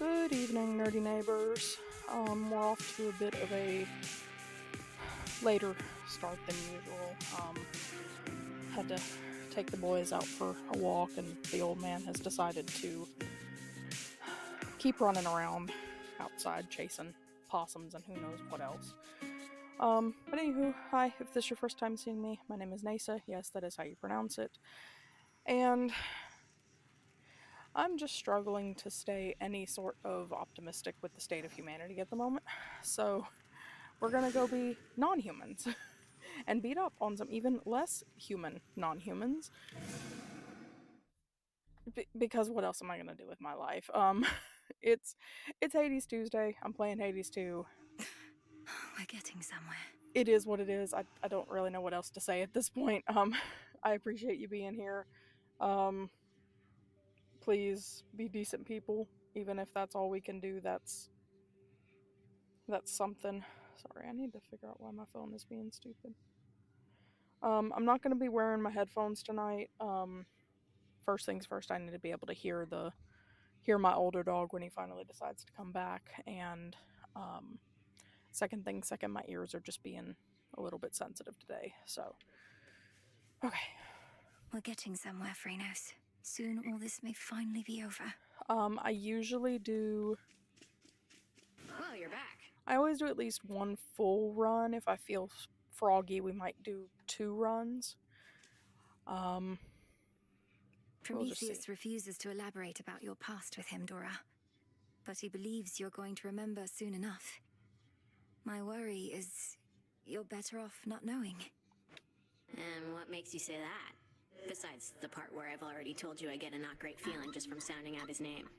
Good evening, nerdy neighbors. We're off to a bit of a later start than usual. Had to take the boys out for a walk, and the old man has decided to keep running around outside chasing possums and who knows what else. But anywho, hi, if this is your first time seeing me, my name is Neysa. Yes, that is how you pronounce it. And I'm just struggling to stay any sort of optimistic with the state of humanity at the moment. So we're gonna go be non-humans and beat up on some even less human non-humans. Because what else am I gonna do with my life? It's Hades Tuesday. I'm playing Hades 2. We're getting somewhere. It is what it is. I don't really know what else to say at this point. I appreciate you being here. Please be decent people, even if that's all we can do. That's something. Sorry, I need to figure out why my phone is being stupid. I'm not going to be wearing my headphones tonight. First things first, I need to be able to hear my older dog when he finally decides to come back. And second, my ears are just being a little bit sensitive today. So, okay. We're getting somewhere, Phrenos. Soon all this may finally be over. I usually do... Well, you're back. I always do at least one full run. If I feel froggy, we might do 2 runs. Prometheus refuses to elaborate about your past with him, Dora. But he believes you're going to remember soon enough. My worry is you're better off not knowing. And what makes you say that? Besides the part where I've already told you I get a not great feeling just from sounding out his name.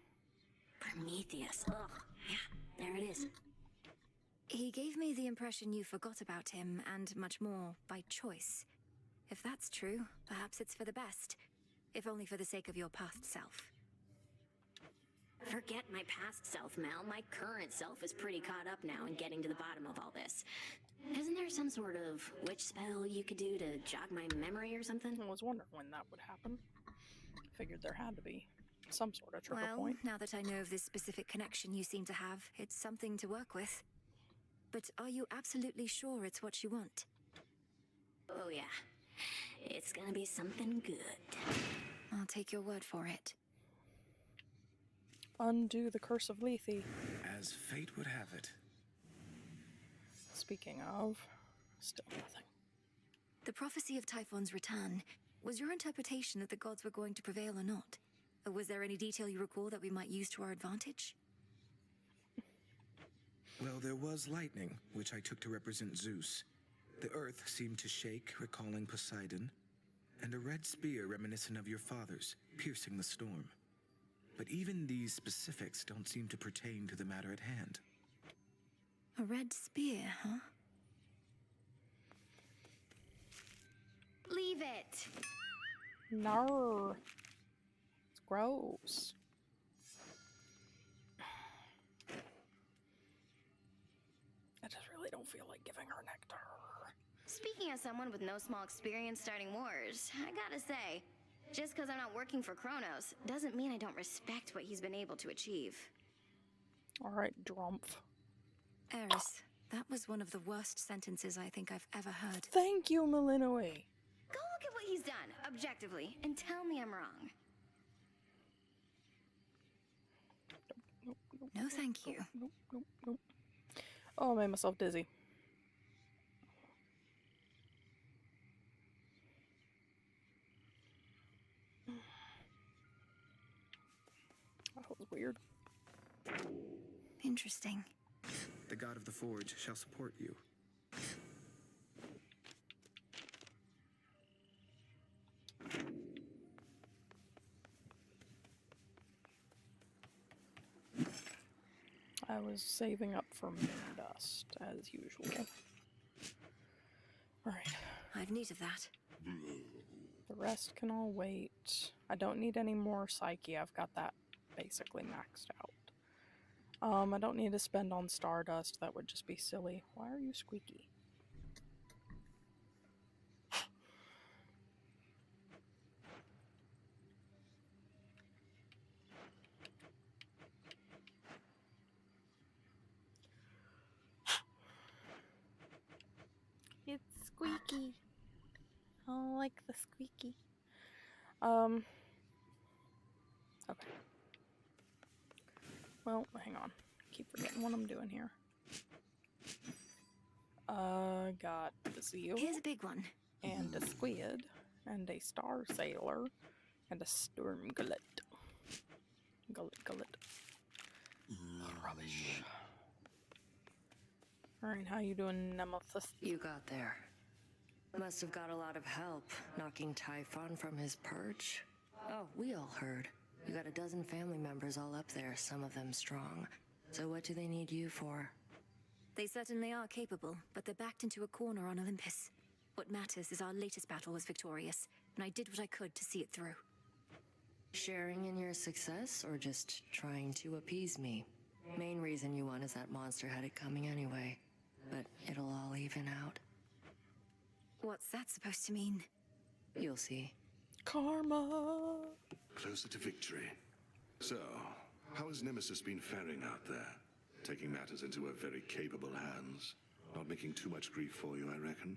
Prometheus. Ugh. Yeah, there it is. He gave me the impression you forgot about him and much more by choice. If that's true, perhaps it's for the best. If only for the sake of your past self. Forget my past self, Mel. My current self is pretty caught up now in getting to the bottom of all this. Isn't there some sort of witch spell you could do to jog my memory or something? I was wondering when that would happen. Figured there had to be some sort of trigger point. Well, now that I know of this specific connection you seem to have, it's something to work with. But are you absolutely sure it's what you want? Oh yeah. It's gonna be something good. I'll take your word for it. Undo the curse of Lethe. As fate would have it. Speaking of, still nothing. The prophecy of Typhon's return. Was your interpretation that the gods were going to prevail or not? Or was there any detail you recall that we might use to our advantage? Well, there was lightning, which I took to represent Zeus. The earth seemed to shake, recalling Poseidon, and a red spear reminiscent of your father's, piercing the storm. But even these specifics don't seem to pertain to the matter at hand. A red spear, huh? Leave it! No. It's gross. I just really don't feel like giving her nectar. Speaking as someone with no small experience starting wars, I gotta say, just because I'm not working for Kronos doesn't mean I don't respect what he's been able to achieve. Alright, Drumpf. Eris, that was one of the worst sentences I think I've ever heard. Thank you, Malinoi. Go look at what he's done, objectively, and tell me I'm wrong. No, thank you. Nope. Oh, I made myself dizzy. That was weird. Interesting. The god of the forge shall support you. I was saving up for moon dust, as usual. Alright. I've need of that. The rest can all wait. I don't need any more psyche. I've got that basically maxed out. I don't need to spend on stardust. That would just be silly. Why are you squeaky? squeaky. I don't like the squeaky. Okay. Well, hang on. Keep forgetting what I'm doing here. Got a seal. Here's a big one. And a squid. And a star sailor. And a storm gullet. Gullet. Rubbish. Alright, how you doing, Nemesis? You got there. Must have got a lot of help knocking Typhon from his perch. Oh, we all heard. You got a dozen family members all up there, some of them strong. So what do they need you for? They certainly are capable, but they're backed into a corner on Olympus. What matters is our latest battle was victorious, and I did what I could to see it through. Sharing in your success, or just trying to appease me? Main reason you won is that monster had it coming anyway. But it'll all even out. What's that supposed to mean? You'll see. Karma! Closer to victory. So, how has Nemesis been faring out there? Taking matters into her very capable hands. Not making too much grief for you, I reckon.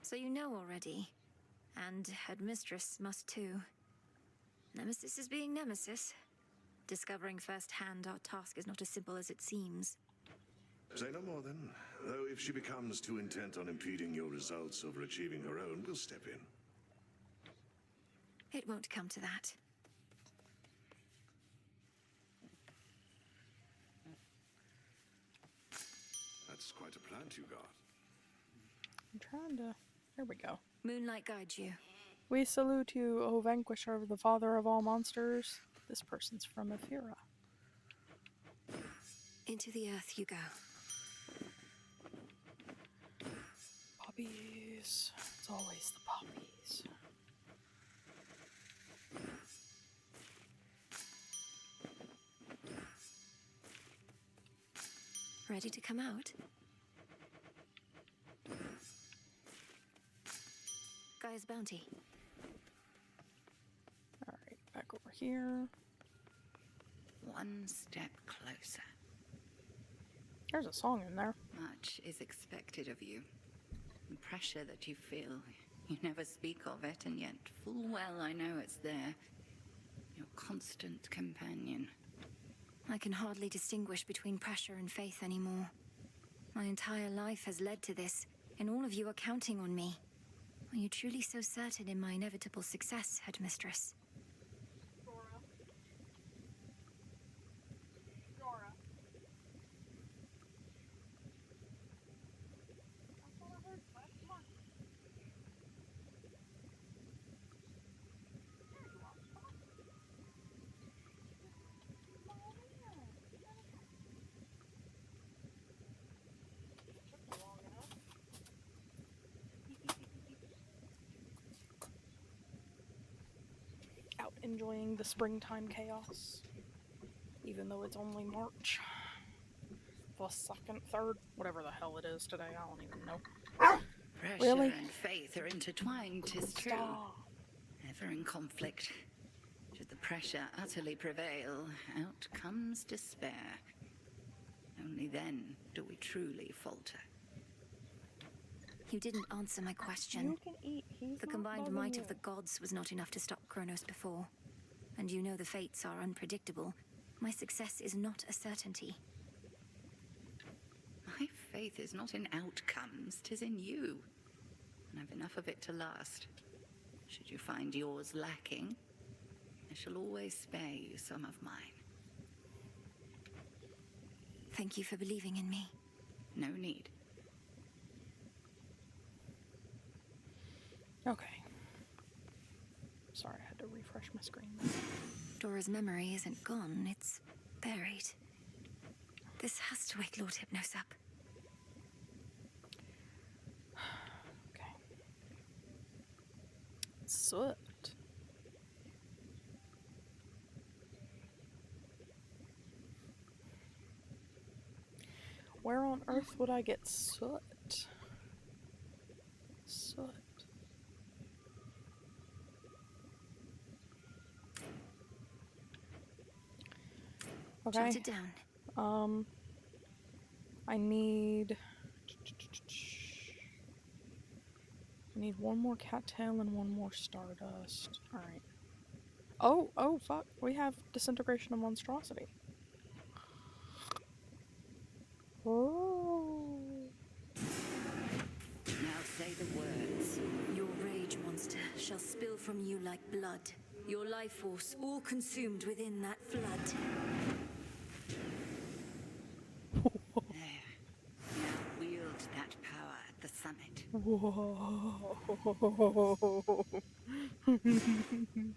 So you know already. And Headmistress must too. Nemesis is being Nemesis. Discovering firsthand our task is not as simple as it seems. Say no more then. Though if she becomes too intent on impeding your results over achieving her own, we'll step in. It won't come to that. That's quite a plant you got. I'm trying to... There we go. Moonlight guides you. We salute you, O Vanquisher of the Father of all monsters. This person's from Ephira. Into the earth you go. Puppies. It's always the puppies. Ready to come out? Guy's bounty. Alright, back over here. One step closer. There's a song in there. Much is expected of you. The pressure that you feel, you never speak of it, and yet full well I know it's there. Your constant companion. I can hardly distinguish between pressure and faith anymore. My entire life has led to this, and all of you are counting on me. Are you truly so certain in my inevitable success, Headmistress? Out enjoying the springtime chaos. Even though it's only March. The 2nd, 3rd, whatever the hell it is today, I don't even know. Pressure Really? and faith are intertwined, 'tis true. Stop. Ever in conflict. Should the pressure utterly prevail, out comes despair. Only then do we truly falter. You didn't answer my question. You can eat. He's The not combined bugging might you. of the gods was not enough to stop Kronos before. And you know the fates are unpredictable. My success is not a certainty. My faith is not in outcomes, 'tis in you. And I've enough of it to last. Should you find yours lacking, I shall always spare you some of mine. Thank you for believing in me. No need. Okay. Sorry, I had to refresh my screen. Dora's memory isn't gone, it's buried. This has to wake Lord Hypnos up. Okay. Soot. Where on earth would I get soot? Soot. Okay. Jot it down. I need We need one more cattail and one more stardust. Alright. Oh, fuck. We have disintegration of monstrosity. Oh. Now say the words. Your rage monster shall spill from you like blood. Your life force all consumed within that flood. There. Now wield that power at the summit. Whoa.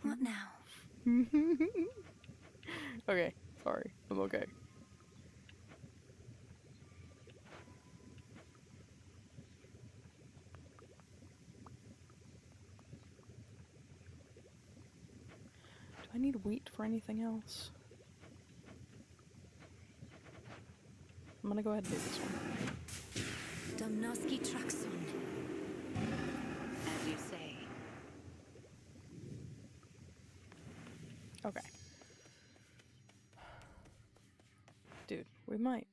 What now? Okay, sorry. I'm okay. Do I need wheat for anything else? I'm gonna go ahead and do this one. Damnaski Traxon. As you say. Okay. Dude, I might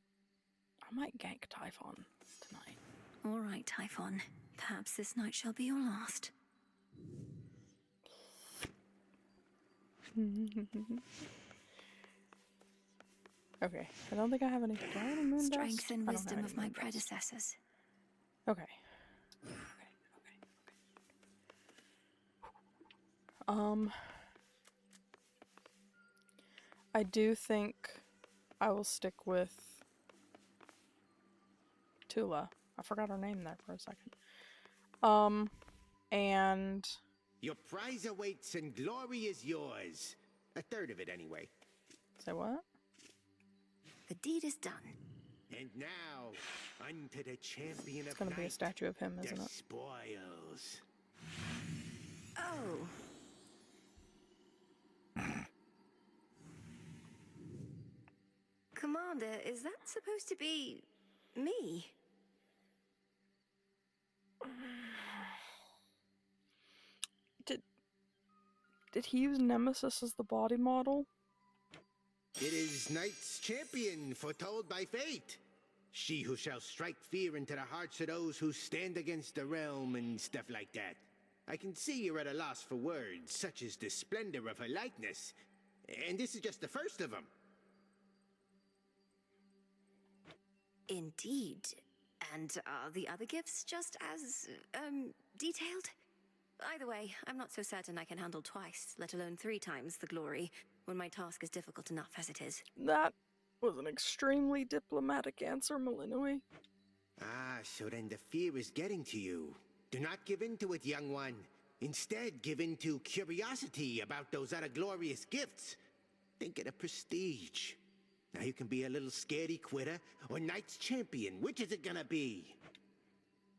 gank Typhon tonight. All right, Typhon. Perhaps this night shall be your last. Okay, I don't think I have any. Do I have any moon Strength dust? and I don't have wisdom any of my moon dust. predecessors. Okay. I do think I will stick with Tula. I forgot her name there for a second. And Your prize awaits and glory is yours. A third of it, anyway. say what? The deed is done. And now, unto the champion It's of gonna be a night, statue of him, the isn't it? spoils. Oh. Commander, is that supposed to be me? Did he use Nemesis as the body model? It is Knight's champion, foretold by fate. She who shall strike fear into the hearts of those who stand against the realm and stuff like that. I can see you're at a loss for words, such as the splendor of her likeness. And this is just the first of them. Indeed. And are the other gifts just as, detailed? Either way, I'm not so certain I can handle twice, let alone 3 times the glory, when my task is difficult enough as it is. That was an extremely diplomatic answer, Malinui. Ah, so then the fear is getting to you. Do not give in to it, young one. Instead, give in to curiosity about those other glorious gifts. Think of the prestige. Now you can be a little scaredy quitter or Knight's champion. Which is it gonna be?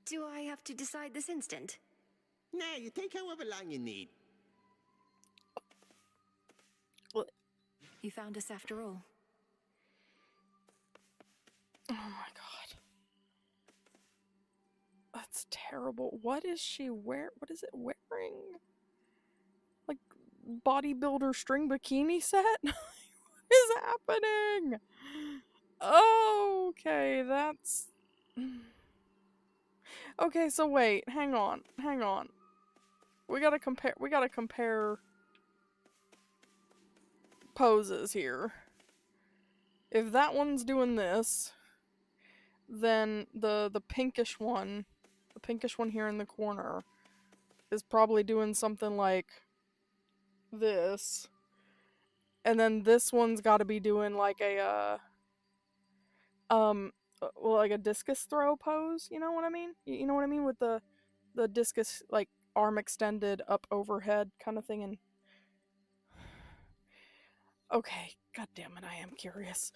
Do I have to decide this instant? Nah, you take however long you need. You found us after all. Oh my god. That's terrible. What is she wearing? What is it wearing? Like, bodybuilder string bikini set? What is happening? Okay, that's... Okay, so wait, hang on. We gotta compare poses here. If that one's doing this, then the pinkish one here in the corner is probably doing something like this. And then this one's got to be doing like a like a discus throw pose, you know what I mean? You know what I mean with the discus, like, arm extended up overhead kind of thing. And okay, god damn it, I am curious.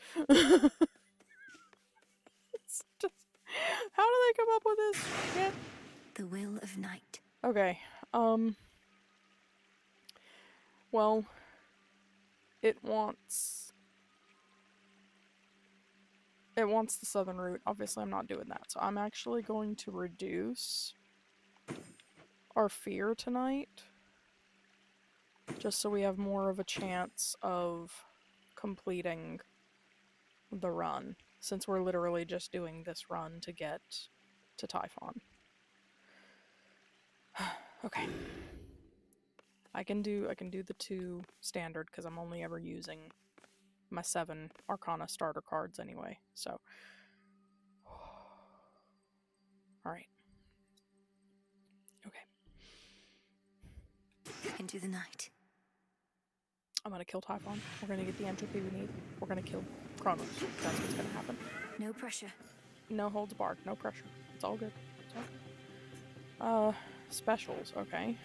It's just, how do they come up with this shit? The will of night. Okay, well, it wants the southern route. Obviously I'm not doing that, so I'm actually going to reduce our fear tonight, just so we have more of a chance of completing the run, since we're literally just doing this run to get to Typhon. Okay. I can do the 2 standard because I'm only ever using my 7 Arcana starter cards anyway. So, all right. Okay. Into the night. I'm gonna kill Typhon. We're gonna get the entropy we need. We're gonna kill Kronos. That's what's gonna happen. No pressure. No holds barred. No pressure. It's all good. It's all good. Specials. Okay.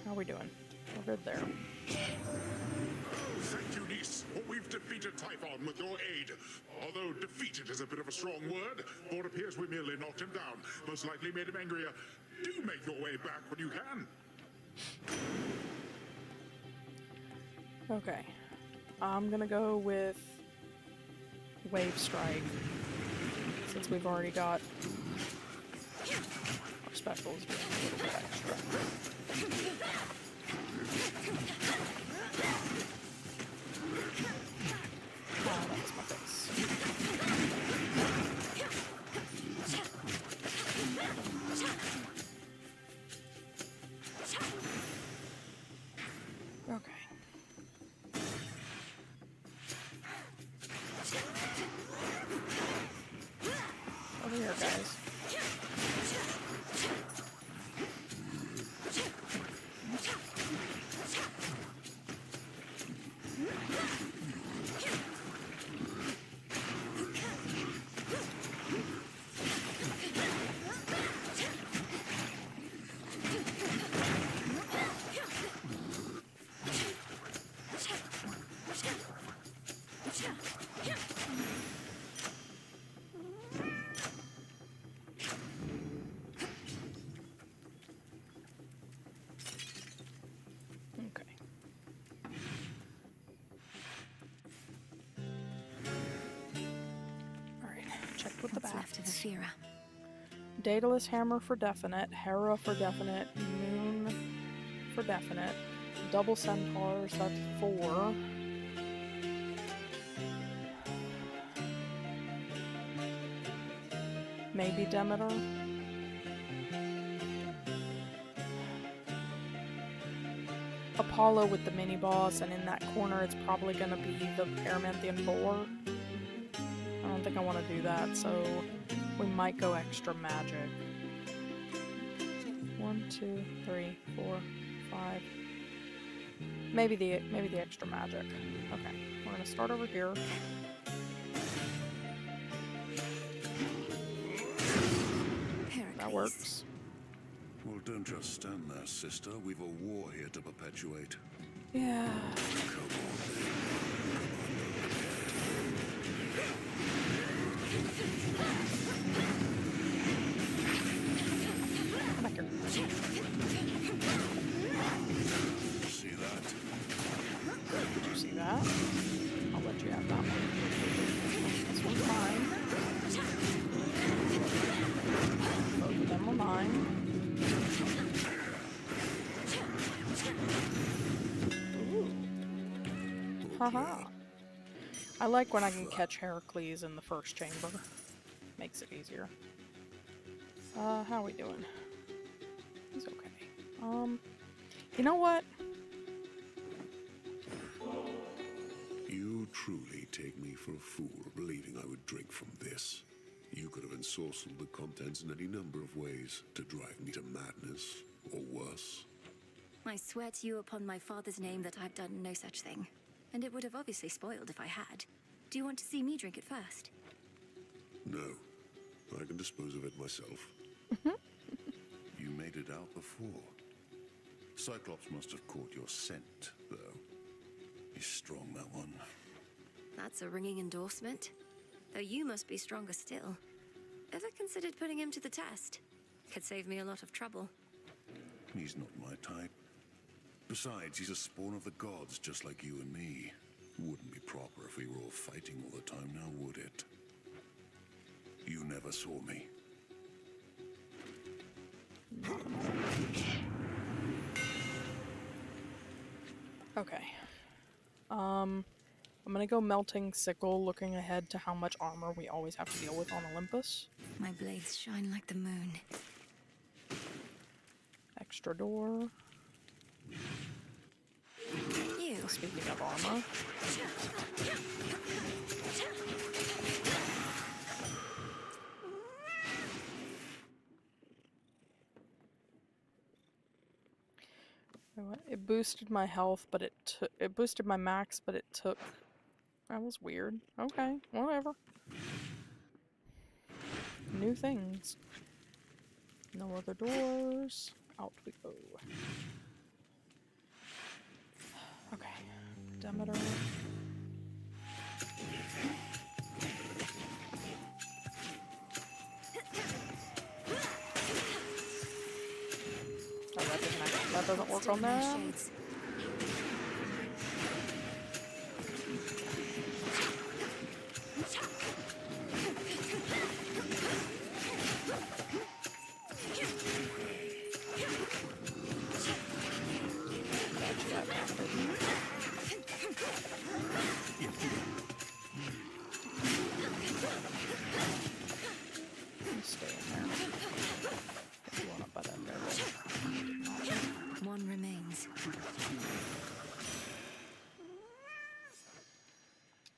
How are we doing? We're good there. Thank you, Neys. We've defeated Typhon with your aid. Although defeated is a bit of a strong word, for it appears we merely knocked him down. Most likely made him angrier. Do make your way back when you can. Okay. I'm gonna go with Wave Strike. Since we've already got our specials doing a little bit extra. Oh, that was my face. Okay. Over here, guys. With the What's left of the bats. Fira? Daedalus Hammer for definite, Hera for definite, Moon for definite, double centaurs, that's 4. Maybe Demeter. Apollo with the mini boss, and in that corner it's probably gonna be the Paramanthian boar. I don't think I want to do that, so we might go extra magic. 1, 2, 3, 4, 5. Maybe the extra magic. Okay, we're gonna start over here. That works. Well, don't just stand there, sister. We've a war here to perpetuate. Yeah. Come on, then. Come back here. See that? Did you see that? I'll let you have that one. This one's mine. Both of them are mine. Ooh. Haha. I like when I can catch Heracles in the first chamber. Makes it easier. How are we doing? He's okay. You know what? You truly take me for a fool, believing I would drink from this. You could have ensorcelled the contents in any number of ways to drive me to madness, or worse. I swear to you upon my father's name that I've done no such thing. And it would have obviously spoiled if I had. Do you want to see me drink it first? No. I can dispose of it myself. You made it out before. Cyclops must have caught your scent, though. He's strong, that one. That's a ringing endorsement. Though you must be stronger still. Ever considered putting him to the test? Could save me a lot of trouble. He's not my type. Besides, he's a spawn of the gods, just like you and me. Wouldn't be proper if we were all fighting all the time now, would it? You never saw me. Okay. I'm gonna go Melting Sickle, looking ahead to how much armor we always have to deal with on Olympus. My blades shine like the moon. extra door. You. Speaking of armor. It boosted my health, but it boosted my max, but it took. That was weird. Okay, whatever. New things. No other doors. Out we go. Okay, Demeter. Oh, that doesn't work on that. Stay in there. If you want to butt in there. One remains.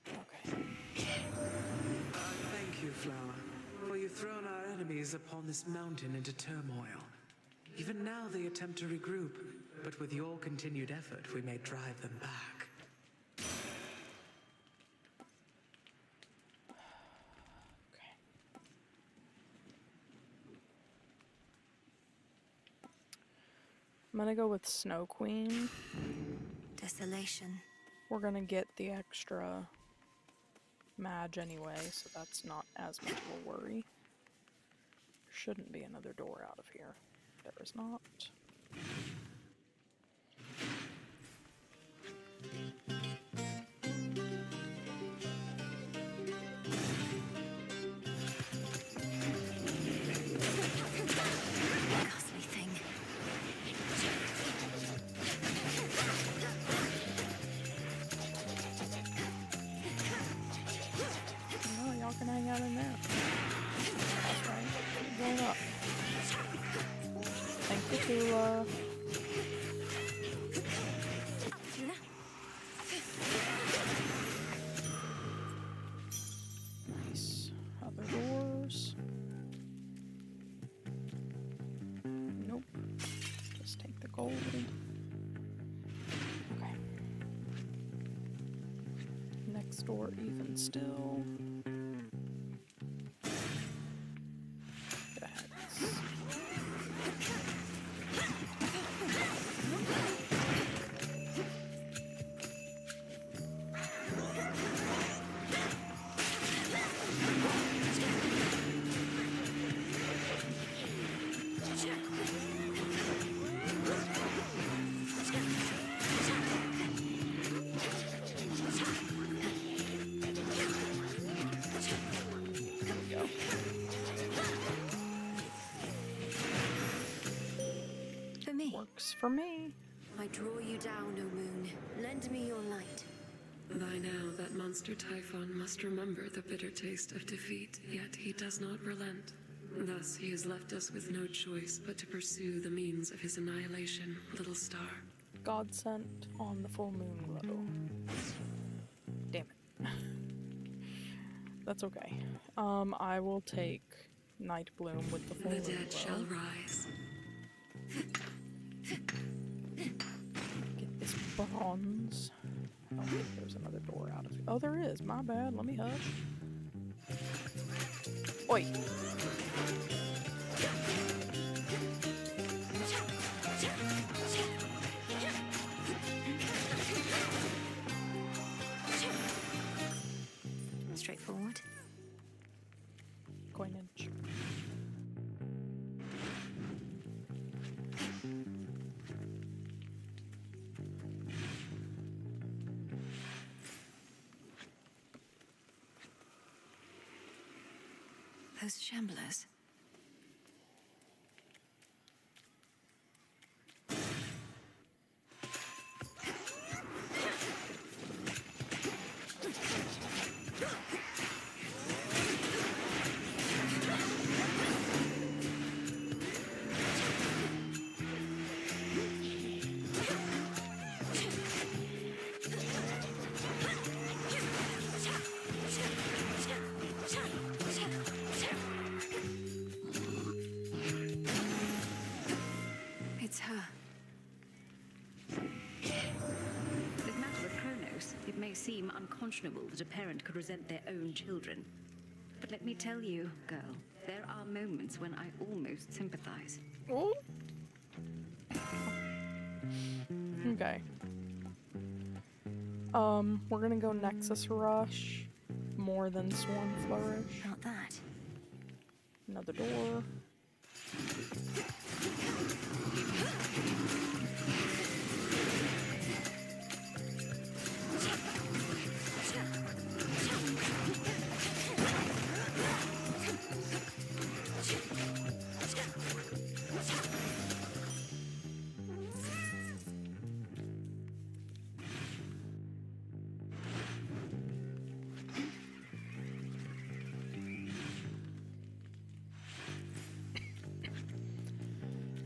Okay. Thank you, Flower, for you've thrown our enemies upon this mountain into turmoil. Even now they attempt to regroup, but with your continued effort, we may drive them back. I'm gonna go with Snow Queen. Desolation. We're gonna get the extra Madge anyway, so that's not as much of a worry. Shouldn't be another door out of here. There is not. Ghastly thing. No, y'all can hang out in there. That's right. Keep going up. Thank you, Tula. Nice. Other doors. Nope. Just take the gold. Okay. Next door, even still. Go ahead. For me. Works for me. I draw you down, O moon. Lend me your light. By now, that monster Typhon must remember the bitter taste of defeat, yet he does not relent. Thus, he has left us with no choice but to pursue the means of his annihilation, little star. God sent on the full moon glow. Damn it. That's okay. I will take Night Bloom with the full moon The dead glow. shall rise. Get this bronze. I don't think there's another door out of here. Oh, there is. My bad. Let me hush. Oi. Straightforward. Coinage. Those shamblers. seem unconscionable that a parent could resent their own children. But let me tell you, girl, there are moments when I almost sympathize. Oh. Okay. We're gonna go Nexus Rush more than Swarm Flourish. Not that. Another door.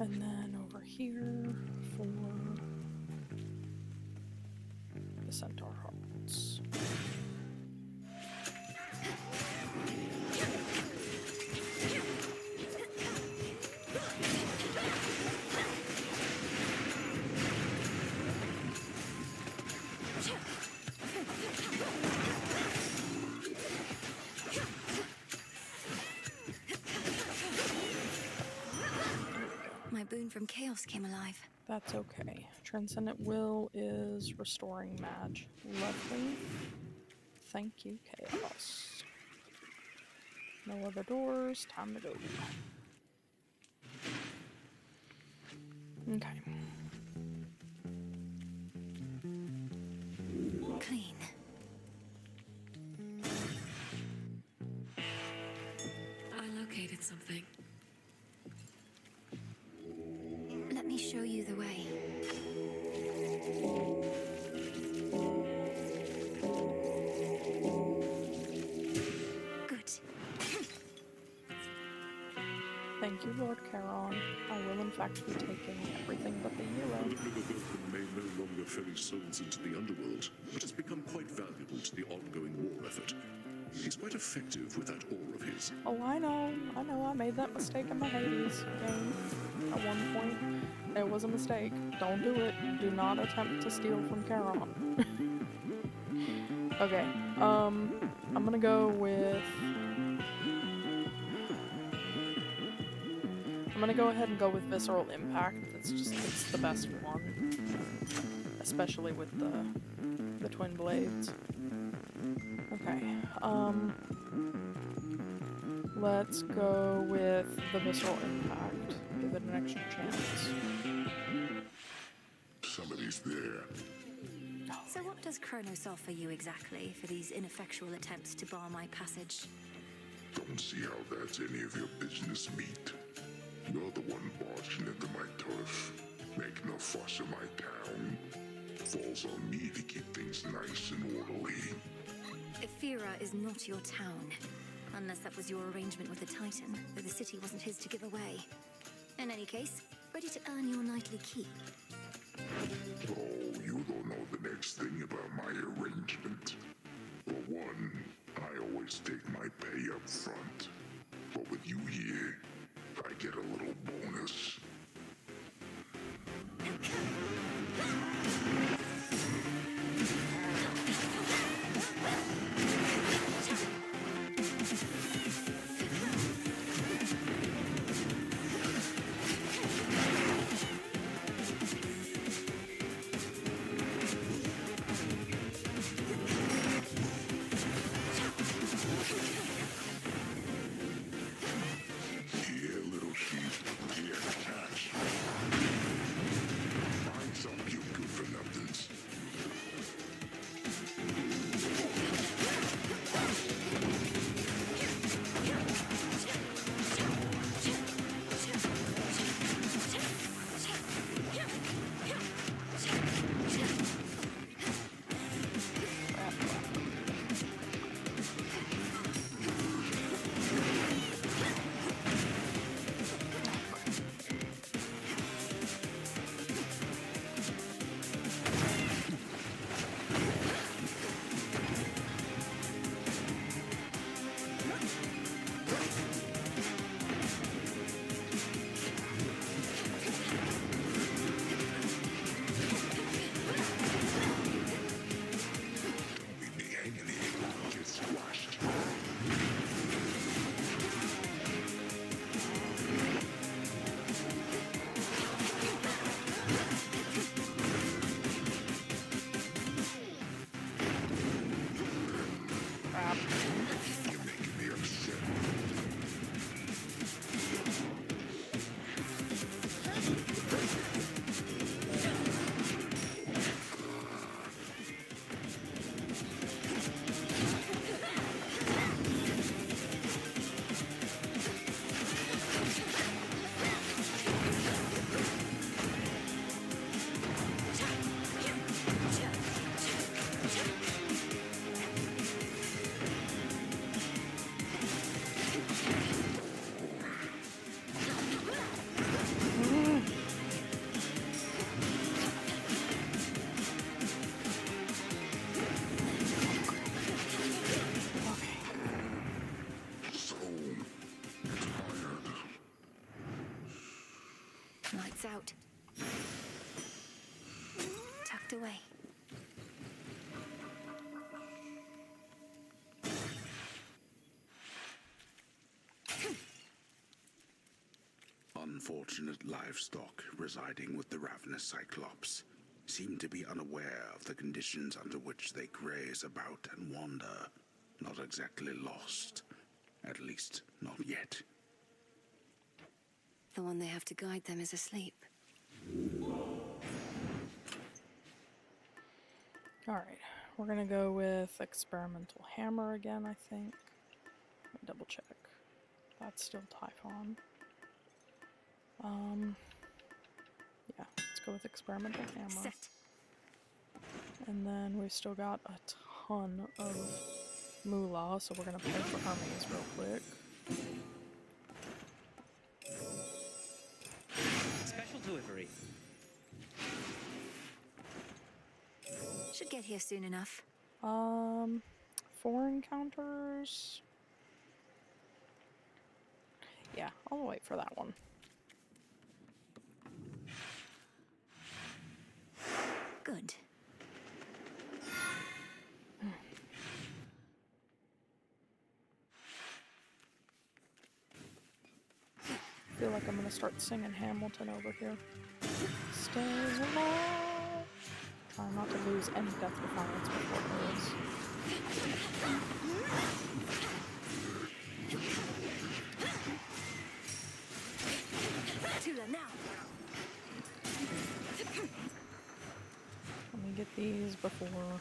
And then over here for the Centaur Hearts. My boon from chaos came alive. That's okay. Transcendent Will is restoring Madge. Lovely. Thank you, Chaos. No other doors. Time to go. Okay. Clean. I located something. Let me show you the way. Good. Thank you, Lord Charon. I will in fact be taking everything but the euro. The Liverpool may no longer ferry souls into the underworld, but has become quite valuable to the ongoing war effort. He's quite effective with that ore of his. Oh, I know. I made that mistake in the Hades game. At one point, it was a mistake. Don't do it. Do not attempt to steal from Charon. Okay, I'm gonna go with... I'm gonna go ahead and go with Visceral Impact. It's the best one. Especially with the twin blades. Okay, let's go with the Visceral Impact. Give it an extra chance. Somebody's there. So what does Kronos offer you exactly for these ineffectual attempts to bar my passage? Don't see how that's any of your business, meat. You're the one barging into my turf, making a fuss in my town. Falls on me to keep things nice and orderly. Ephira is not your town. Unless that was your arrangement with the Titan, though the city wasn't his to give away. In any case, ready to earn your nightly keep. Oh, you don't know the next thing about my arrangement. For one, I always take my pay up front. But with you here, I get a little bonus. Here, little sheep. Here, Lights out. Tucked away. Unfortunate livestock residing with the ravenous Cyclops seem to be unaware of the conditions under which they graze about and wander. Not exactly lost. At least, not yet. The one they have to guide them is asleep. Alright, we're gonna go with experimental hammer again, I think. Let me double check. That's still Typhon. Yeah, let's go with experimental hammer. Set. And then we've still got a ton of moolah, so we're gonna pay for Hermes real quick. Special delivery. Should get here soon enough. 4 encounters. Yeah, I'll wait for that one. Good. I feel like I'm gonna start singing Hamilton over here. Stay alive. Try not to lose any death defiance before hers. Tula now. Let me get these before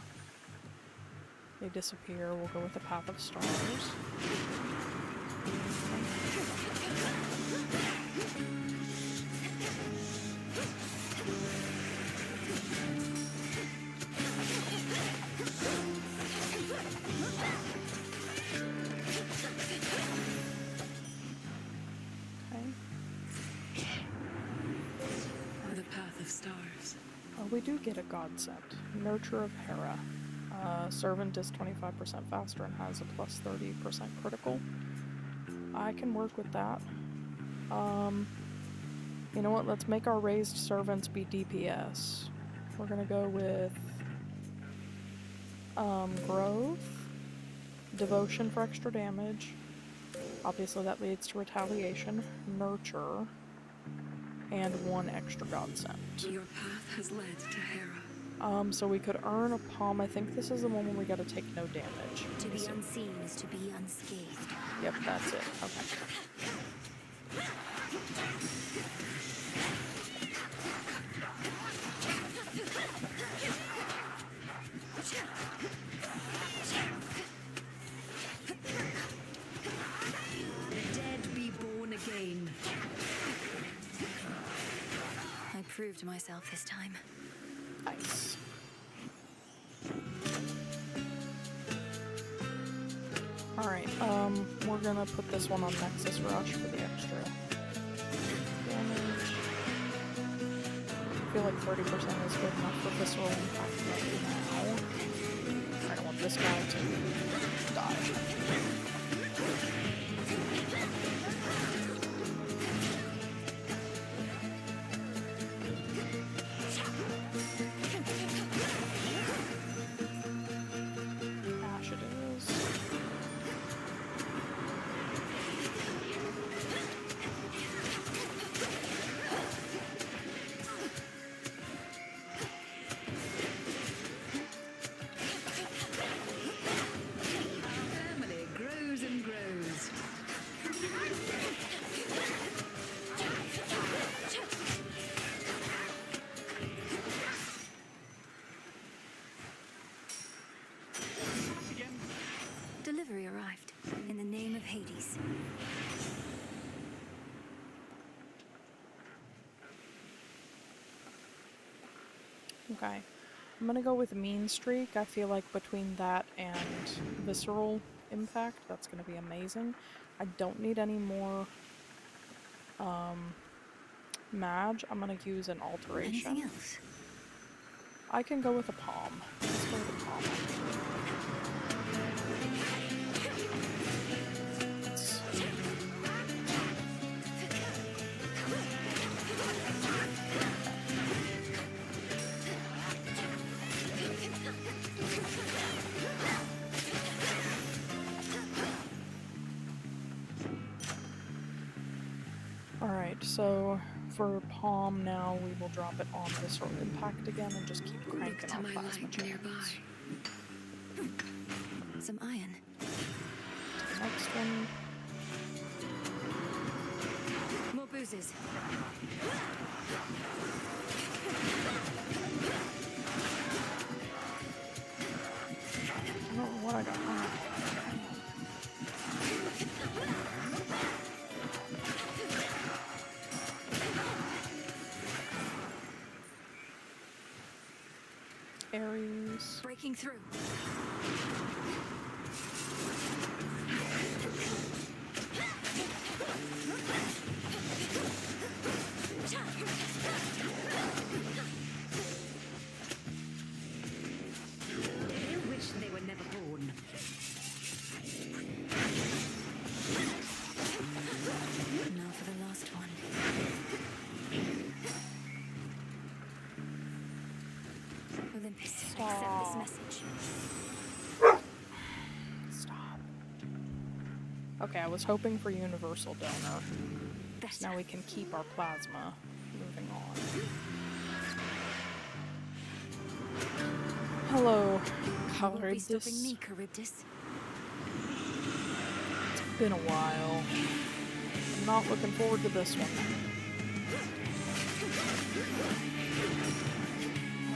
they disappear. We'll go with the Path of Stars. The Path of Stars. We do get a god set. Nurture of Hera. Servant is 25% faster and has a plus 30% critical. I can work with that. You know what? Let's make our raised servants be DPS. We're gonna go with growth, devotion for extra damage. Obviously that leads to retaliation, nurture, and 1 extra god sent. Your path has led to Hera. So we could earn a palm. I think this is the one where we gotta take no damage. To be unseen is to be unscathed. Yep, that's it. Okay. The dead be born again. I proved myself this time. Nice. Alright, we're gonna put this one on Nexus Rush for the extra damage. I feel like 30% is good enough for visceral impact right now. I don't want this guy to die. Delivery arrived. In the name of Hades. Okay. I'm gonna go with Mean Streak. I feel like between that and Visceral Impact, that's gonna be amazing. I don't need any more Mage. I'm gonna use an Alteration. Anything else? I can go with a Palm. Let's go with a Palm. So for Palm now, we will drop it on Visceral Impact again and just keep cranking our plasma chance. Some iron. The next one. More boozes. I don't know what I got. Aries. Breaking through. I wish they were never born. Now for the last one. Olympus, accept this message. Stop. Okay, I was hoping for Universal Donor. Now we can keep our plasma. Moving on. Hello, Won't be stopping Charybdis. me, Charybdis. It's been a while. I'm not looking forward to this one.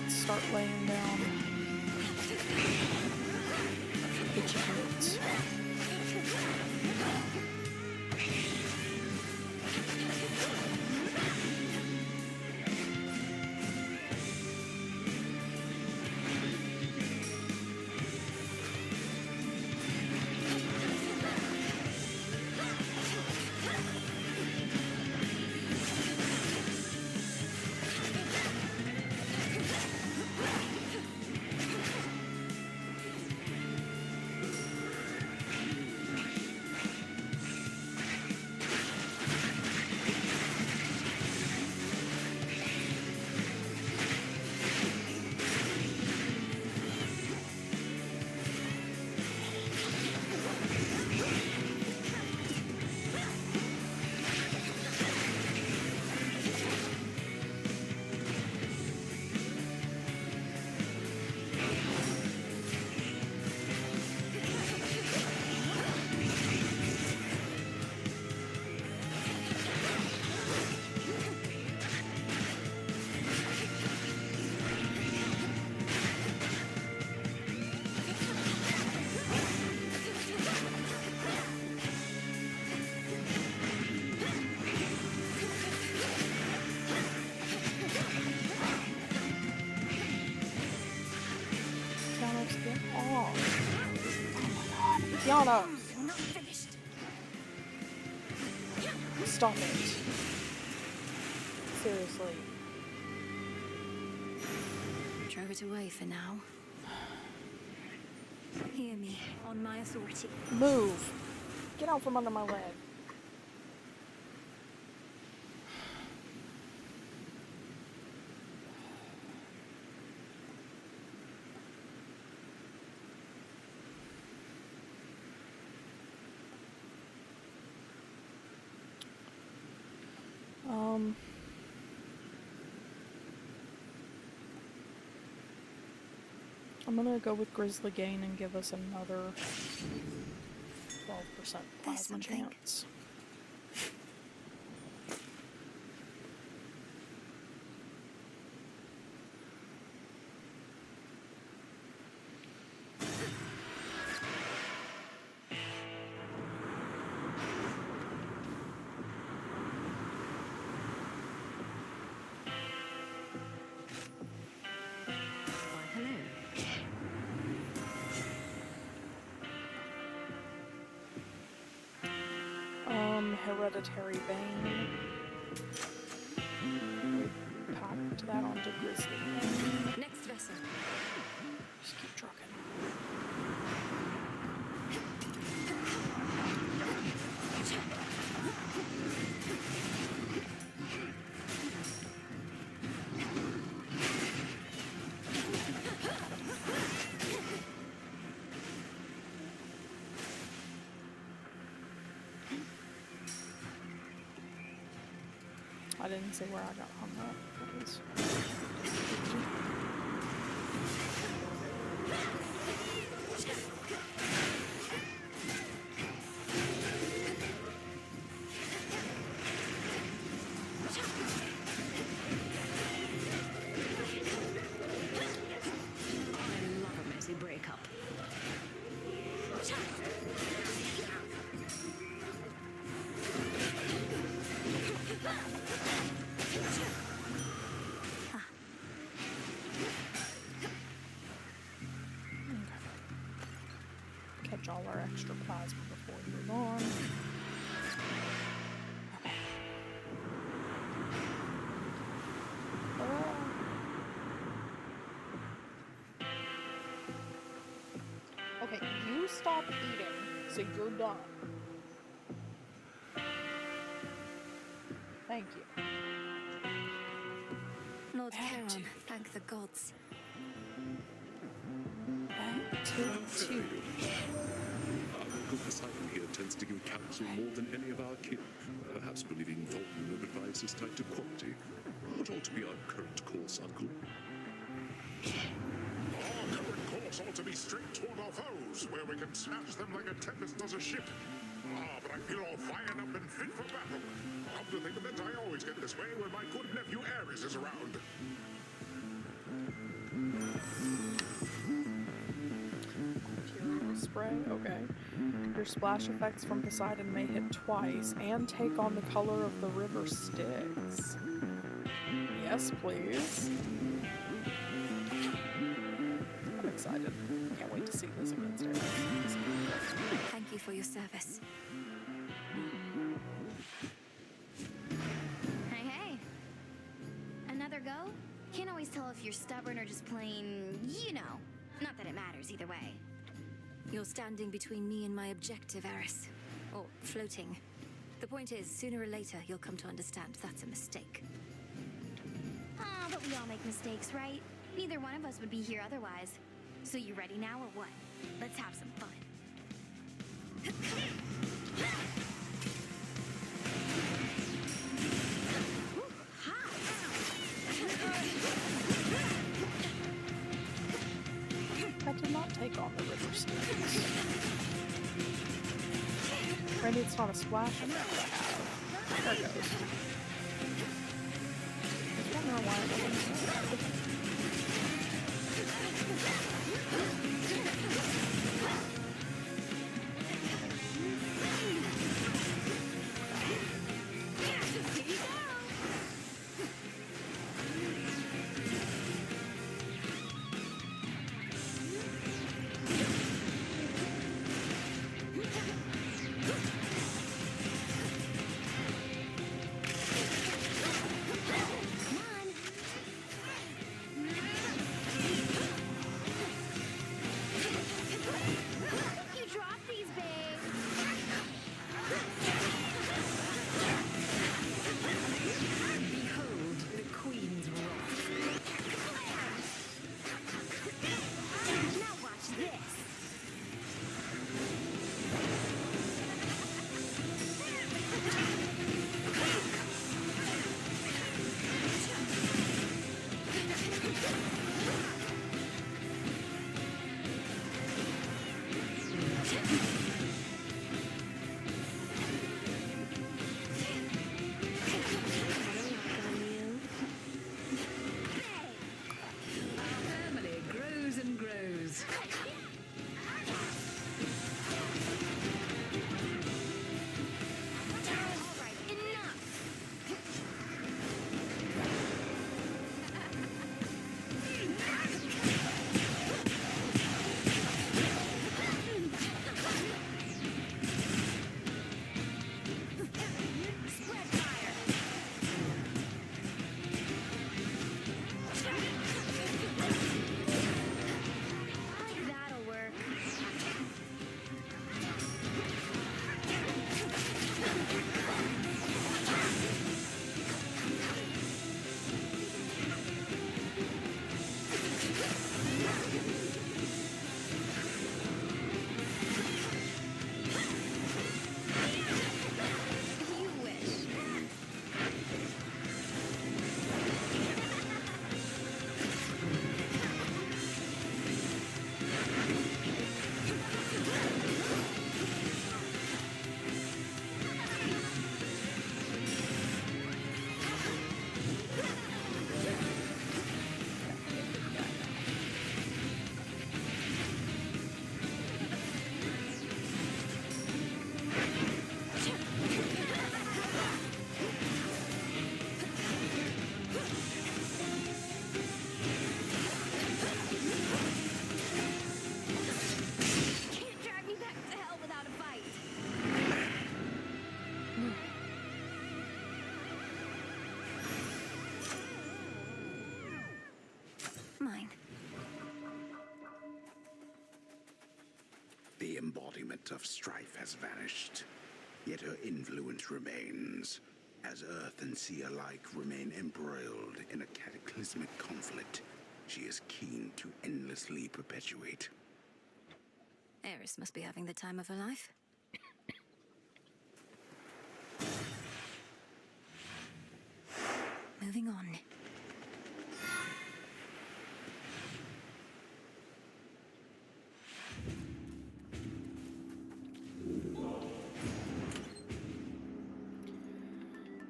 Let's start laying down itchy bits. Get off. Oh my god. Yana! Not finished. Stop it. Seriously. Drove it away for now. Hear me, on my authority. Move. Get out from under my leg. I'm gonna go with Grizzly Gain and give us another 12% plasma chance. Hereditary Bane. Packed that onto Grizzly. Next vessel. Just keep trucking. I didn't see where I got hung up. That was... I love a messy breakup. Catch all our extra plasma before we move on. Okay. Okay, you stop eating, so you're done. Thank you. Lord Charon, thank the gods. Two. Uncle Poseidon here tends to give counsel more than any of our kin, perhaps believing volume of advice is tied to quality. What ought to be our current course, Uncle? Our current course ought to be straight toward our foes, where we can smash them like a tempest does a ship. But I feel all fired up and fit for battle. Come to think of it, I always get this way when my good nephew Ares is around. Spray, okay. Your splash effects from Poseidon may hit twice and take on the color of the river Styx. Yes, please. I'm excited. Can't wait to see this against Ares. Thank you for your service. Hey. Another go? Can't always tell if you're stubborn or just plain, you know. Not that it matters either way. You're standing between me and my objective, Eris. Or floating. The point is, sooner or later, you'll come to understand that's a mistake. But we all make mistakes, right? Neither one of us would be here otherwise. So you ready now or what? Let's have some fun. That did not take on the river Styx. Maybe it's not a splash effect I have. There it goes. I don't know why it wasn't. embodiment of strife has vanished, yet her influence remains, as earth and sea alike remain embroiled in a cataclysmic conflict she is keen to endlessly perpetuate. Eris must be having the time of her life. Moving on.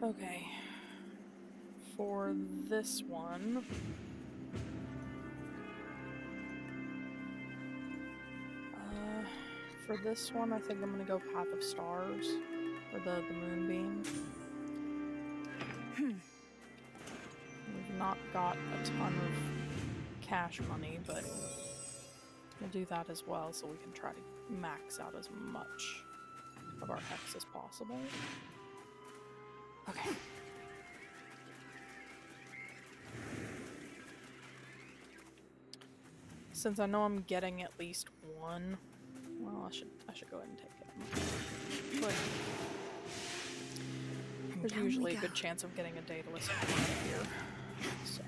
Okay. For this one... for this one, I think I'm gonna go Path of Stars, or the moonbeam. We've not got a ton of cash money, but we'll do that as well so we can try to max out as much of our hex as possible. Okay. Since I know I'm getting at least one, well, I should go ahead and take it. But there's usually a good chance of getting a daedalus here. So.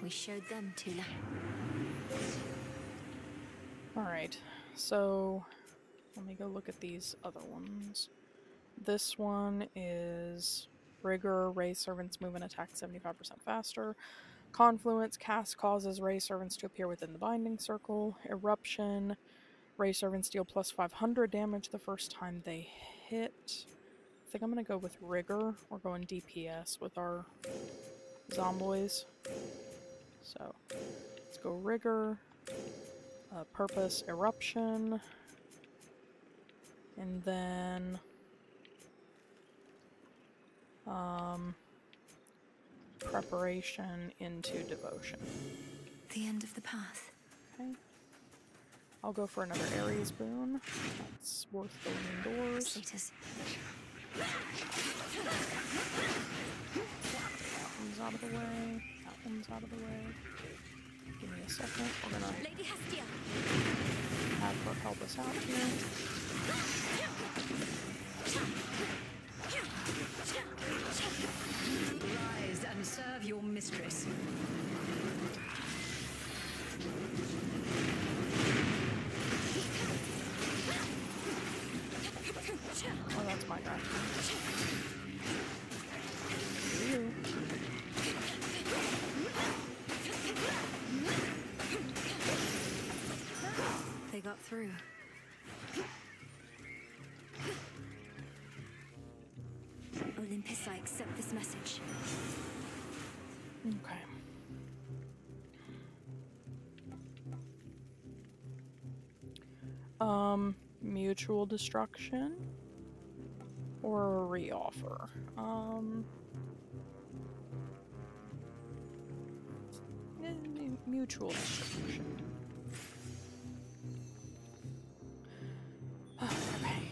Showed them, Tula. Alright, so let me go look at these other ones. This one is Rigor, Ray Servants move and attack 75% faster. Confluence, cast causes Ray Servants to appear within the binding circle. Eruption, Ray Servants deal plus 500 damage the first time they hit. I think I'm gonna go with Rigor. We're going DPS with our zomboys. So, let's go Rigor, Purpose, Eruption, and then Preparation into Devotion. The end of the path. Okay. I'll go for another Ares boon. That's worth going indoors. Status. That one's out of the way. That one's out of the way. Give me a second. We're gonna have her help us out here. Rise and serve your mistress. Oh, that's my guy. You. They got through. Olympus, I accept this message. Okay. Mutual destruction or a reoffer. Mutual destruction. Okay.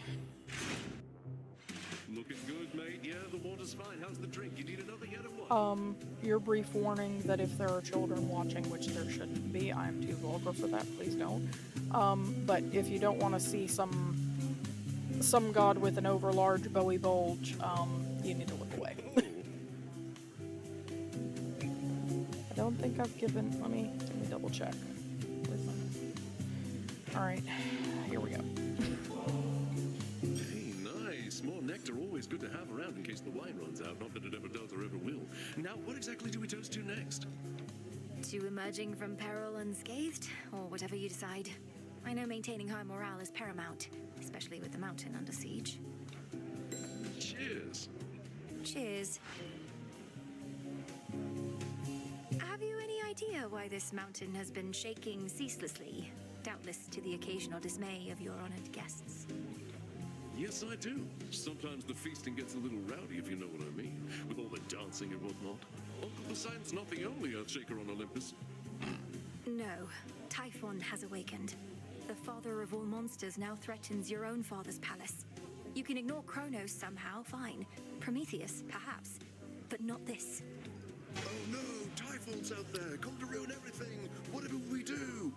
Looking good, mate. Yeah, the water's fine. How's the drink? You need another yet or what? Your brief warning that if there are children watching, which there shouldn't be, I am too vulgar for that, please don't. But if you don't want to see some god with an overlarge Bowie bulge, you need to look away. I don't think I've given, let me double check. Alright, here we go. Hey, nice. More nectar always good to have around in case the wine runs out. Not that it ever does or ever will. Now, what exactly do we toast to next? To emerging from peril unscathed, or whatever you decide. I know maintaining high morale is paramount, especially with the mountain under siege. Cheers. Cheers. Have you any idea why this mountain has been shaking ceaselessly? doubtless to the occasional dismay of your honored guests. Yes, I do. Sometimes the feasting gets a little rowdy, if you know what I mean, with all the dancing and whatnot. Uncle Poseidon's not the only Earthshaker on Olympus. No, Typhon has awakened. The father of all monsters now threatens your own father's palace. You can ignore Kronos somehow, fine. Prometheus, perhaps. But not this. Oh no, Typhon's out there, come to ruin everything. Whatever we do.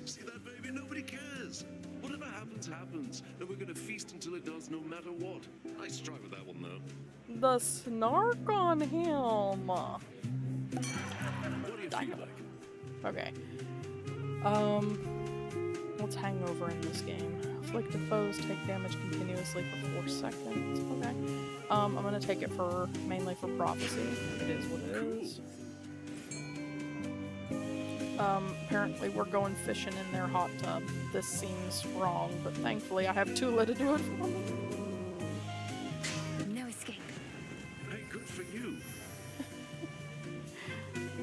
See that, baby? Nobody cares. Whatever happens, happens. And we're gonna feast until it does, no matter what. Nice try with that one, though. The snark on him. What do you feel like? Okay. What's hangover in this game? Afflicted foes take damage continuously for 4 seconds. Okay. I'm gonna take it for mainly for prophecy. It is what it is. Apparently we're going fishing in their hot tub. This seems wrong, but thankfully I have Tula to do it for me. No escape. Hey, good for you.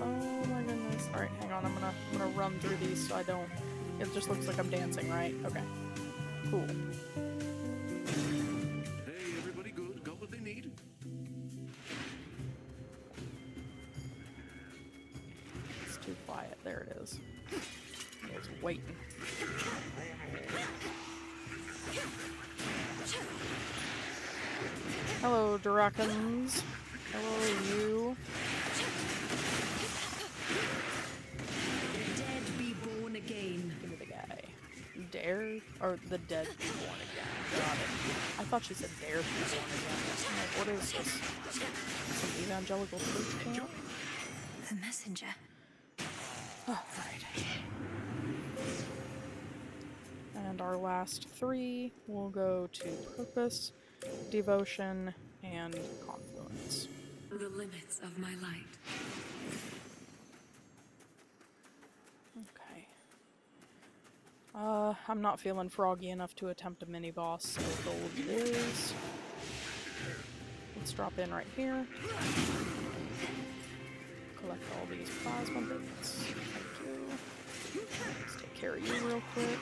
Oh my goodness. Alright, hang on. I'm gonna run through these so I don't... It just looks like I'm dancing, right? Okay. Cool. Hey, everybody good? Got what they need? It's too quiet. There it is. It's waiting. Hello, Drakons. Hello, you. The dead be born again. Give me the guy. Dare? Or the dead be born again. Got it. I thought she said dare be born again. I'm like, what is this? Some evangelical church camp? The messenger. Alright. And our last 3 will go to purpose, devotion, and confluence. The limits of my light. Okay. I'm not feeling froggy enough to attempt a mini boss, so gold it is. Let's drop in right here. Collect all these plasma bits. Thank you. Let's take care of you real quick.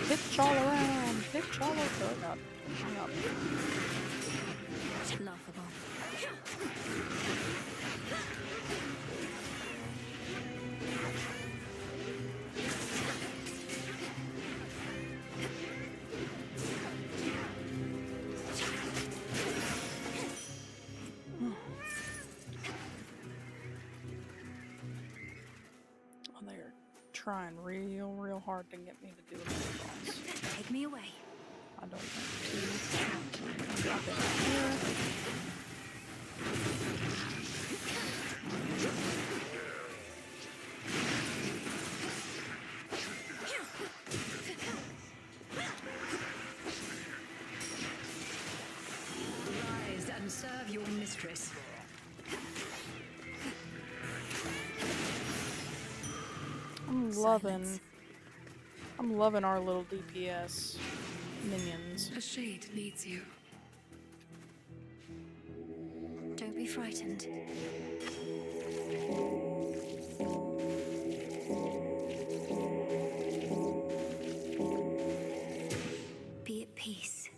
Pitch all around! Pitch all over! Oh god. Hang up. Laughable. Oh, they're trying real hard to get me to do a mini boss. Take me away. I don't want to. Drop it here. Rise and serve your mistress. I'm loving our little DPS minions. A shade needs you. Don't be frightened. Be at peace.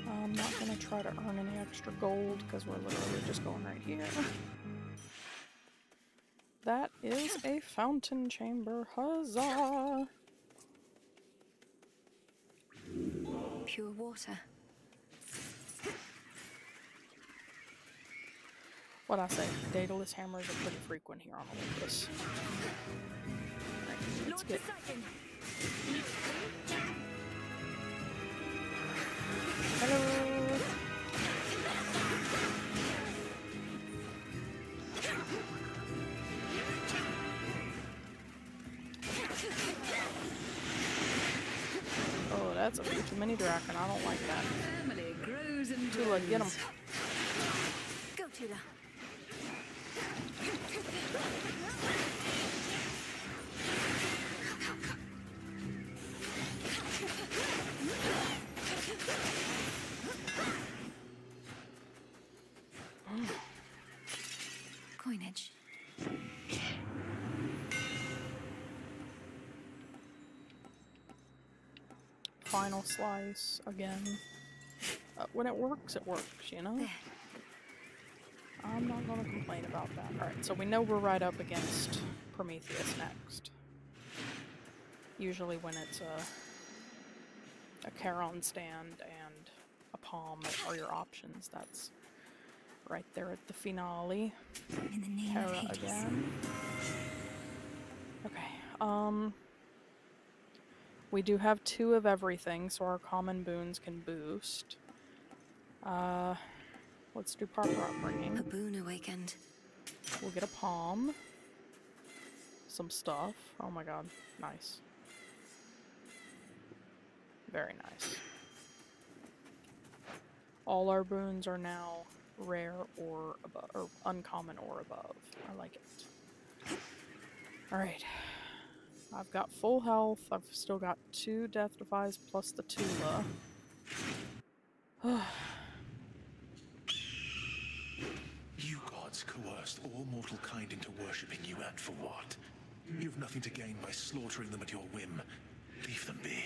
I'm not gonna try to earn any extra gold because we're literally just going right here. That is a fountain chamber. Huzzah! Pure water. What I say, Daedalus hammers are pretty frequent here on Olympus. Alright, let's get... Hello! Oh, that's a few too many Draken. I don't like that. Family grows and Tula, get him. Go, Tula. coinage. Final slice again. When it works, you know? There. I'm not gonna complain about that. Alright, so we know we're right up against Prometheus next. Usually when it's a Charon stand and a palm are your options. That's right there at the finale. In the name of Hades. Again. Okay, we do have 2 of everything, so our common boons can boost. Let's do proper upbringing. A boon awakened. We'll get a palm. Some stuff. Oh my god, nice. Very nice. All our boons are now rare or above, or uncommon or above. I like it. Alright. I've got full health. I've still got 2 death defies plus the Tula. You gods coerced all mortal kind into worshipping you, and for what? You've nothing to gain by slaughtering them at your whim. Leave them be.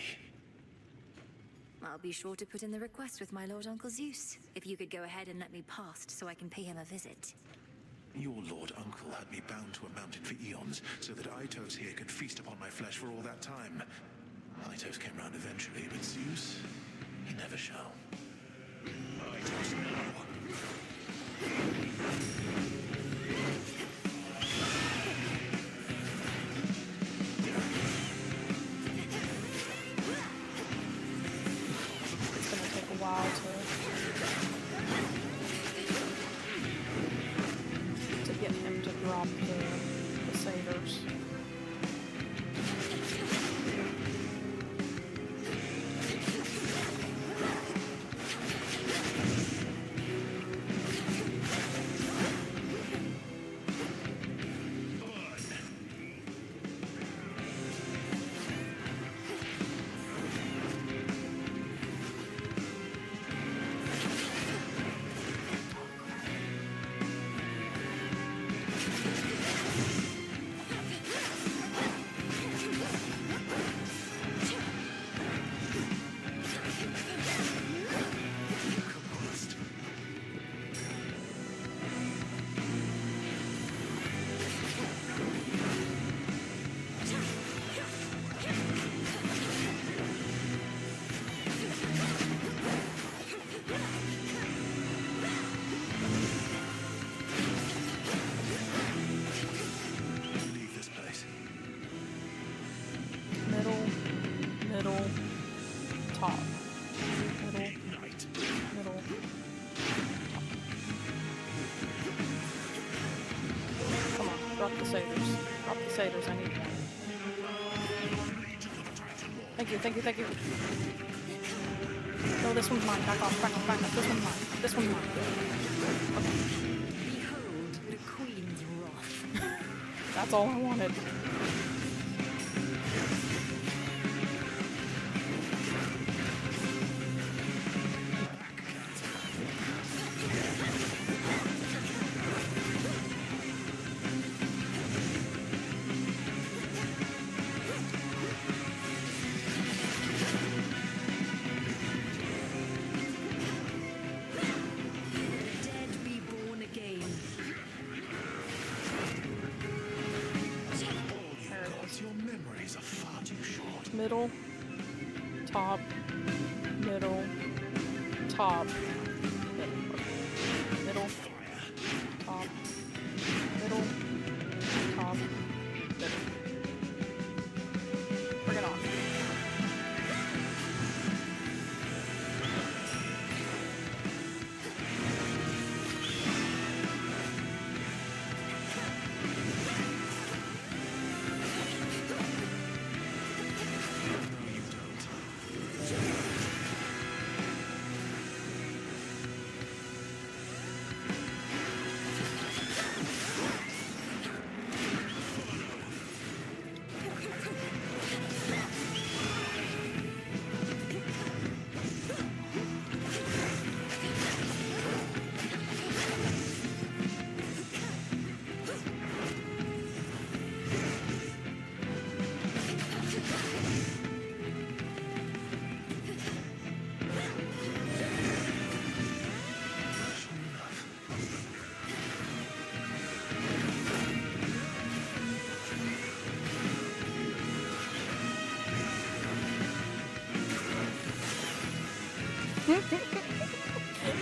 I'll be sure to put in the request with my Lord Uncle Zeus. If you could go ahead and let me past so I can pay him a visit. Your Lord Uncle had me bound to a mountain for eons, so that Itos here could feast upon my flesh for all that time. Itos came round eventually, but Zeus, he never shall. Itos now. It's gonna take a while to get him to drop the satyrs. Drop the satyrs. Drop the satyrs, I need them. Thank you, thank you, thank you. No, this one's mine. Back off, back off, back off. This one's mine. This one's mine. Okay. Behold the Queen's wrath. That's all I wanted. Middle, top, middle, top, middle, top, middle, top, middle. Bring it on.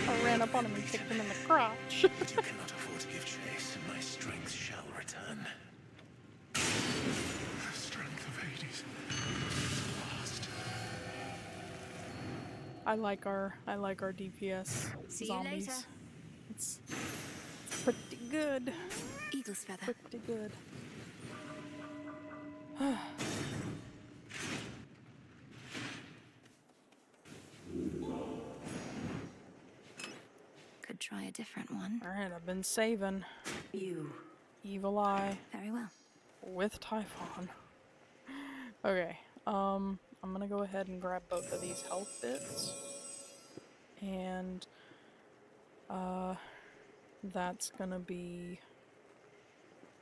I ran up on him and kicked him in the crotch. But you cannot afford to give chase, and my strength shall return. The strength of Hades lost. I like our DPS See zombies. you later. It's pretty good. Eagle's feather. Pretty good. Could try a different one. Alright, I've been saving. You. Evil Eye. Very well. With Typhon. Okay, I'm gonna go ahead and grab both of these health bits. And, that's gonna be...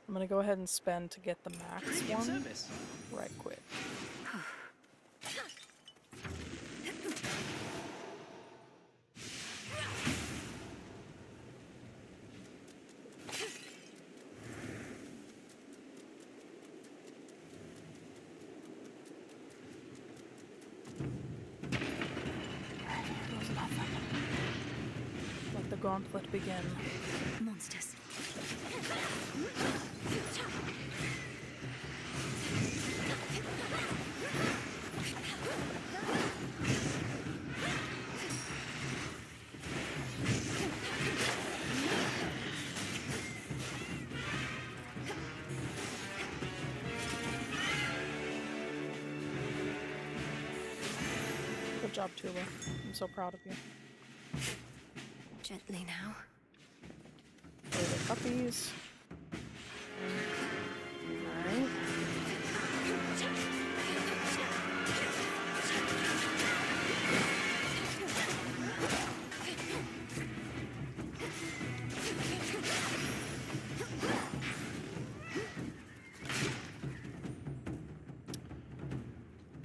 I'm gonna go ahead and spend to get the max one right quick. Let the gauntlet begin. Monsters. Good job, Tula. I'm so proud of you. Gently now. Play the puppies. Alright.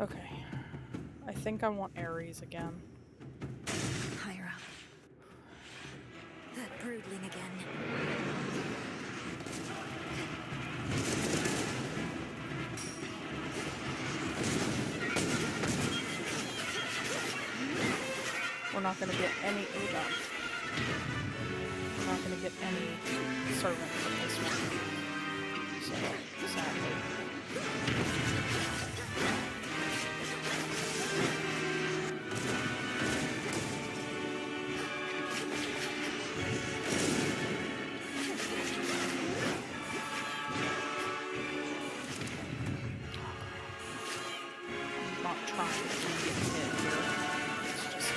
Okay. I think I want Ares again. Higher up. That broodling again. We're not gonna get any We're not gonna get any servants in this one. So, sadly. I'm not trying to get hit here. It's just...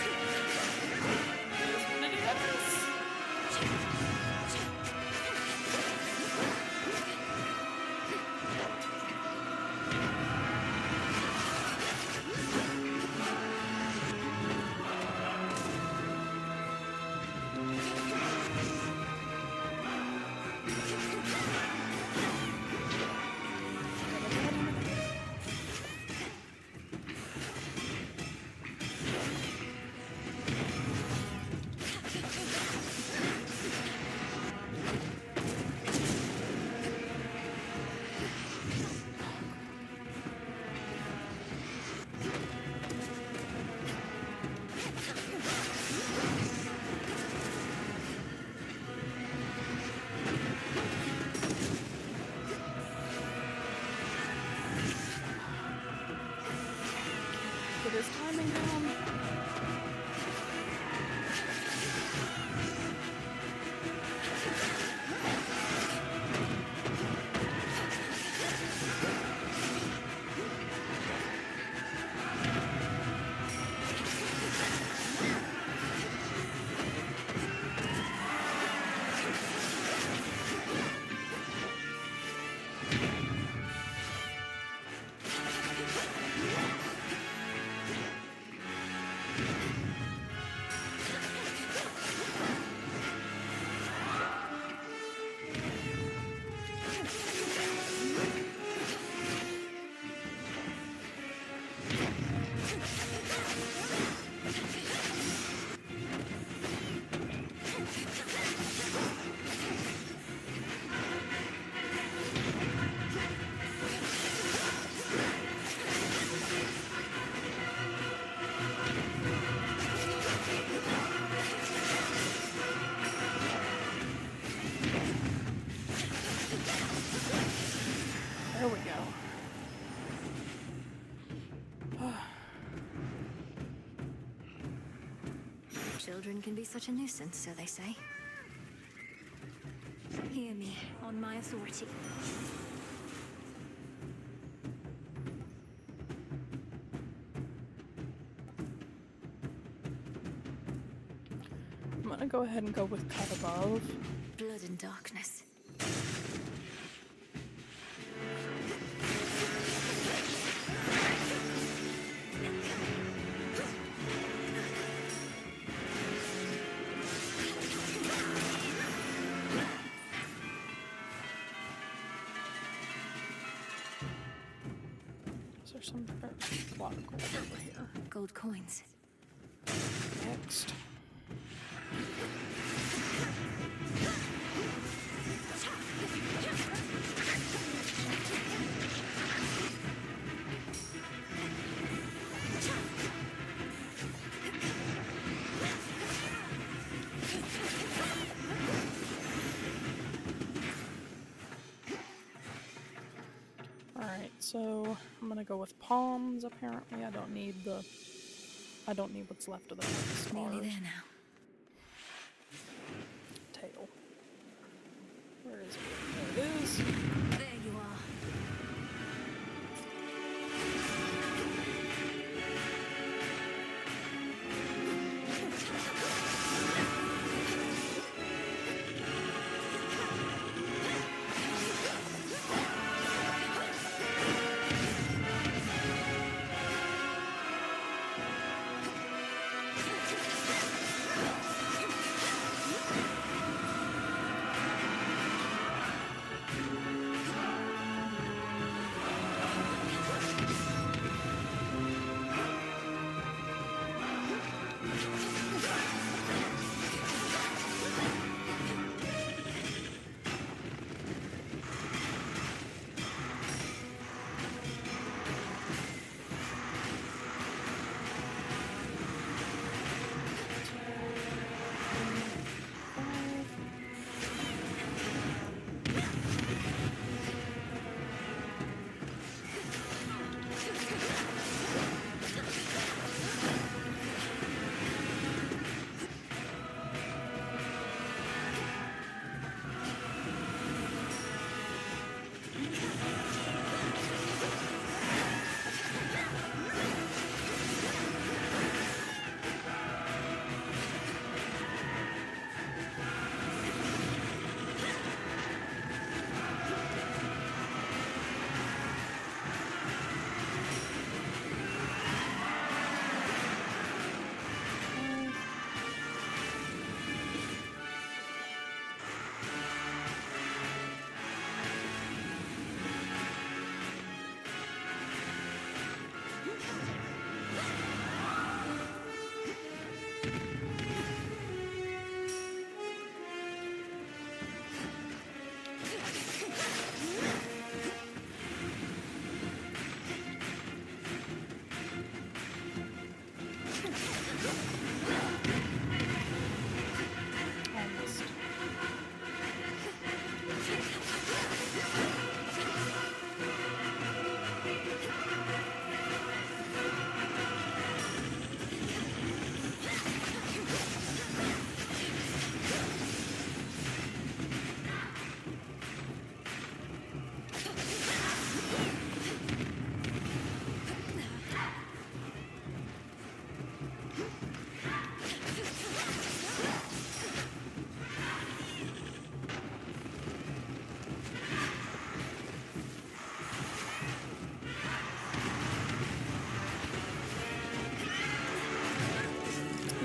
children can be such a nuisance, so they say. Hear me, on my authority. I'm gonna go ahead and go with cut above. Blood and darkness. Is there some a lot of gold over here? Gold coins. Next. Alright, so I'm gonna go with palms apparently. I don't need what's left of the stars. Nearly there now. Tail. Where is it? There it is. There you are.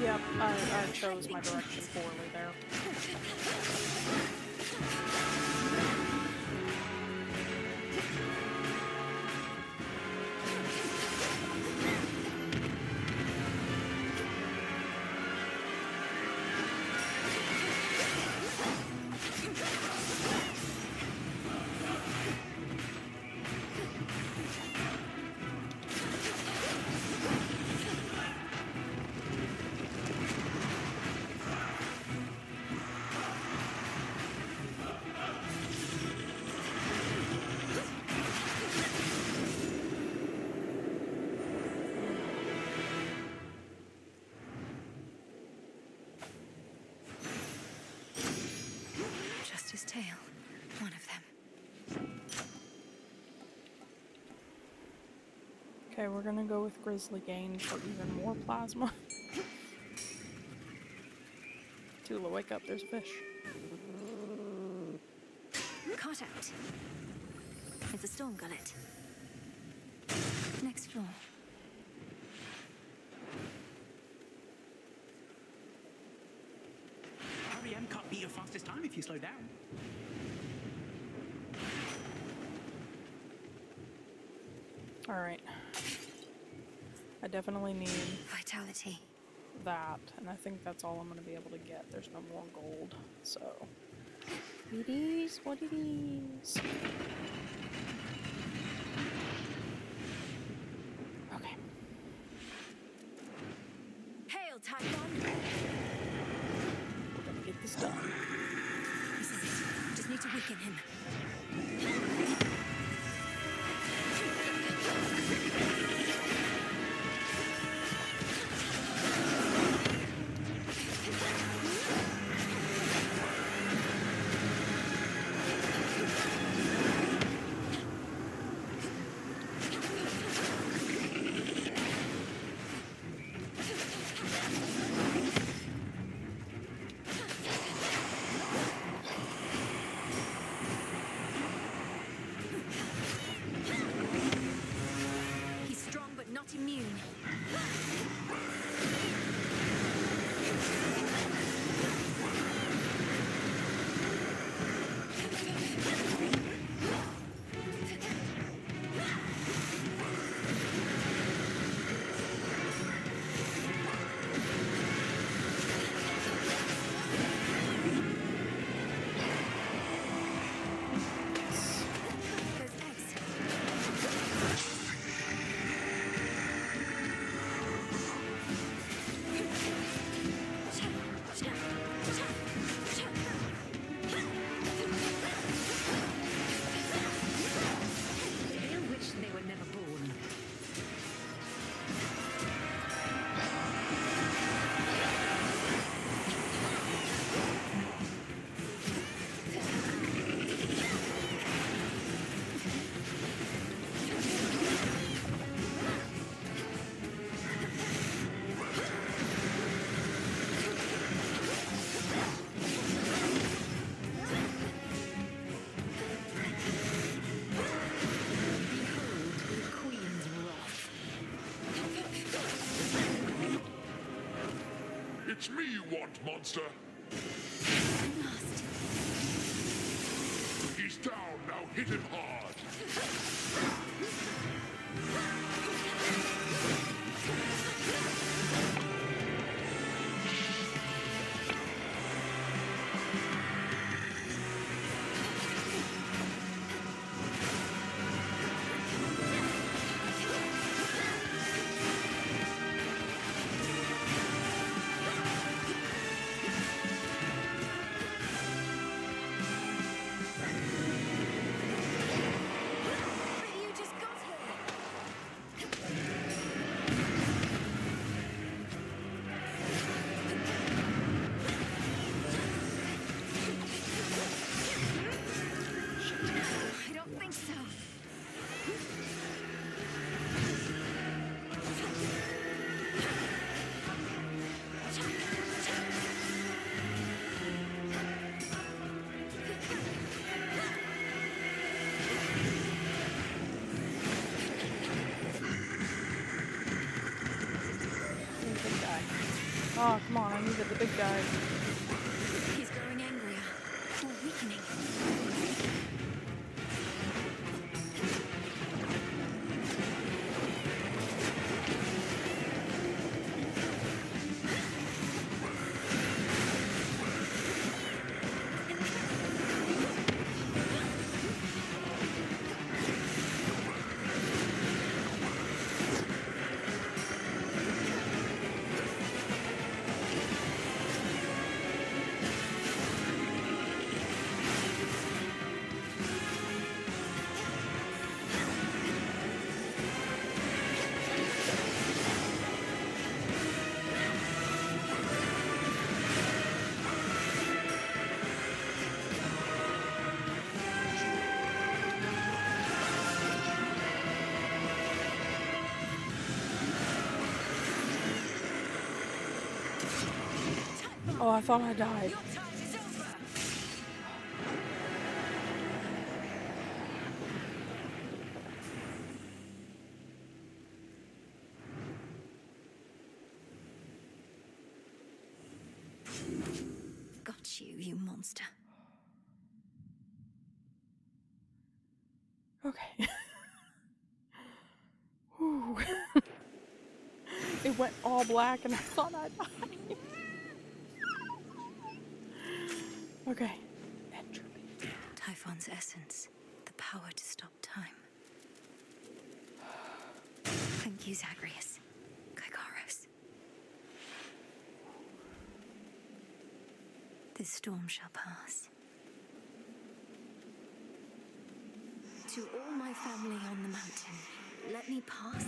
Yep, I chose my direction poorly there. his tail. One of them. Okay, we're gonna go with Grizzly Gain for even more plasma. Tula, wake up, there's a fish. Caught out. It's a storm gullet. Next floor. REM can't beat your fastest time if you slow down. Alright. I definitely need vitality. That, and I think that's all I'm gonna be able to get. There's no more gold, so it is what it is. Okay. Hail, Typhon! We're gonna get this done. This is it. Just need to weaken him. Immune. It's me you want, monster! I'm lost. He's down, now hit him hard! Oh, come on, I needed the big guy. He's growing angrier. More weakening. Oh, I thought I died. Your time is over. Got you, you monster. Okay. Whew. It went all black and I thought I died. Okay. Entropy. Typhon's essence, the power to stop time. Thank you, Zagreus. Kygaros. This storm shall pass. To all my family on the mountain, let me pass.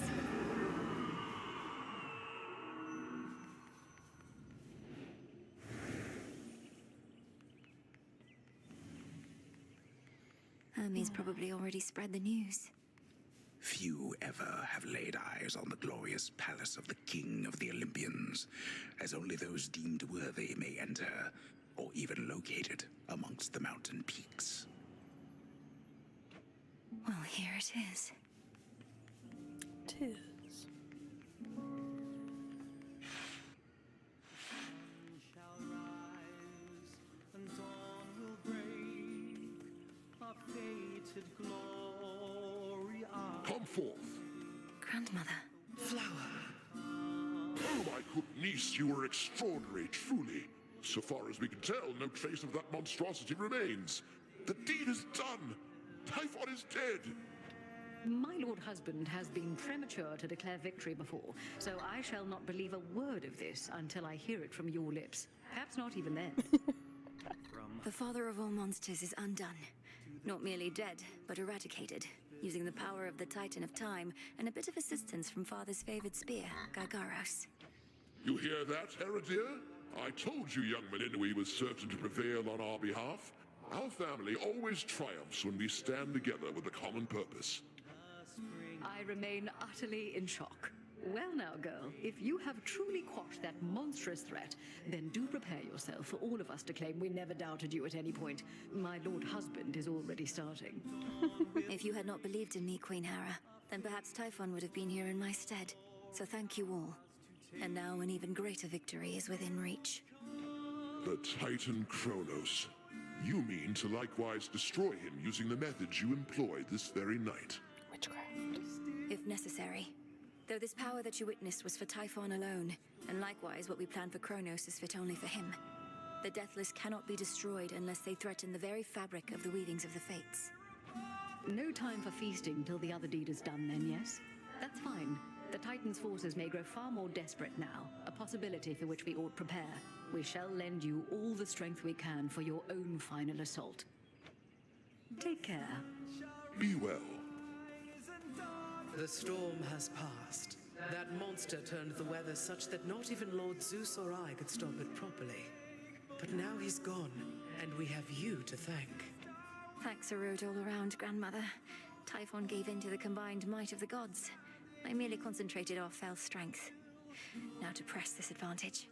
Hermes probably already spread the news. Few ever have laid eyes on the glorious palace of the king of the Olympians, as only those deemed worthy may enter, or even locate it amongst the mountain peaks. Well, here it is. 'Tis. Come forth. Grandmother. Flower. Oh, my good niece, you were extraordinary, truly. So far as we can tell, no trace of that monstrosity remains. The deed is done. Typhon is dead. My lord husband has been premature to declare victory before, so I shall not believe a word of this until I hear it from your lips. Perhaps not even then. The father of all monsters is undone. Not merely dead, but eradicated, using the power of the Titan of Time and a bit of assistance from father's favored spear, Gygaros. You hear that, Heredia? I told you young Meninui was certain to prevail on our behalf. Our family always triumphs when we stand together with a common purpose. I remain utterly in shock. Well now, girl, if you have truly quashed that monstrous threat, then do prepare yourself for all of us to claim we never doubted you at any point. My lord husband is already starting. If you had not believed in me, Queen Hera, then perhaps Typhon would have been here in my stead. So thank you all. And now an even greater victory is within reach. The Titan Kronos. You mean to likewise destroy him using the methods you employed this very night? Witchcraft. If necessary. Though this power that you witnessed was for Typhon alone, and likewise what we planned for Kronos is fit only for him. The Deathless cannot be destroyed unless they threaten the very fabric of the weavings of the Fates. No time for feasting till the other deed is done then, yes? That's fine. The Titan's forces may grow far more desperate now, a possibility for which we ought prepare. We shall lend you all the strength we can for your own final assault. Take care. Be well. The storm has passed. That monster turned the weather such that not even Lord Zeus or I could stop it properly. But now he's gone, and we have you to thank. Thanks are owed all around, Grandmother. Typhon gave in to the combined might of the gods. I merely concentrated our fell strength. Now to press this advantage.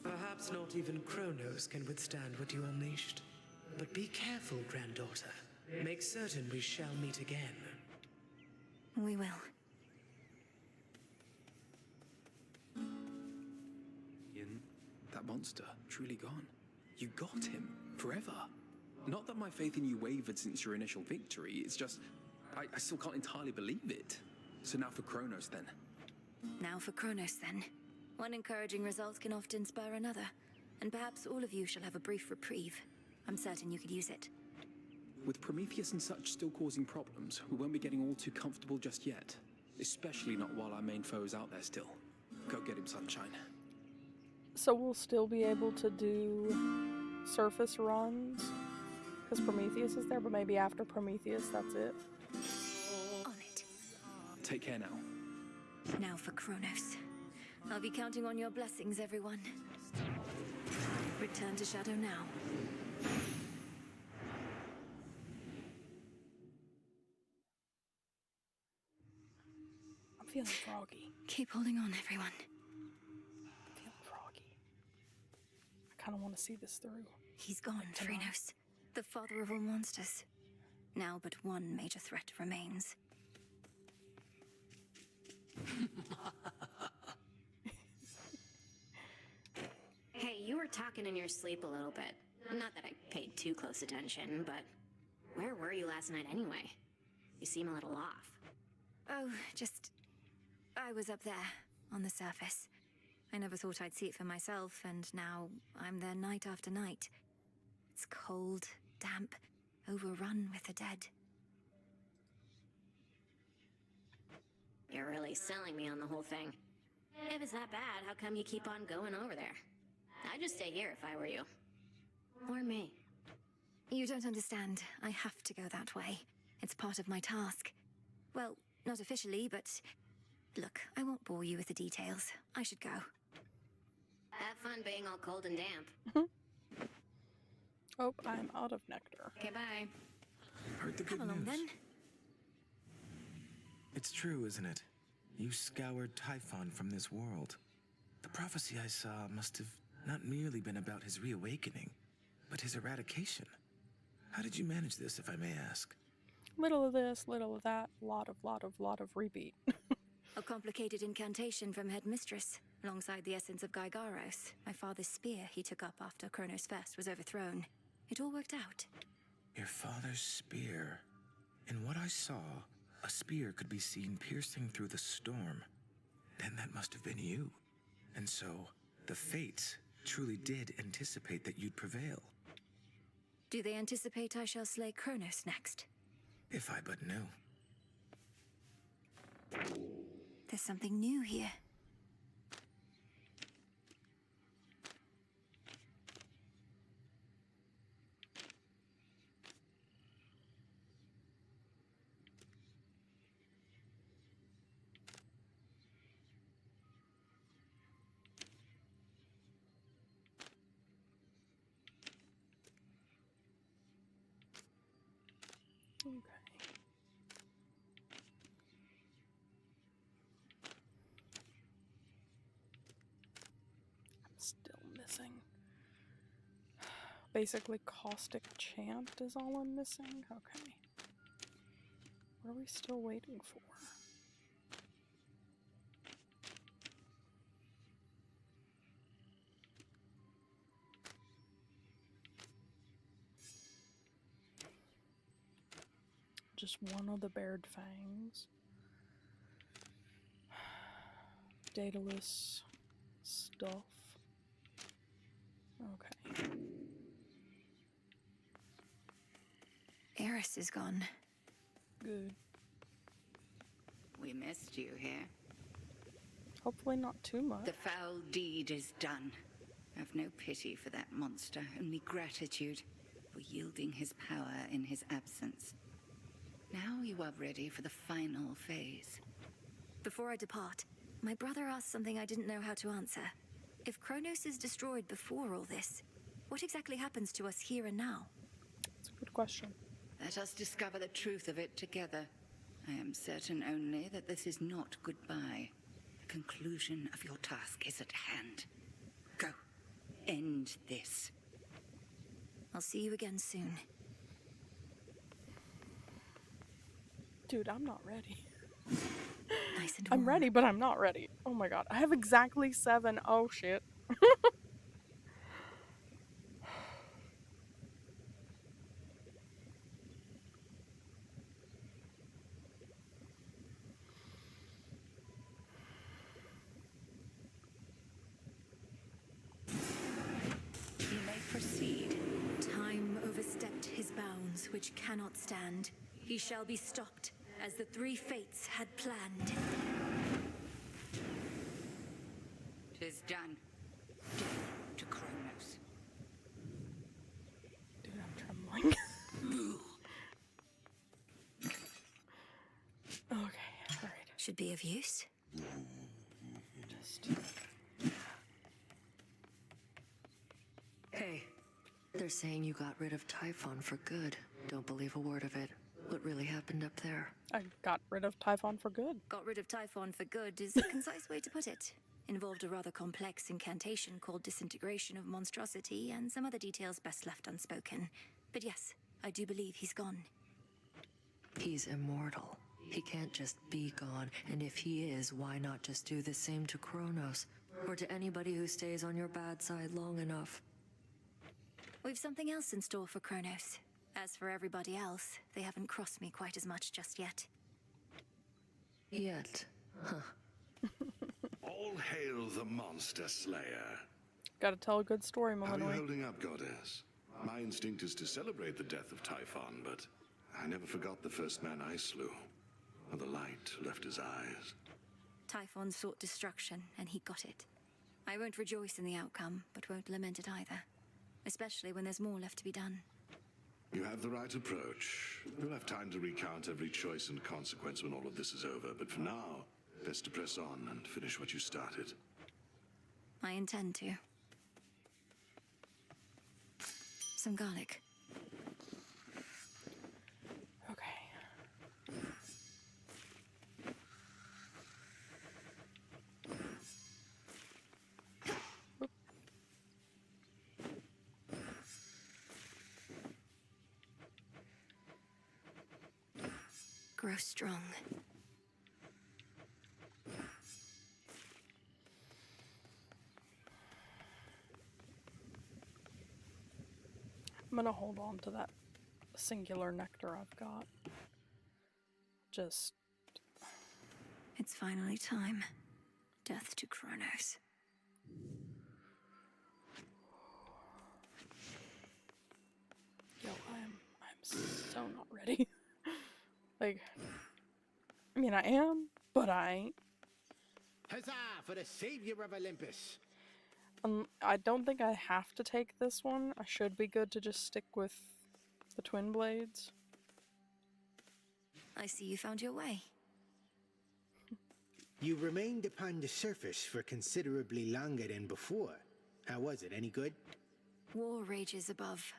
Perhaps not even Kronos can withstand what you unleashed. But be careful, granddaughter. Make certain we shall meet again. We will. That monster, truly gone. You got him, forever. Not that my faith in you wavered since your initial victory, it's just... I still can't entirely believe it. So now for Kronos, then. Now for Kronos, then. One encouraging result can often spur another, and perhaps all of you shall have a brief reprieve. I'm certain you could use it. With Prometheus and such still causing problems, we won't be getting all too comfortable just yet. Especially not while our main foe is out there still. Go get him, Sunshine. So we'll still be able to do surface runs because Prometheus is there, but maybe after Prometheus, that's it. On it. Take care now. Now for Kronos. I'll be counting on your blessings, everyone. Return to Shadow now. I'm feeling froggy. Keep holding on, everyone. I'm feeling froggy. I kind of want to see this through. He's gone, Phrynos, the father of all monsters. Now but one major threat remains. Hey, you were talking in your sleep a little bit. Not that I paid too close attention, but where were you last night anyway? You seem a little off. Oh, I was up there, on the surface. I never thought I'd see it for myself, and now I'm there night after night. It's cold, damp, overrun with the dead. You're really selling me on the whole thing. If it's that bad, how come you keep on going over there? I'd just stay here if I were you. Or me. You don't understand. I have to go that way. It's part of my task. Well, not officially, but... Look, I won't bore you with the details. I should go. Have fun being all cold and damp. Oh, I'm out of nectar. Okay, bye. Heard the good Come along, news. then. It's true, isn't it? You scoured Typhon from this world. The prophecy I saw must have not merely been about his reawakening, but his eradication. How did you manage this, if I may ask? Little of this, little of that, lot of repeat. A complicated incantation from Headmistress, alongside the essence of Gygaros, my father's spear he took up after Kronos First was overthrown. It all worked out. Your father's spear. In what I saw, a spear could be seen piercing through the storm. Then that must have been you. And so, the Fates truly did anticipate that you'd prevail. Do they anticipate I shall slay Kronos next? If I but knew. There's something new here. Okay. I'm still missing. Basically, caustic chant is all I'm missing. Okay. What are we still waiting for? Just one of the bared fangs. Daedalus stuff. Okay. Eris is gone. Good. We missed you here. Hopefully not too much. The foul deed is done. Have no pity for that monster, only gratitude for yielding his power in his absence. Now you are ready for the final phase. Before I depart, my brother asked something I didn't know how to answer. If Kronos is destroyed before all this, what exactly happens to us here and now? That's a good question. Let us discover the truth of it together. I am certain only that this is not goodbye. The conclusion of your task is at hand. Go. End this. I'll see you again soon. Dude, I'm not ready. Nice and I'm ready, but I'm not ready. Oh my god. I have exactly 7. Oh shit. You may proceed. Time overstepped his bounds, which cannot stand. He shall be stopped, as the three fates had planned. 'Tis done. Death to Kronos. Dude, I'm trembling. Okay, alright. Should be of use. Just... Hey, they're saying you got rid of Typhon for good. Don't believe a word of it. What really happened up there? I got rid of Typhon for good. Got rid of Typhon for good is a concise way to put it. Involved a rather complex incantation called Disintegration of Monstrosity and some other details best left unspoken. But yes, I do believe he's gone. He's immortal. He can't just be gone, and if he is, why not just do the same to Kronos? Or to anybody who stays on your bad side long enough? We've something else in store for Kronos. As for everybody else, they haven't crossed me quite as much just yet. Yet. Huh. All hail the monster slayer. Gotta tell a good story, How are you Malinois. holding up, Goddess? My instinct is to celebrate the death of Typhon, but I never forgot the first man I slew. Or the light left his eyes. Typhon sought destruction, and he got it. I won't rejoice in the outcome, but won't lament it either. Especially when there's more left to be done. You have the right approach. You'll have time to recount every choice and consequence when all of this is over, but for now, best to press on and finish what you started. I intend to. Some garlic. Okay. Grow strong. I'm gonna hold on to that singular nectar I've got. Just... It's finally time. Death to Kronos. Yo, I'm so not ready. Like, I mean, I am, but I ain't. Huzzah for the savior of Olympus! I don't think I have to take this one. I should be good to just stick with the twin blades. I see you found your way. You remained upon the surface for considerably longer than before. How was it? Any good? War rages above.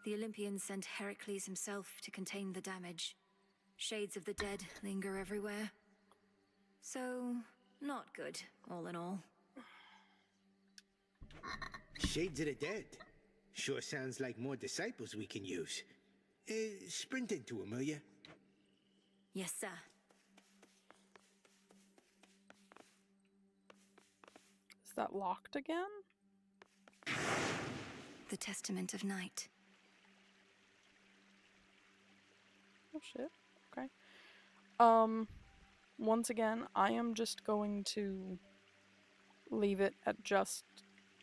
The Olympians sent Heracles himself to contain the damage. Shades of the dead linger everywhere. So, not good, all in all. Shades of the dead. Sure sounds like more disciples we can use. Sprint into them, will ya? Yes, sir. Is that locked again? The Testament of Night. Oh shit. Okay. Once again, I am just going to leave it at just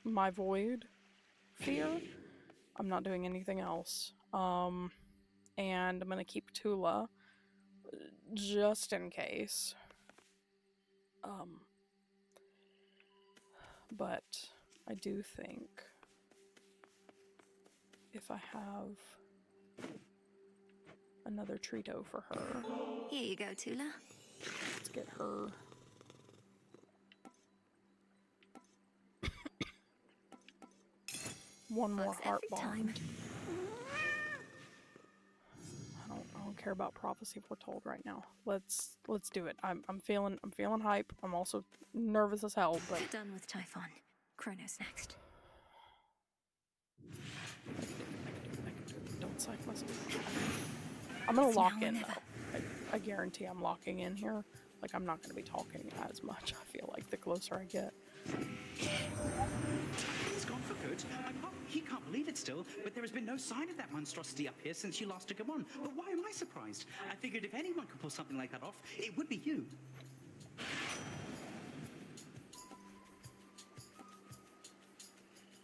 my void fear. I'm not doing anything else. And I'm gonna keep Tula just in case. But I do think if I have another Trito for her. Here you go, Tula. Let's get her. One more heart bond. I don't care about prophecy foretold right now. Let's do it. I'm feeling hype. I'm also nervous as hell, but Done with Typhon. Kronos next. don't psych myself. I'm gonna lock in though. I guarantee I'm locking in here. Like, I'm not gonna be talking as much, I feel like, the closer I get. He's gone for good. He can't believe it still, but there has been no sign of that monstrosity up here since you last took him on. But why am I surprised? I figured if anyone could pull something like that off, it would be you.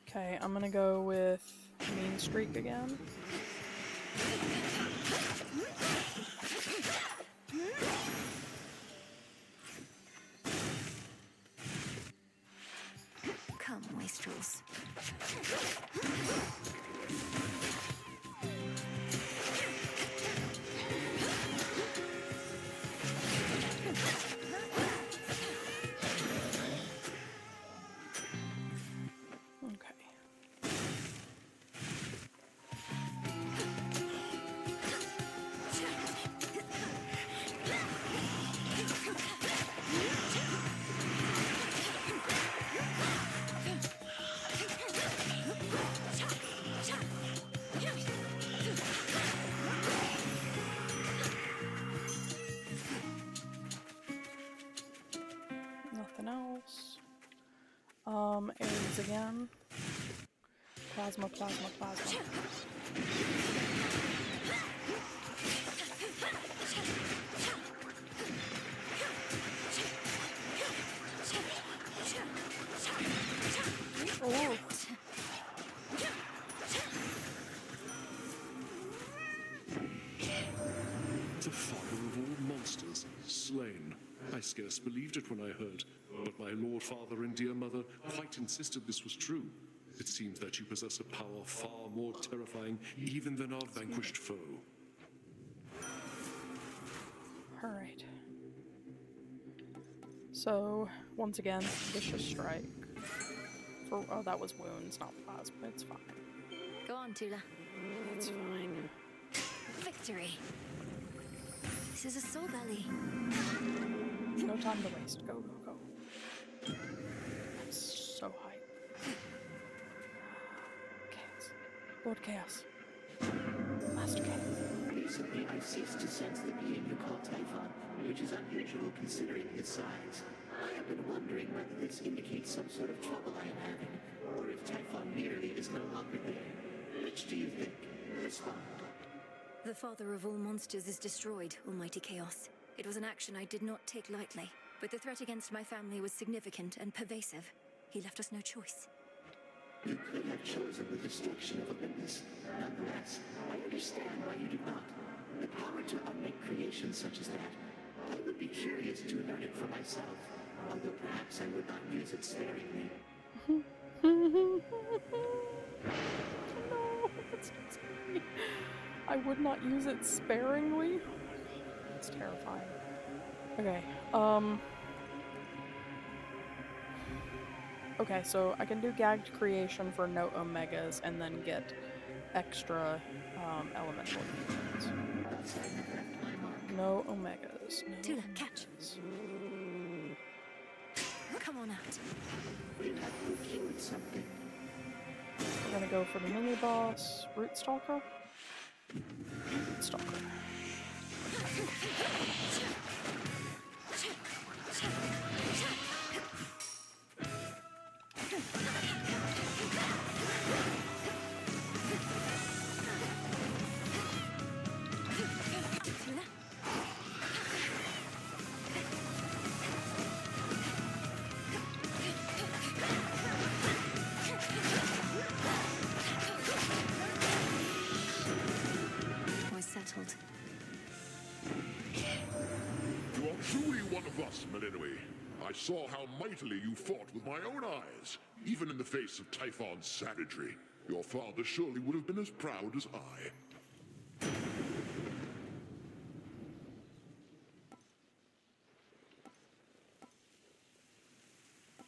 Okay, I'm gonna go with Mean Streak again. Come, wastrels. these again. Plasma, plasma, plasma. Oh. The father of all monsters, slain. I scarce believed it when I heard, but my lord father and dear mother quite insisted this was true. It seems that you possess a power far more terrifying even than our vanquished foe. Alright. So, once again, vicious strike. Oh, that was wounds, not plasma. It's fine. Go on, Tula. It's fine. Victory. This is a soul belly. No time to waste. Go, go, go. I'm so hyped. Chaos. Lord Chaos. Master Chaos. Recently, I've ceased to sense the being you call Typhon, which is unusual considering his size. I have been wondering whether this indicates some sort of trouble I am having, or if Typhon merely is no longer there. Which do you think? Respond. The father of all monsters is destroyed, Almighty Chaos. It was an action I did not take lightly, but the threat against my family was significant and pervasive. He left us no choice. You could have chosen the destruction of Olympus. Nonetheless, I understand why you did not. The power to unmake creations such as that. I would be curious to learn it for myself, although perhaps I would not use it sparingly. No, that's not scary. I would not use it sparingly. It's terrifying. Okay, okay, so I can do gagged creation for no omegas and then get extra elemental units. No omegas. No Tula, omegas. catch. Come on out. We're gonna go for the mini boss, Root Stalker. Root Stalker. Settled. You are truly one of us, Melinoi. I saw how mightily you fought with my own eyes. Even in the face of Typhon's savagery, your father surely would have been as proud as I.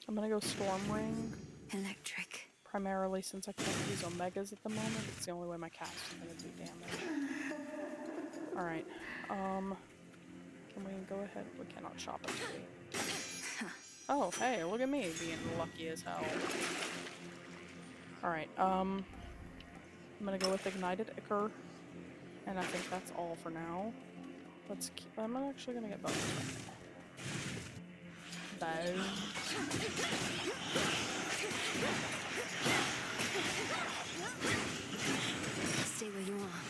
I'm gonna go Storm Ring. Electric. Primarily since I can't use Omegas at the moment. It's the only way my cast is gonna do damage. Alright, can we go ahead? We cannot shop it, do we? Oh, hey, look at me being lucky as hell. Alright, I'm gonna go with Ignited Ichor, and I think that's all for now. Let's keep, I'm actually gonna get both right now. Stay where you are.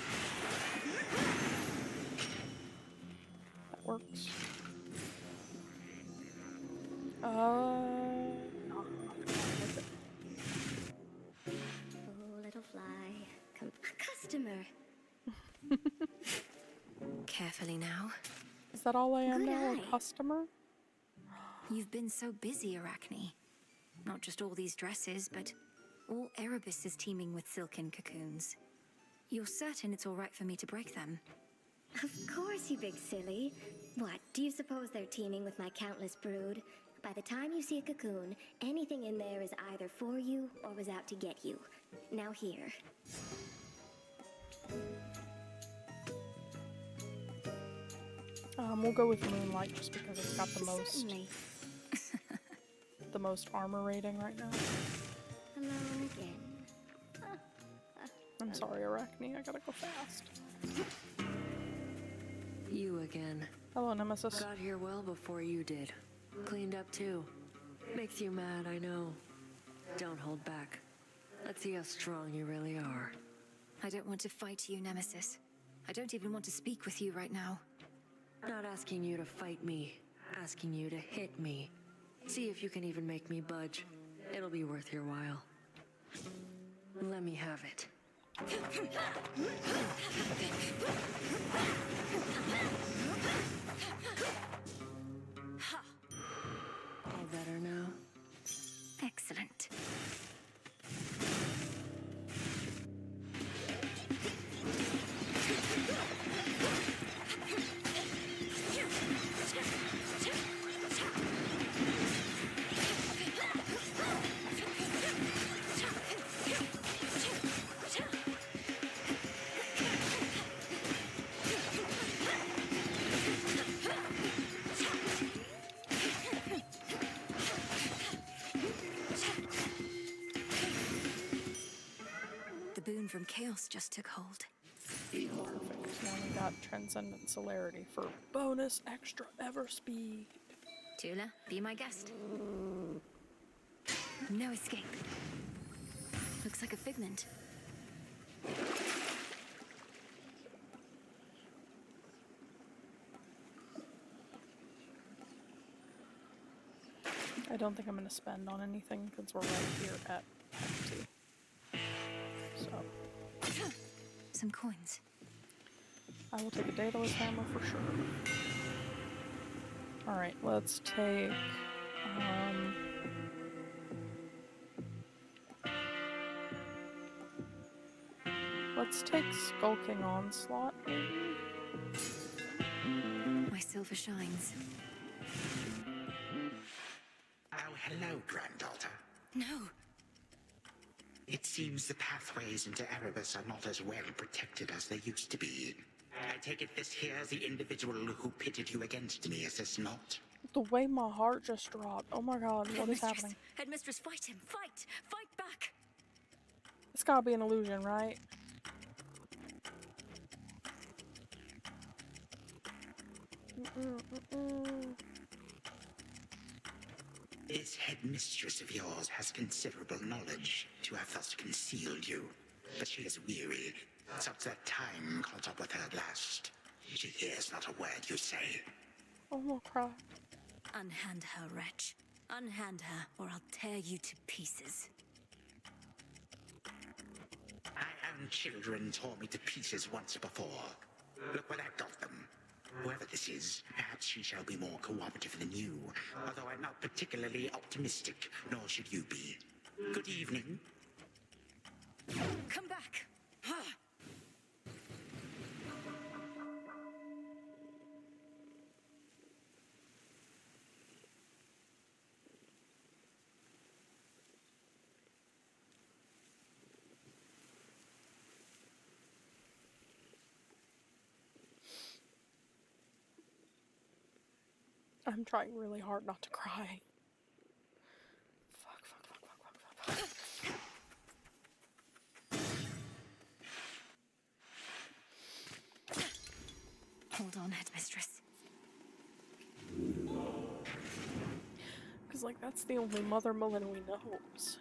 That works. Oh, little fly. A customer. Carefully now. Is that all I am Good now? eye. A customer? You've been so busy, Arachne. Not just all these dresses, but all Erebus is teeming with silken cocoons. You're certain it's all right for me to break them? Of course, you big silly. What, do you suppose they're teeming with my countless brood? By the time you see a cocoon, anything in there is either for you or was out to get you. Now here. We'll go with Moonlight just because it's got the most Certainly. the most armor rating right now. Hello again. I'm sorry, Arachne, I gotta go fast. You again. Hello, Nemesis. Got here well before you did. Cleaned up too. Makes you mad, I know. Don't hold back. Let's see how strong you really are. I don't want to fight you, Nemesis. I don't even want to speak with you right now. Not asking you to fight me, asking you to hit me. See if you can even make me budge. It'll be worth your while. Let me have it. All better now? Excellent. The boon from chaos just took hold. Perfect. Now we got transcendent celerity for bonus extra ever speed. Tula, be my guest. No escape. Looks like a figment. I don't think I'm going to spend on anything because we're right here at empty. So. Some coins. I will take a Daedalus hammer for sure. Alright, let's take... let's take Skulking Onslaught, maybe? My silver shines. Oh, hello, granddaughter. No. It seems the pathways into Erebus are not as well protected as they used to be. I take it this here's the individual who pitted you against me, is this not? The way my heart just dropped. Oh my god, what is happening? Headmistress, fight him! Fight! Fight back! It's gotta be an illusion, right? This headmistress of yours has considerable knowledge to have thus concealed you. But she is weary, such that time caught up with her at last. She hears not a word you say. Oh my god. Unhand her, wretch. Unhand her, or I'll tear you to pieces. My own children tore me to pieces once before. Look where that got them. Whoever this is, perhaps she shall be more cooperative than you, although I'm not particularly optimistic, nor should you be. Good evening. Come back! I'm trying really hard not to cry. Fuck. Hold on, headmistress. Because, like, that's the only Mother Melanie knows.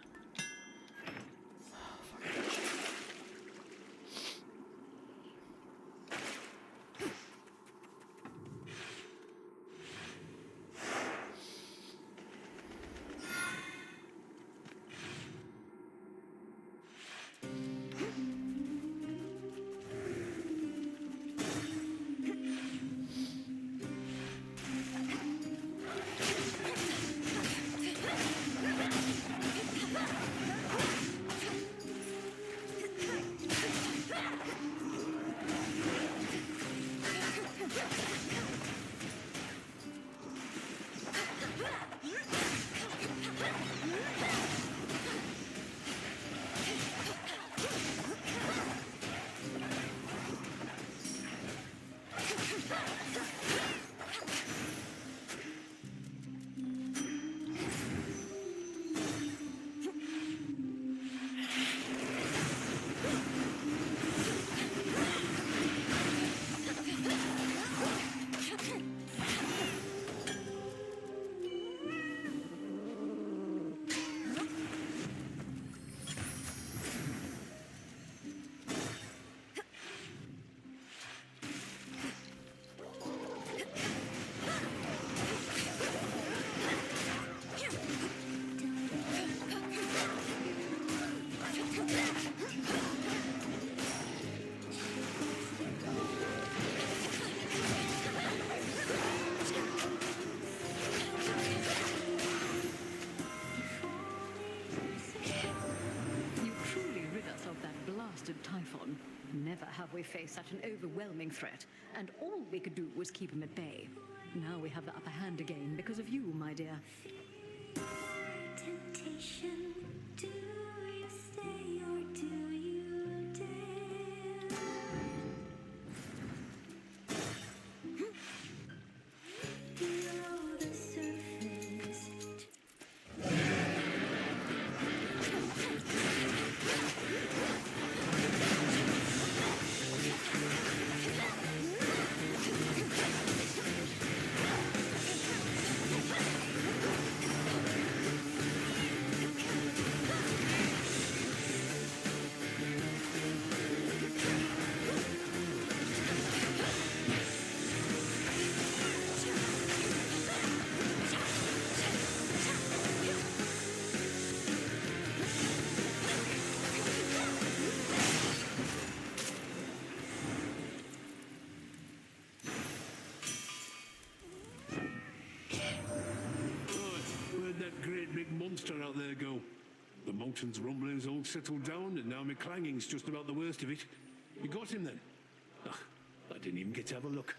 face such an overwhelming threat, and all we could do was keep him at bay. Now we have the upper hand again because of you, my dear. Temptation, do you stay or do you dare? Below the surface. Where'd that great big monster out there go? The mountain's rumbling's all settled down, and now my clanging's just about the worst of it. You got him then? Ugh, I didn't even get to have a look.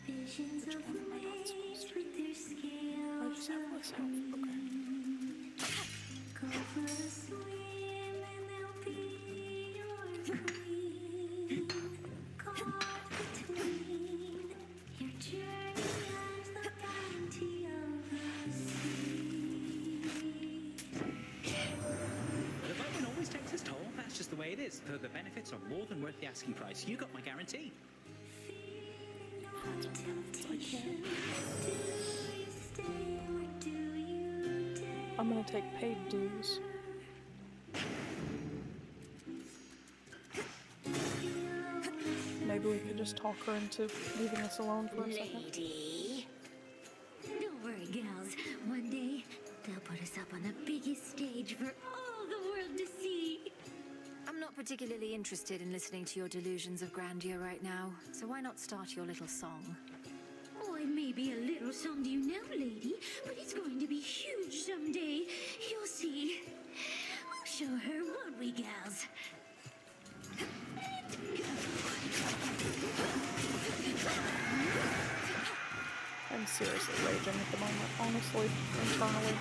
Visions of waves with their scales go for a swim and they'll be your queen. Caught between your journey and the bounty of the sea. The Bowman always takes his toll. That's just the way it is. The benefits are more than worth the asking price. You got my guarantee. Temptation, do you stay or do you dare? I'm gonna take paid dues. Maybe we could just talk her into leaving us alone for a second. Lady. Don't worry, gals. One day, they'll put us up on the biggest stage for all the world to see. I'm not particularly interested in listening to your delusions of grandeur right now, so why not start your little song? Oh, it may be a little song to you now, lady, but it's going to be huge someday. You'll see. We'll show her, won't we, gals? I'm seriously raging at the moment, honestly, internally.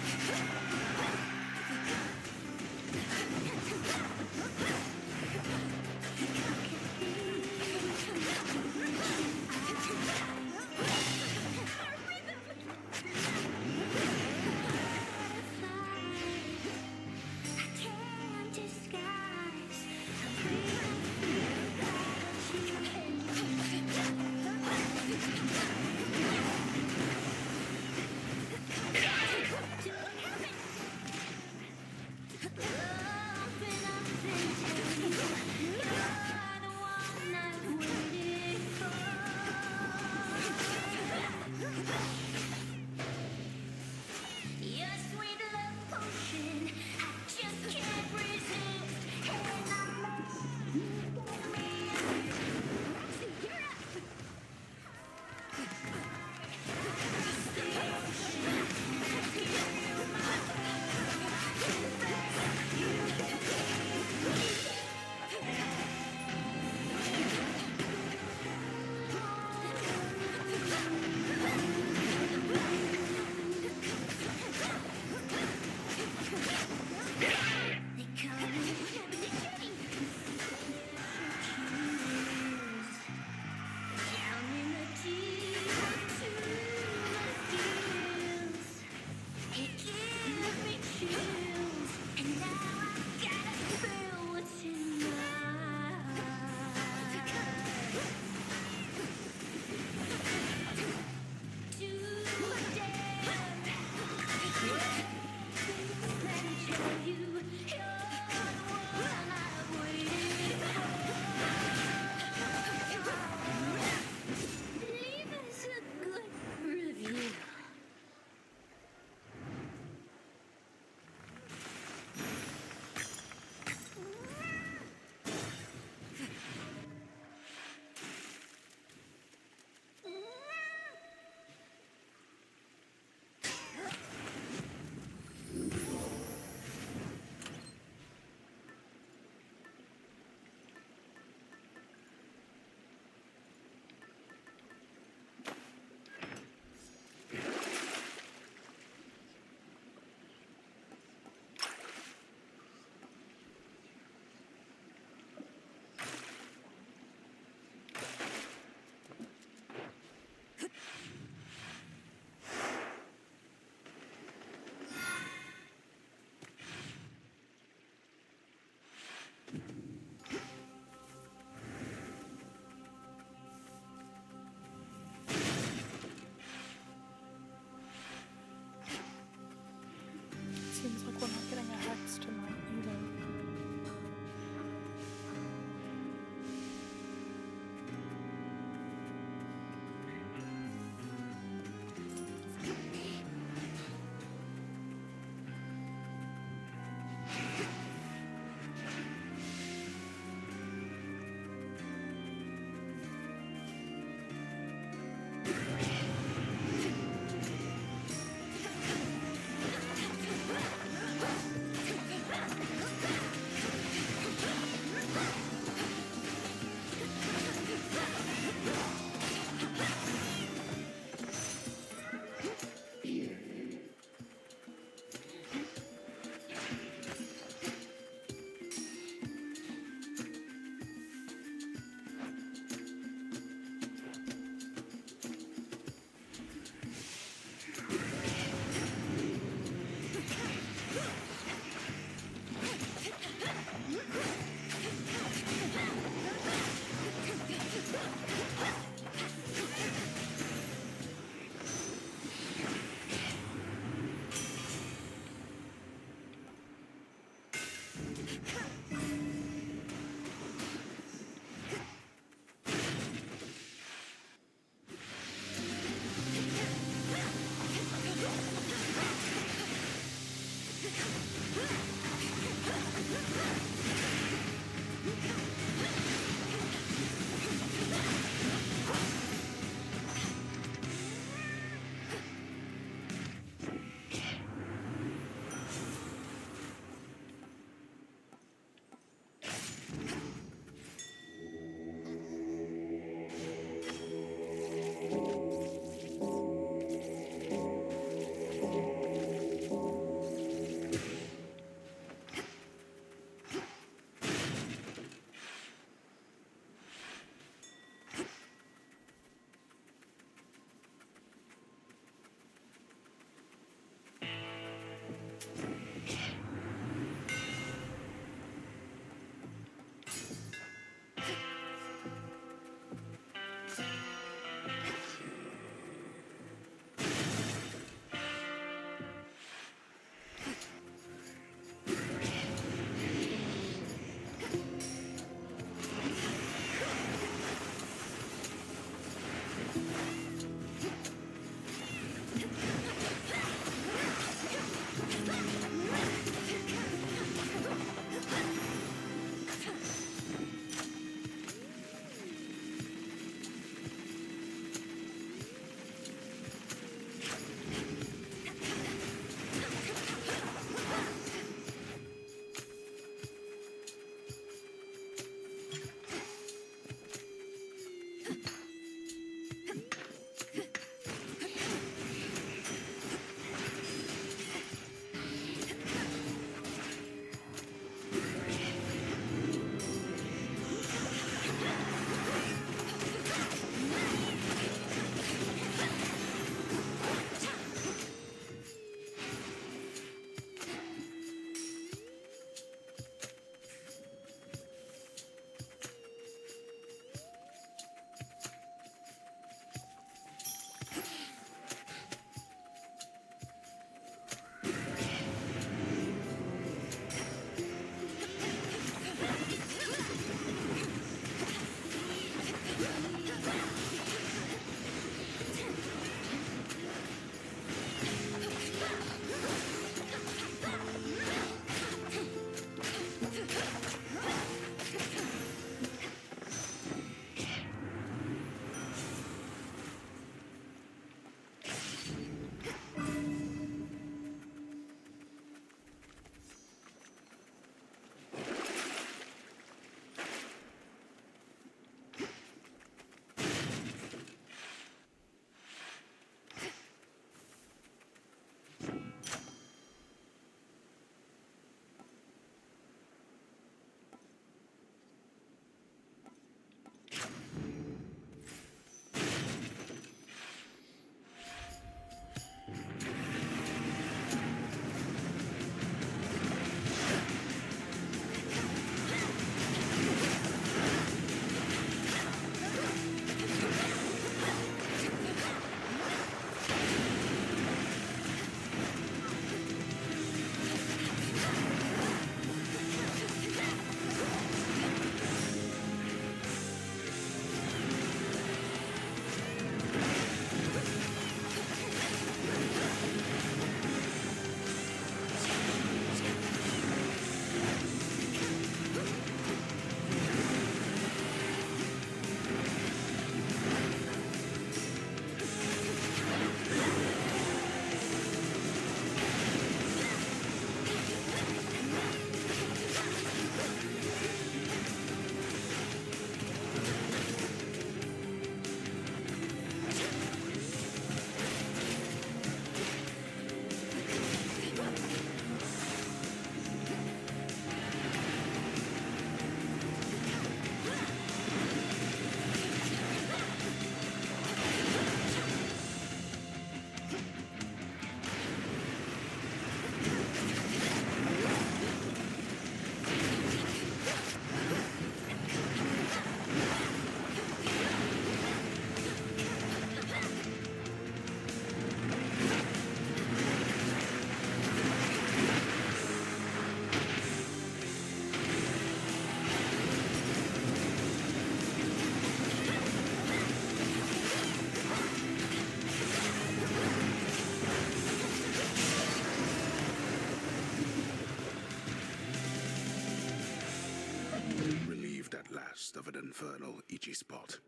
Of an infernal, itchy spot.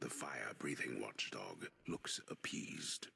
The fire-breathing watchdog looks appeased.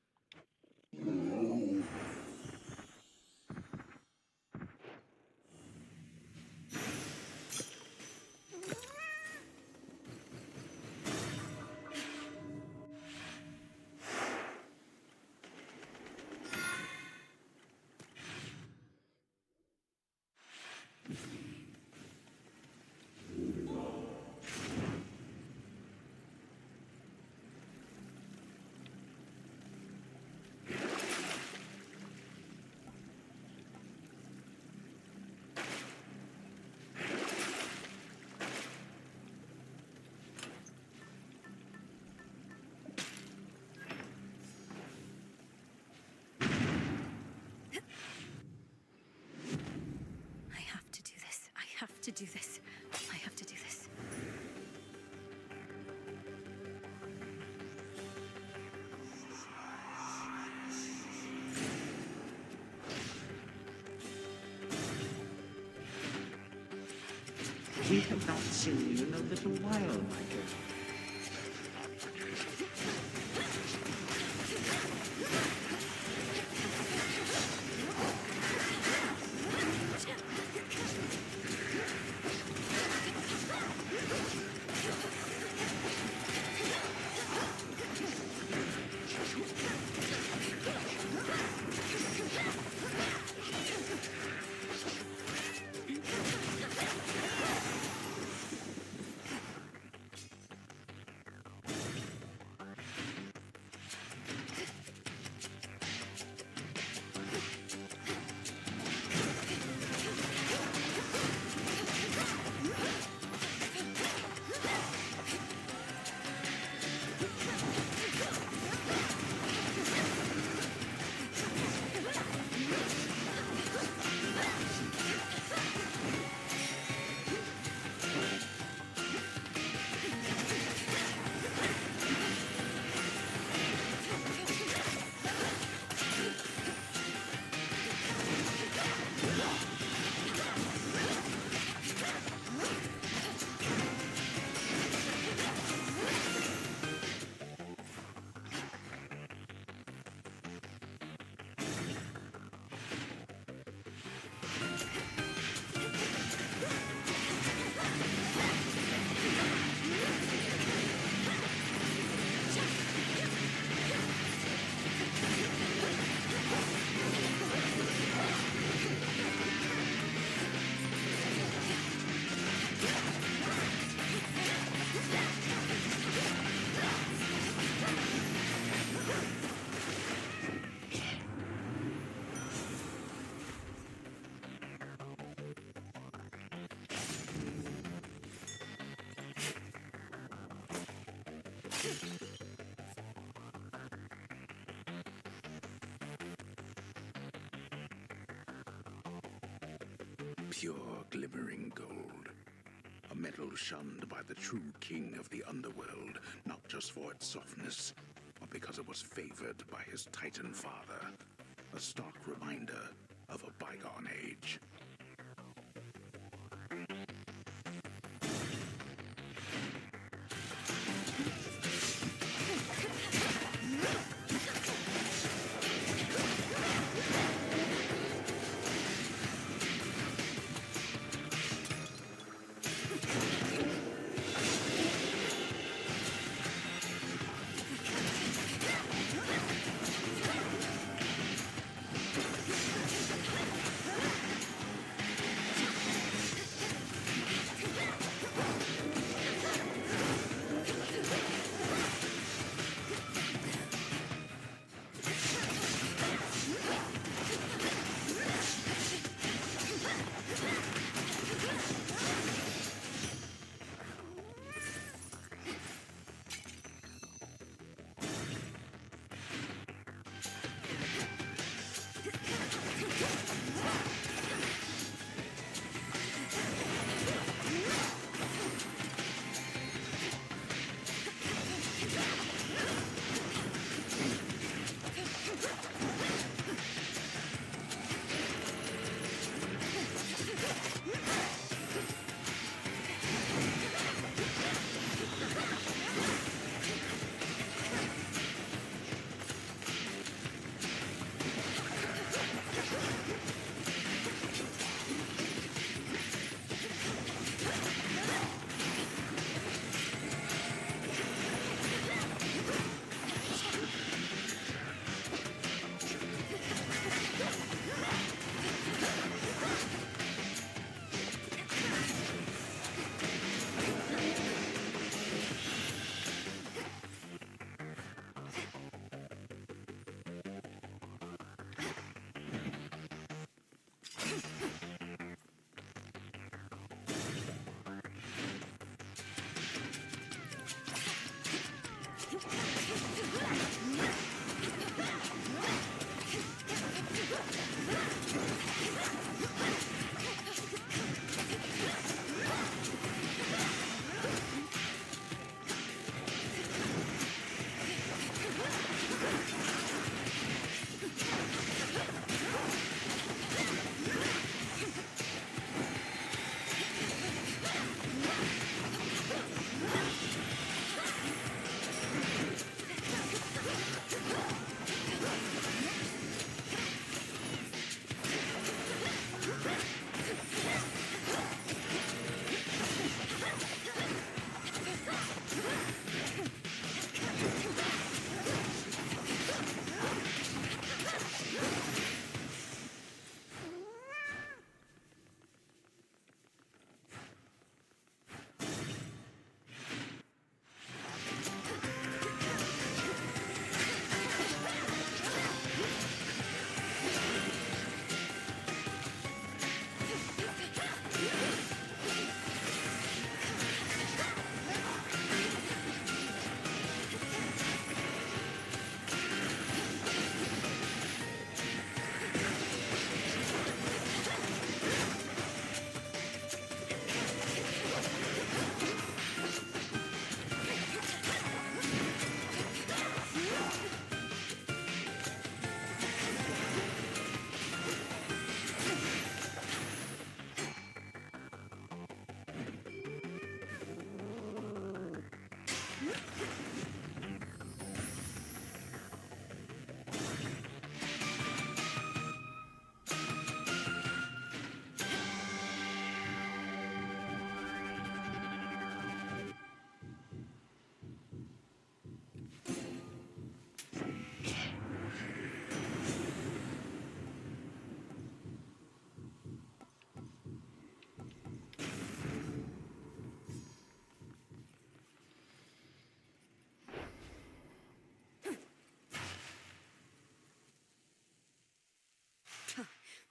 To do this. I have to do this. We have not seen you in a little while, my girl. Pure glimmering gold. A metal shunned by the true king of the underworld, not just for its softness, but because it was favored by his Titan father. A stark reminder of a bygone age.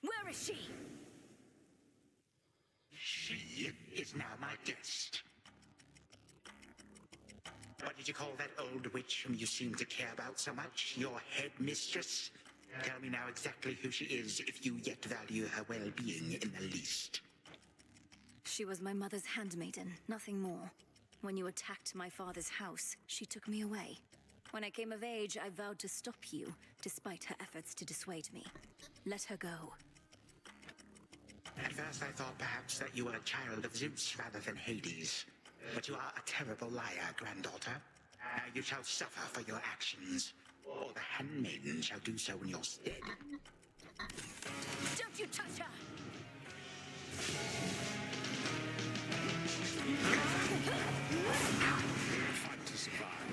Where is she? She is now my guest. What did you call that old witch whom you seem to care about so much? Your headmistress? Tell me now exactly who she is, if you yet value her well-being in the least. She was my mother's handmaiden, nothing more. When you attacked my father's house, she took me away. When I came of age, I vowed to stop you, despite her efforts to dissuade me. Let her go. At first I thought perhaps that you were a child of Zeus rather than Hades. But you are a terrible liar, granddaughter. You shall suffer for your actions, or the handmaiden shall do so in your stead. Don't you touch her! Fight to survive.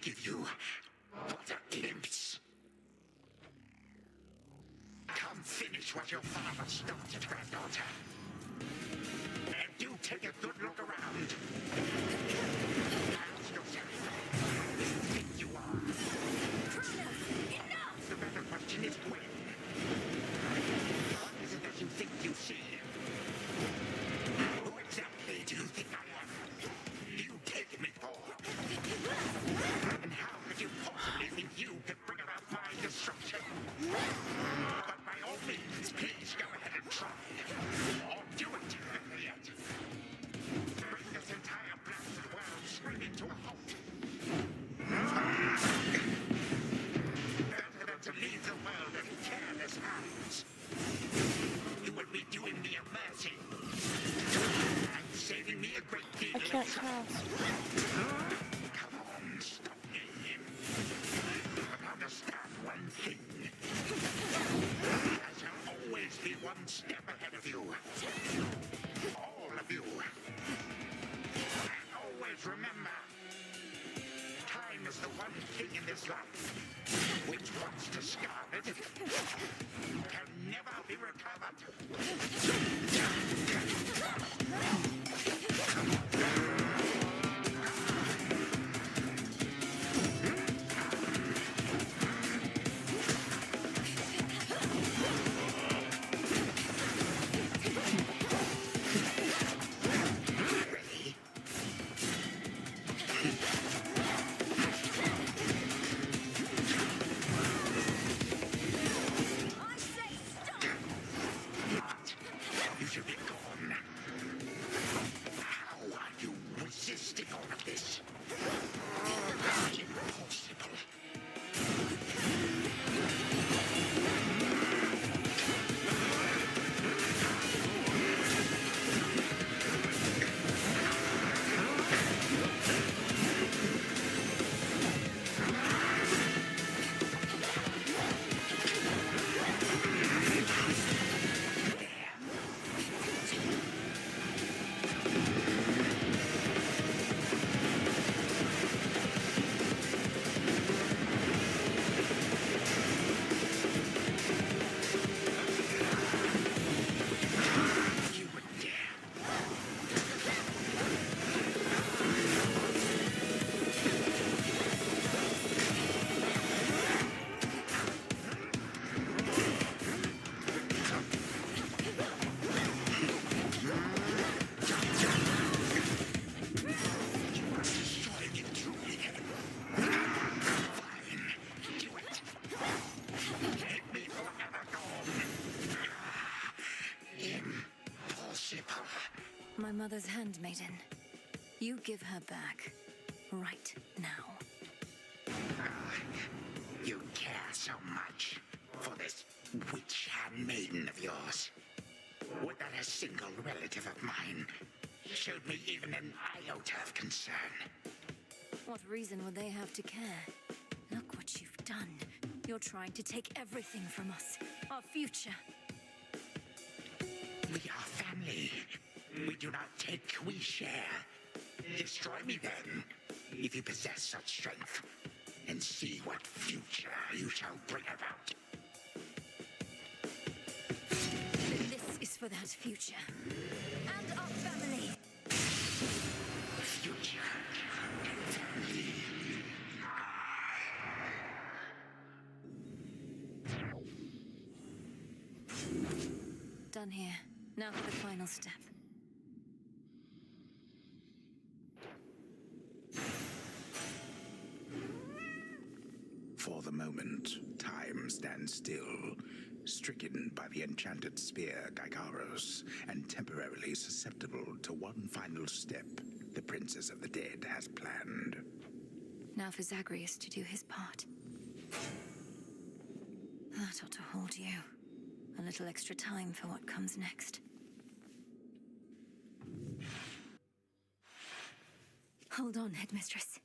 Give you but a glimpse. what your father started, granddaughter. And do take a good look around. Ask yourself, who do you think you are? Kronos, enough! The better question is when. What is it that you think you see? Who exactly do you think I am? Do you take me for? And how could you possibly think you could bring about my destruction? But by all means, please go ahead and try. Or do it yet. Bring this entire blasted world screaming to a halt. Better than to leave the world in careless hands. You would be doing me a mercy. And saving me a great deal I of can't trouble. pass. Come on, stop me. But understand one thing. I shall always be one step ahead of you. All of you. And always remember, time is the one thing in this life which, once discarded, can never be recovered. You should be gone. How are you resisting all of this? Impossible. You would dare. You are destroying it truly. Fine. Do it. Make me forever gone. Impossible. My mother's handmaiden. You give her back. Right now. You care so much for this witch handmaiden of yours. Would that a single relative of mine showed me even an iota of concern? What reason would they have to care? Look what you've done. You're trying to take everything from us. Our future. We are family. We do not take, we share. Destroy me then, if you possess such strength, and see what future you shall bring about. This is for that future. And our family. Future and family. Done here. Now for the final step. For the moment, time stands still, stricken by the enchanted spear Gygaros, and temporarily susceptible to one final step the Princess of the Dead has planned. Now for Zagreus to do his part. That ought to hold you. A little extra time for what comes next. Hold on, Headmistress.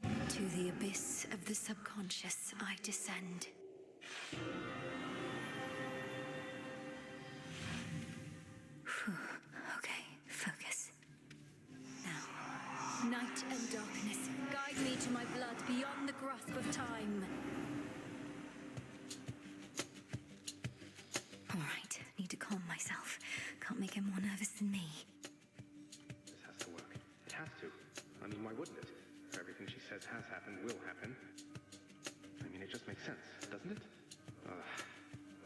To the abyss of the subconscious I descend. Whew. Okay, focus. Now, night and darkness, guide me to my blood beyond the grasp of time. myself. Can't make him more nervous than me. This has to work. It has to. I mean, why wouldn't it? Everything she says has happened, will happen. I mean, it just makes sense, doesn't it?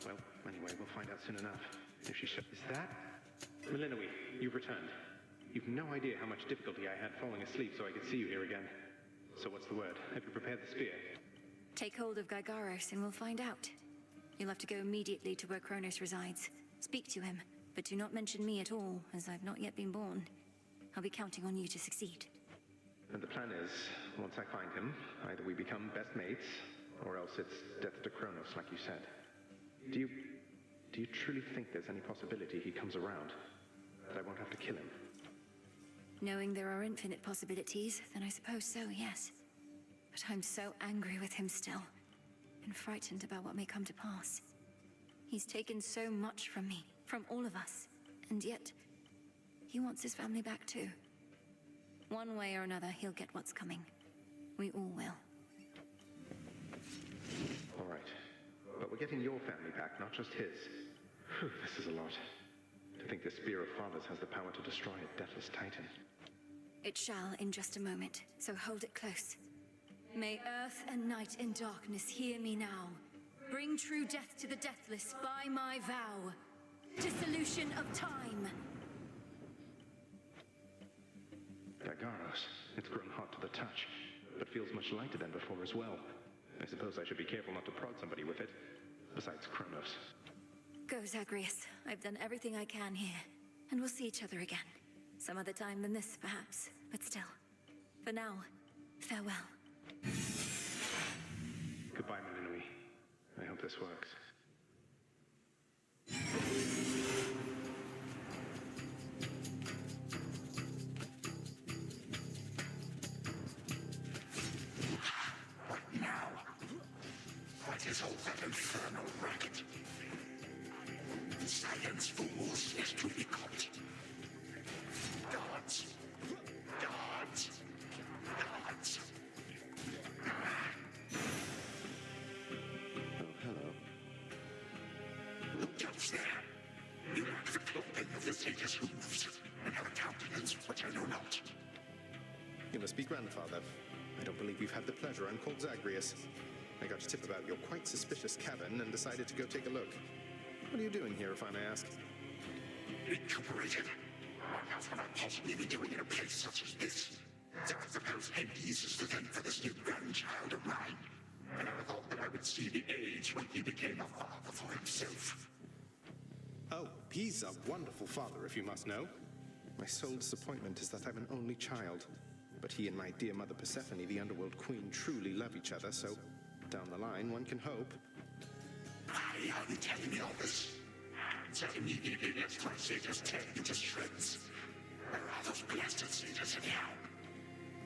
Well, anyway, we'll find out soon enough. If she Is that? Melinoe, you've returned. You've no idea how much difficulty I had falling asleep so I could see you here again. So what's the word? Have you prepared the spear? Take hold of Gygaros and we'll find out. You'll have to go immediately to where Kronos resides. Speak to him, but do not mention me at all, as I've not yet been born. I'll be counting on you to succeed. And the plan is, once I find him, either we become best mates, or else it's death to Kronos, like you said. Do you truly think there's any possibility he comes around? That I won't have to kill him? Knowing there are infinite possibilities, then I suppose so, yes. But I'm so angry with him still, and frightened about what may come to pass. He's taken so much from me, from all of us, and yet, he wants his family back too. One way or another, he'll get what's coming. We all will. All right. But we're getting your family back, not just his. Whew, this is a lot. To think the Spear of Fathers has the power to destroy a deathless titan. It shall in just a moment, so hold it close. May earth and night and darkness hear me now. Bring true death to the deathless by my vow. Dissolution of time. Gygaros. It's grown hot to the touch, but feels much lighter than before as well. I suppose I should be careful not to prod somebody with it. Besides Kronos. Go, Zagreus. I've done everything I can here. And we'll see each other again. Some other time than this, perhaps. But still. For now, farewell. Goodbye, Melinoe. I hope this works. What now? What is all that infernal racket? Silence, fools, lest we be caught. Guards! Guards! Guards! Oh, hello. Look else there. You lack the clothing of the satyrs' hooves, and have a countenance which I know not. You must be grandfather. I don't believe we've had the pleasure. I'm called Zagreus. I got a tip about your quite suspicious cabin and decided to go take a look. What are you doing here, if I may ask? Recuperated. What else would I possibly be doing in a place such as this? So I suppose Hades is to thank for this new grandchild of mine. And I thought that I would see the age when he became a father for himself. Oh, he's a wonderful father, if you must know. My sole disappointment is that I'm an only child. But he and my dear mother Persephone, the underworld queen, truly love each other, so down the line, one can hope. Why are you telling me all this? So immediately lets my satyrs tear into shreds. Where are those blasted satyrs anyhow?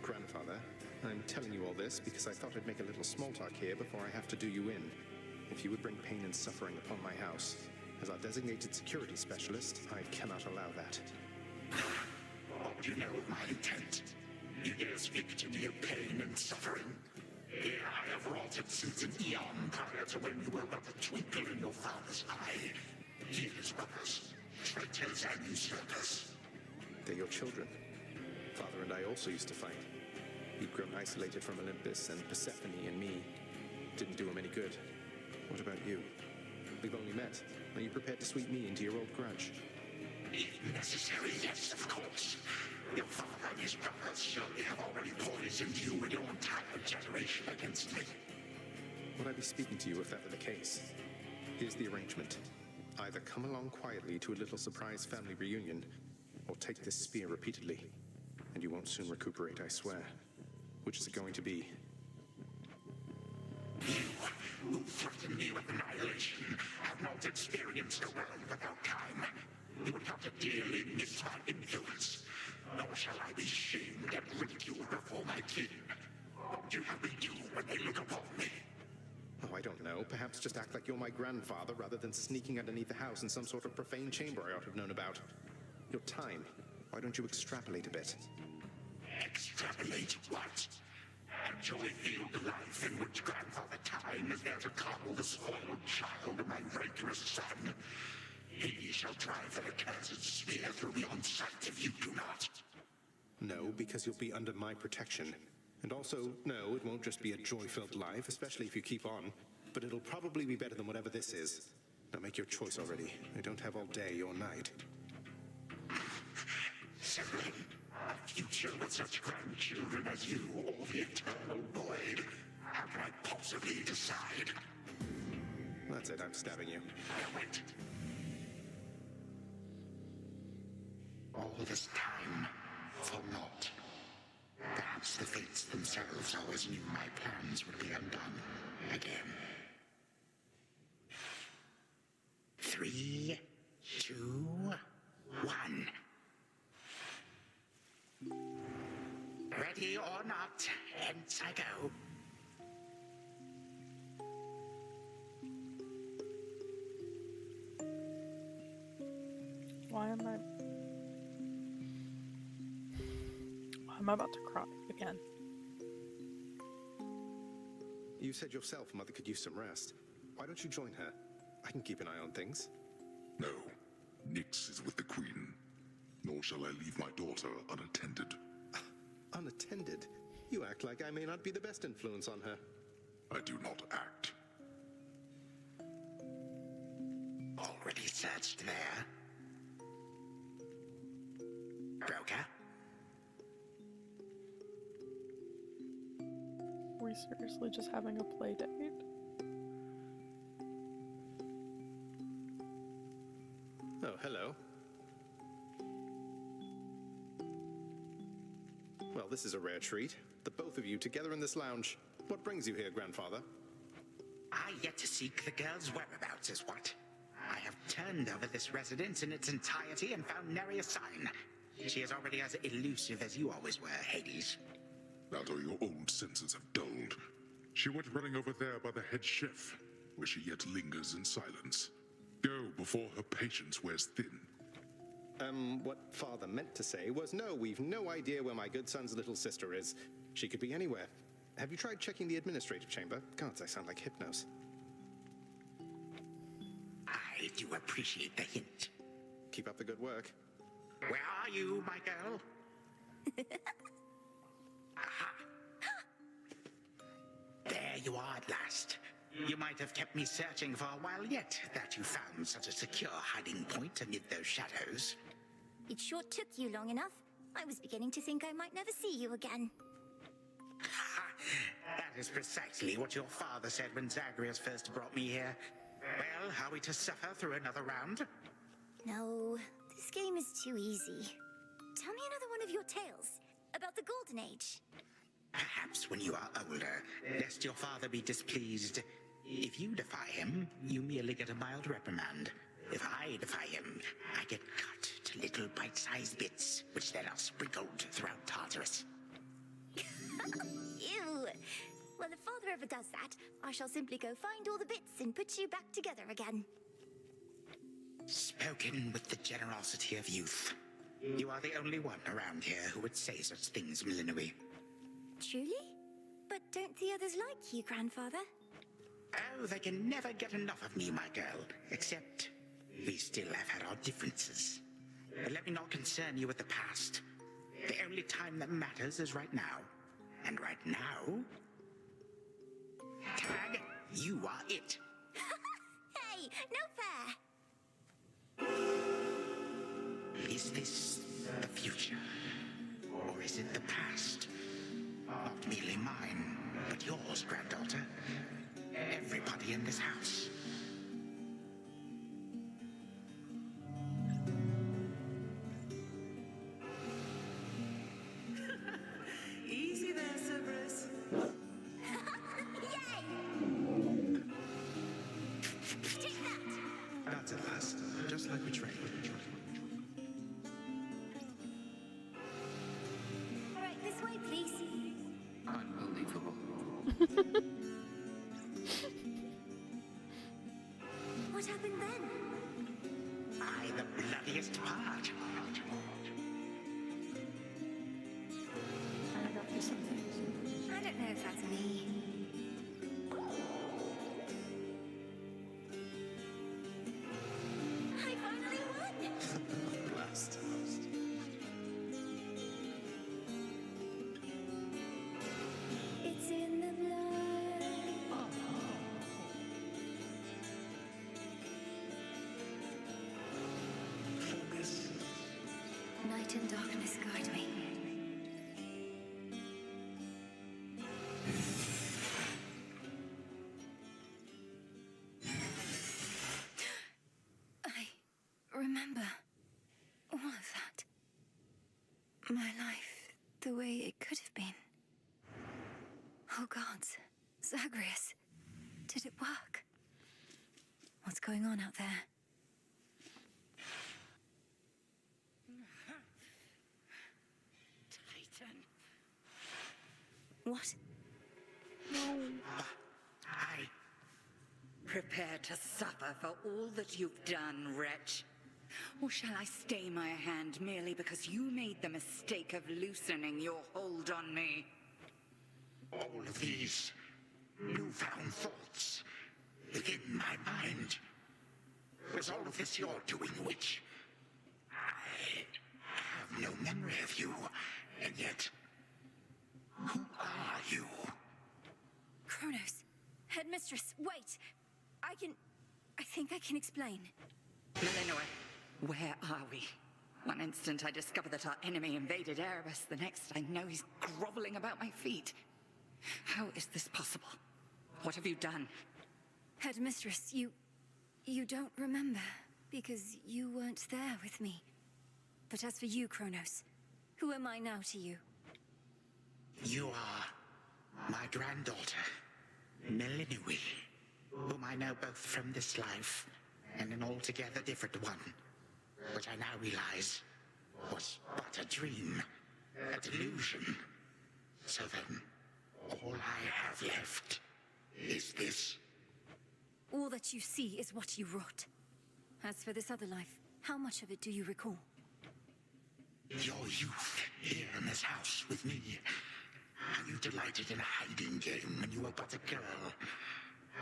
Grandfather, I'm telling you all this because I thought I'd make a little small talk here before I have to do you in. If you would bring pain and suffering upon my house, as our designated security specialist, I cannot allow that. What do you know of my intent? You dare speak to me of pain and suffering? Here I have wrought it since an eon prior to when you were but a twinkle in your father's eye. He and his brothers, traitors and usurpers. They're your children. Father and I also used to fight. He'd grown isolated from Olympus, and Persephone and me didn't do him any good. What about you? We've only met. Are you prepared to sweep me into your old grudge? If necessary, yes, of course. Your father and his brothers surely have already poisoned you and your entire generation against me. Would I be speaking to you if that were the case? Here's the arrangement. Either come along quietly to a little surprise family reunion, or take this spear repeatedly, and you won't soon recuperate, I swear. Which is it going to be? You, who threaten me with annihilation, have not experienced a world without time. You would have to dearly miss my influence. Nor shall I be shamed and ridiculed before my kin. What would you have me do when they look upon me? Oh, I don't know. Perhaps just act like you're my grandfather rather than sneaking underneath the house in some sort of profane chamber I ought to have known about. Your time. Why don't you extrapolate a bit? Extrapolate what? A joy-filled life in which Grandfather Time is there to coddle the spoiled child of my righteous son. He shall drive that accursed spear through beyond sight if you do not. No, because you'll be under my protection. And also, no, it won't just be a joy-filled life, especially if you keep on. But it'll probably be better than whatever this is. Now make your choice already. I don't have all day or night. Sibling, a future with such grandchildren as you, or the eternal void. How can I possibly decide? That's it, I'm stabbing you. Wait. All this time, for naught. Perhaps the fates themselves always knew my plans would be undone again. 3, 2, 1. Ready or not, hence I go. Why am I about to cry again? You said yourself Mother could use some rest. Why don't you join her? I can keep an eye on things. No. Nyx is with the Queen. Nor shall I leave my daughter unattended. Unattended? You act like I may not be the best influence on her. I do not act. Already searched there. Broker? Are we seriously just having a play date? Oh, hello. Well, this is a rare treat. The both of you together in this lounge. What brings you here, grandfather? I yet to seek the girl's whereabouts is what. I have turned over this residence in its entirety and found nary a sign. She is already as elusive as you always were, Hades. That or your old senses have dulled. She went running over there by the head chef, where she yet lingers in silence. Go before her patience wears thin. What father meant to say was, no, we've no idea where my good son's little sister is. She could be anywhere. Have you tried checking the administrative chamber? Gods, I sound like Hypnos. I do appreciate the hint. Keep up the good work. Where are you, my girl? Aha! There you are at last. You might have kept me searching for a while yet, that you found such a secure hiding point amid those shadows. It sure took you long enough. I was beginning to think I might never see you again. That is precisely what your father said when Zagreus first brought me here. Well, are we to suffer through another round? No, this game is too easy. Tell me another one of your tales about the Golden Age. Perhaps when you are older, lest your father be displeased. If you defy him, you merely get a mild reprimand. If I defy him, I get cut to little bite-sized bits, which then are sprinkled throughout Tartarus. Ew! Well, if father ever does that, I shall simply go find all the bits and put you back together again. Spoken with the generosity of youth. You are the only one around here who would say such things, Millenoi. Truly? But don't the others like you, grandfather? Oh, they can never get enough of me, my girl. Except, we still have had our differences. But let me not concern you with the past. The only time that matters is right now. And right now... Tag, you are it. Hey, no fair! Is this the future? Or is it the past? Not merely mine, but yours, granddaughter. Everybody in this house. Easy there, Cerberus. Take that! That's at last. Just like we trained. All right, this way, please. Unbelievable. What happened then? I, the bloodiest part. I don't know if that's me. I finally been? Oh gods, Zagreus, did it work? What's going on out there? Titan. What? Prepare to suffer for all that you've done, wretch. Or shall I stay my hand merely because you made the mistake of loosening your hold on me? All of these newfound thoughts within my mind. Was all of this your doing, witch? I have no memory of you, and yet, who are you? Kronos, Headmistress, wait! I think I can explain. Melinoi, where are we? One instant I discover that our enemy invaded Erebus, the next I know he's groveling about my feet. How is this possible? What have you done? Headmistress, you don't remember, because you weren't there with me. But as for you, Kronos, who am I now to you? You are my granddaughter, Melinoi, whom I know both from this life and an altogether different one, which I now realize was but a dream, a delusion. So then, all I have left is this. All that you see is what you wrought. As for this other life, how much of it do you recall? Your youth here in this house with me. How you delighted in a hiding game when you were but a girl.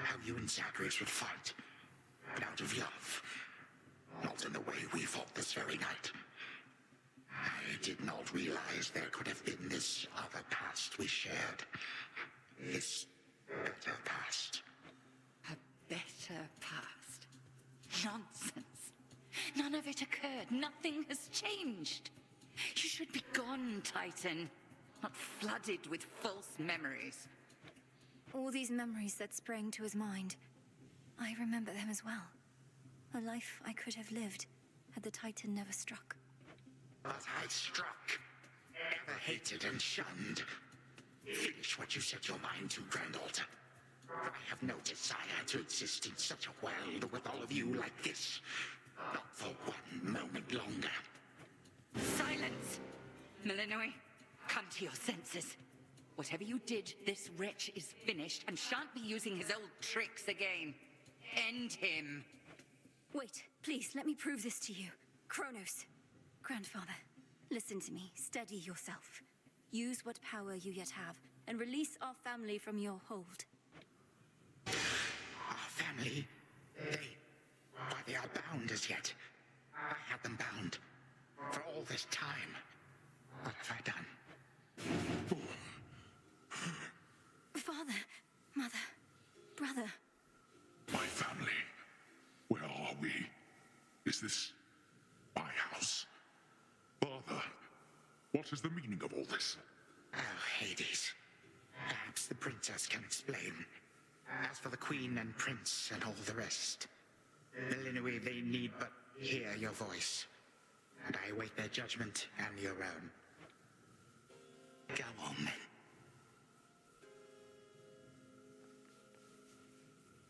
How you and Zagreus would fight. But out of love. Not in the way we fought this very night. I did not realize there could have been this other past we shared. This better past. A better past? Nonsense. None of it occurred. Nothing has changed. You should be gone, Titan. Not flooded with false memories. All these memories that sprang to his mind, I remember them as well. A life I could have lived had the Titan never struck. But I struck. Ever hated and shunned. Finish what you set your mind to, granddaughter. I have no desire to exist in such a world with all of you like this. Not for one moment longer. Silence! Melinoi, come to your senses. Whatever you did, this wretch is finished and shan't be using his old tricks again. End him. Wait, please, let me prove this to you. Kronos, grandfather, listen to me. Steady yourself. Use what power you yet have, and release our family from your hold. Our family? They are bound as yet. I had them bound. For all this time. What have I done? Father, mother, brother. My family. Where are we? Is this my house? Father, what is the meaning of all this? Oh, Hades. Perhaps the princess can explain. As for the queen and prince and all the rest, Melinoi, they need but hear your voice. And I await their judgment and your own. Go on, then.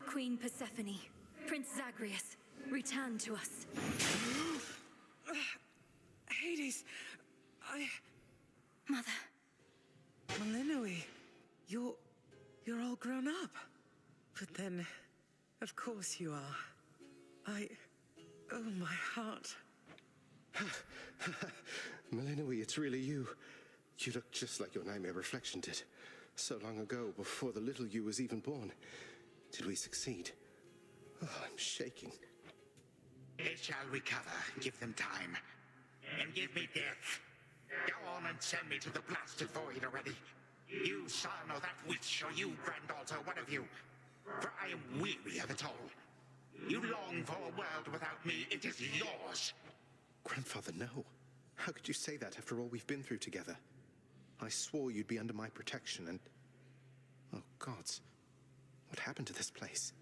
Queen Persephone, Prince Zagreus, return to us. Hades, Mother. Melinoi, you're all grown up. But then, of course you are. Oh, my heart. Melinoi, it's really you. You look just like your nightmare reflection did. So long ago, before the little you was even born. Did we succeed? Oh, I'm shaking. They shall recover. Give them time. And give me death. Go on and send me to the blasted void already. You son or that witch, or you granddaughter, one of you. For I am weary of it all. You long for a world without me. It is yours. Grandfather, no. How could you say that after all we've been through together? I swore you'd be under my protection and... Oh, gods. What happened to this place?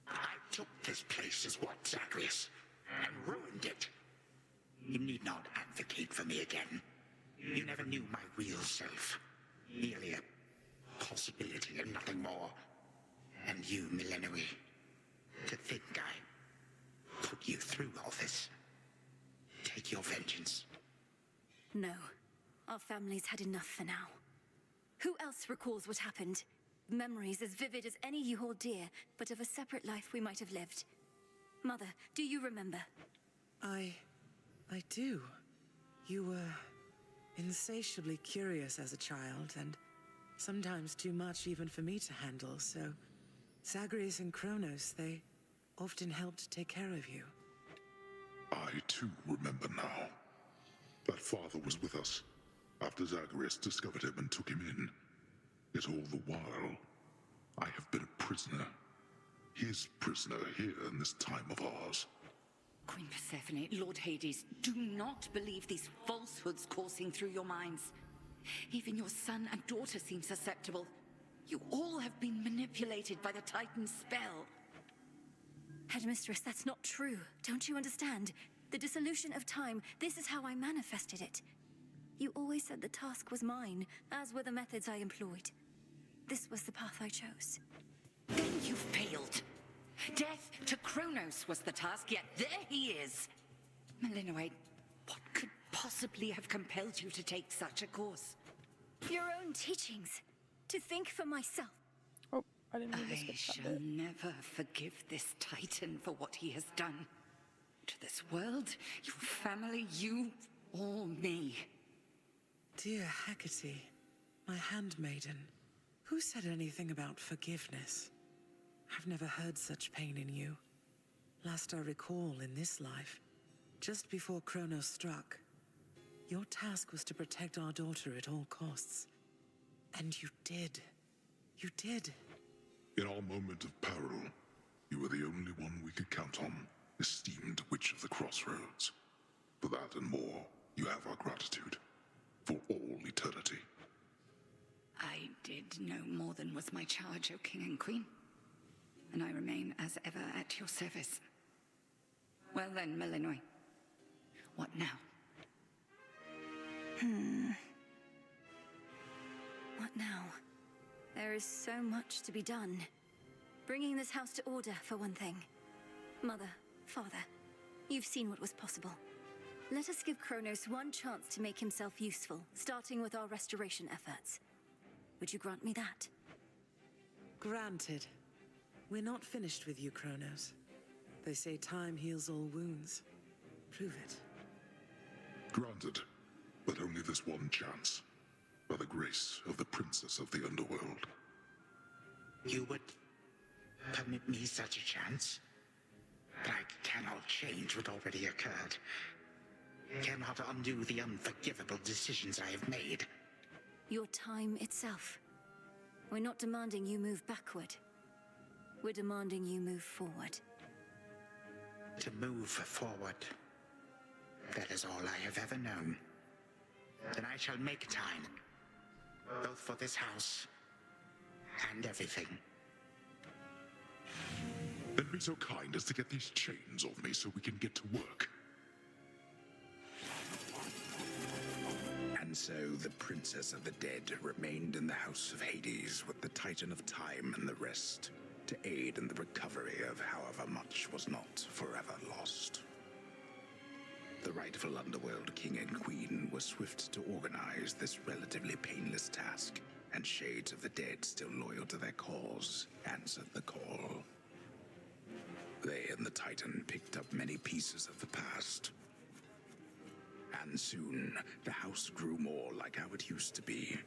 I took this place as what, Zagreus? And ruined it. You need not advocate for me again. You never knew my real self. you, Millenoi. To think I put you through all this. Take your vengeance. No. Our family's had enough for now. Who else recalls what happened? Memories as vivid as any you hold dear, but of a separate life we might have lived. Mother, do you remember? I do. You were insatiably curious as a child, and sometimes too much even for me to handle, so Zagreus and Kronos, they often helped take care of you. I too remember now. That father was with us after Zagreus discovered him and took him in. Yet all the while, I have been a prisoner. His prisoner here in this time of ours. Queen Persephone, Lord Hades, do not believe these falsehoods coursing through your minds. Even your son and daughter seem susceptible. You all have been manipulated by the Titan's spell. Headmistress, that's not true. Don't you understand? The dissolution of time, this is how I manifested it. You always said the task was mine, as were the methods I employed. This was the path I chose. Then you failed. Death to Kronos was the task, yet there he is. Millenoi, what could possibly have compelled you to take such a course? Your own teachings. To think for myself. Oh, I didn't mean to I skip that shall bit. never forgive this Titan for what he has done. To this world, your family, you, or me. Dear Hecate, my handmaiden, who said anything about forgiveness? I've never heard such pain in you. Last I recall in this life, just before Kronos struck, your task was to protect our daughter at all costs. And you did. You did. In our moment of peril, you were the only one we could count on, esteemed Witch of the Crossroads. For that and more, you have our gratitude. For all eternity. I did no more than was my charge, O King and Queen. And I remain as ever at your service. Well then, Millenoi. What now? What now? There is so much to be done. Bringing this house to order, for one thing. Mother, father, you've seen what was possible. Let us give Kronos one chance to make himself useful, starting with our restoration efforts. Would you grant me that? Granted. We're not finished with you, Kronos. They say time heals all wounds. Prove it. Granted, but only this one chance. By the grace of the Princess of the Underworld. You would permit me such a chance? But I cannot change what already occurred. Cannot undo the unforgivable decisions I have made. Your time itself. We're not demanding you move backward. We're demanding you move forward. To move forward. That is all I have ever known. Then I shall make time. Both for this house and everything. Then be so kind as to get these chains off me so we can get to work. And so the Princess of the Dead remained in the House of Hades with the Titan of Time and the rest, to aid in the recovery of however much was not forever lost. The rightful Underworld King and Queen were swift to organize this relatively painless task, and Shades of the Dead, still loyal to their cause, answered the call. They and the Titan picked up many pieces of the past. And soon, the house grew more like how it used to be.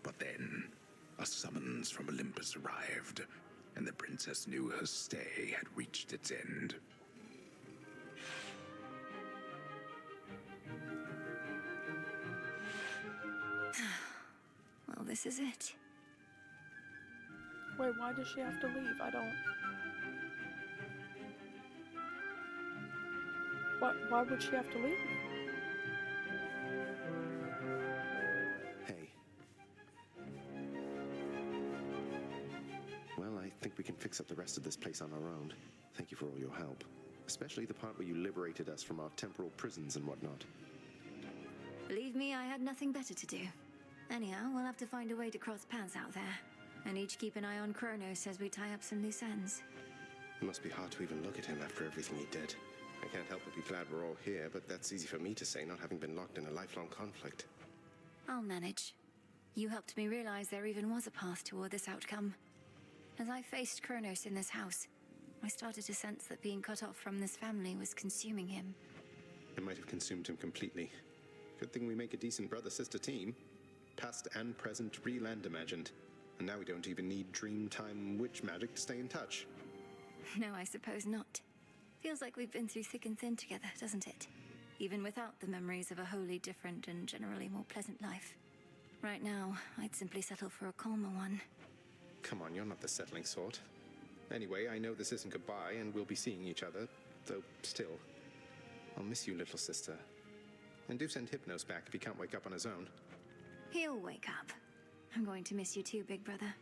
But then, a summons from Olympus arrived, and the princess knew her stay had reached its end. Well, this is it. Wait, why does she have to leave? I don't... Why would she have to leave? Hey. Well, I think we can fix up the rest of this place on our own. Thank you for all your help. Especially the part where you liberated us from our temporal prisons and whatnot. Believe me, I had nothing better to do. Anyhow, we'll have to find a way to cross paths out there. and each keep an eye on Kronos as we tie up some loose ends. It must be hard to even look at him after everything he did. I can't help but be glad we're all here, but that's easy for me to say, not having been locked in a lifelong conflict. I'll manage. You helped me realize there even was a path toward this outcome. As I faced Kronos in this house, I started to sense that being cut off from this family was consuming him. It might have consumed him completely. Good thing we make a decent brother-sister team. Past and present, real and imagined. And now we don't even need Dreamtime witch magic to stay in touch. No, I suppose not. Feels like we've been through thick and thin together, doesn't it? Even without the memories of a wholly different and generally more pleasant life. Right now, I'd simply settle for a calmer one. Come on, you're not the settling sort. Anyway, I know this isn't goodbye, and we'll be seeing each other, though still. I'll miss you, little sister. And do send Hypnos back if he can't wake up on his own. He'll wake up. I'm going to miss you too, big brother.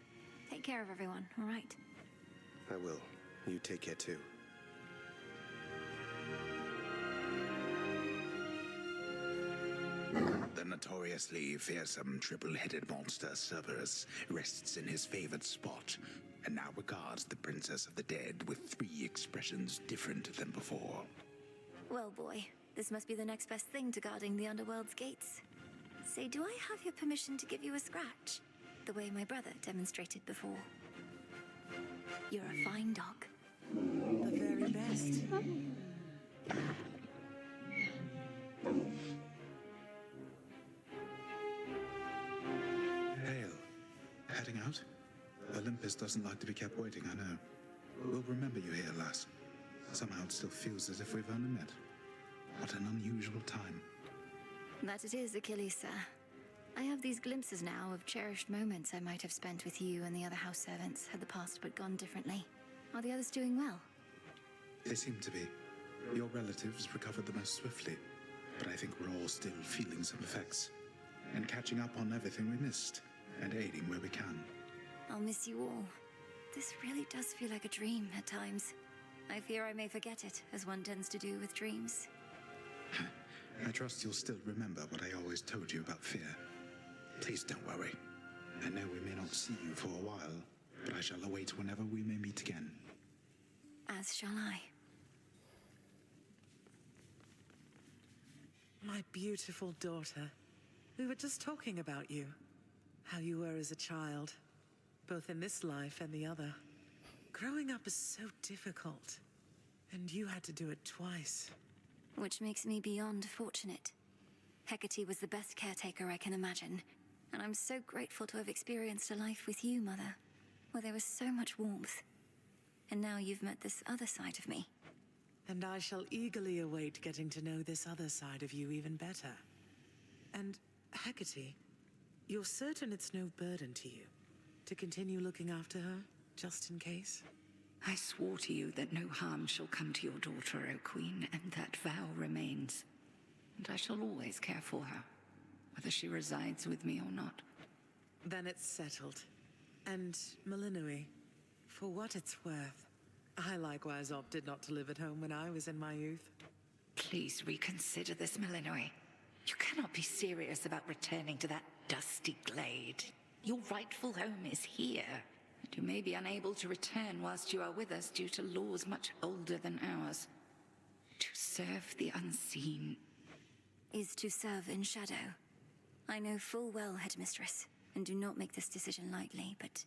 Take care of everyone, all right? I will. You take care too. The notoriously fearsome triple-headed monster Cerberus rests in his favored spot, and now regards the Princess of the Dead with 3 expressions different than before. Well, boy, this must be the next best thing to guarding the Underworld's gates. Say, do I have your permission to give you a scratch? The way my brother demonstrated before. You're a fine dog. The very best. Hail. Heading out? Olympus doesn't like to be kept waiting, I know. We'll remember you here, lass. Somehow it still feels as if we've only met. What an unusual time. That it is, Achilles, sir. I have these glimpses now of cherished moments I might have spent with you and the other house servants had the past but gone differently. Are the others doing well? They seem to be. Your relatives recovered the most swiftly, but I think we're all still feeling some effects. And catching up on everything we missed, and aiding where we can. I'll miss you all. This really does feel like a dream at times. I fear I may forget it, as one tends to do with dreams. I trust you'll still remember what I always told you about fear. Please don't worry. I know we may not see you for a while, but I shall await whenever we may meet again. As shall I. My beautiful daughter. We were just talking about you. How you were as a child. Both in this life and the other. Growing up is so difficult. And you had to do it twice. Which makes me beyond fortunate. Hecate was the best caretaker I can imagine. And I'm so grateful to have experienced a life with you, Mother. Where there was so much warmth. And now you've met this other side of me. And I shall eagerly await getting to know this other side of you even better. And, Hecate, you're certain it's no burden to you to continue looking after her, just in case? I swore to you that no harm shall come to your daughter, O Queen, and that vow remains. And I shall always care for her, whether she resides with me or not. Then it's settled. And, Malinui, for what it's worth, I likewise opted not to live at home when I was in my youth. Please reconsider this, Malinui. You cannot be serious about returning to that dusty glade. Your rightful home is here. And you may be unable to return whilst you are with us due to laws much older than ours. To serve the unseen is to serve in shadow. I know full well, Headmistress, and do not make this decision lightly, but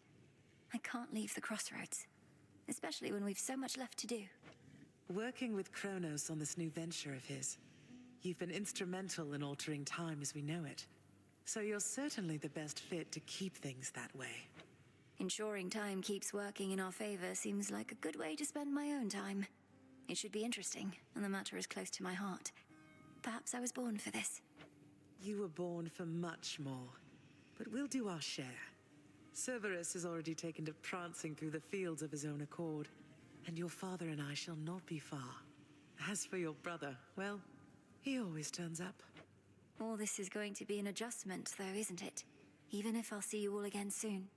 I can't leave the crossroads. Especially when we've so much left to do. Working with Kronos on this new venture of his, you've been instrumental in altering time as we know it. So you're certainly the best fit to keep things that way. Ensuring time keeps working in our favor seems like a good way to spend my own time. It should be interesting, and the matter is close to my heart. Perhaps I was born for this. You were born for much more, but we'll do our share. Cerberus has already taken to prancing through the fields of his own accord, and your father and I shall not be far. As for your brother, well, he always turns up. All this is going to be an adjustment, though, isn't it? Even if I'll see you all again soon.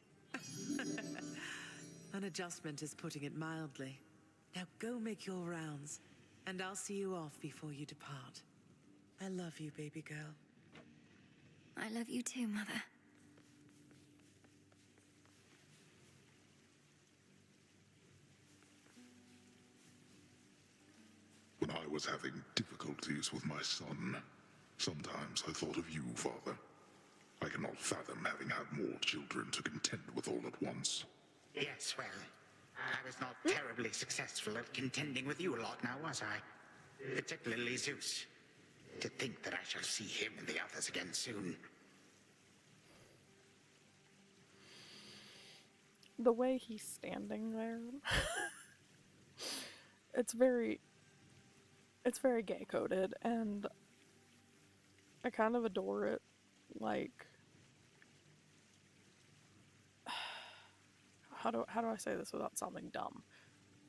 An adjustment is putting it mildly. Now go make your rounds, and I'll see you off before you depart. I love you, baby girl. I love you too, Mother. was having difficulties with my son. Sometimes I thought of you, Father. I cannot fathom having had more children to contend with all at once. Yes, well, I was not terribly successful at contending with you a lot now, was I? Particularly Zeus. To think that I shall see him and the others again soon. The way he's standing there, it's very gay-coded, and I kind of adore it. Like, how do I say this without sounding dumb?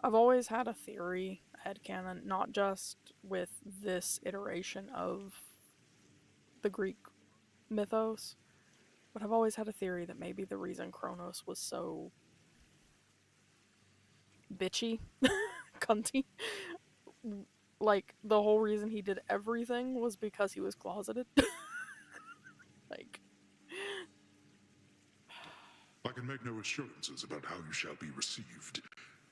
I've always had a theory, a headcanon, not just with this iteration of the Greek mythos, but I've always had a theory that maybe the reason Kronos was so bitchy, cunty, like, the whole reason he did everything was because he was closeted. Like, I can make no assurances about how you shall be received.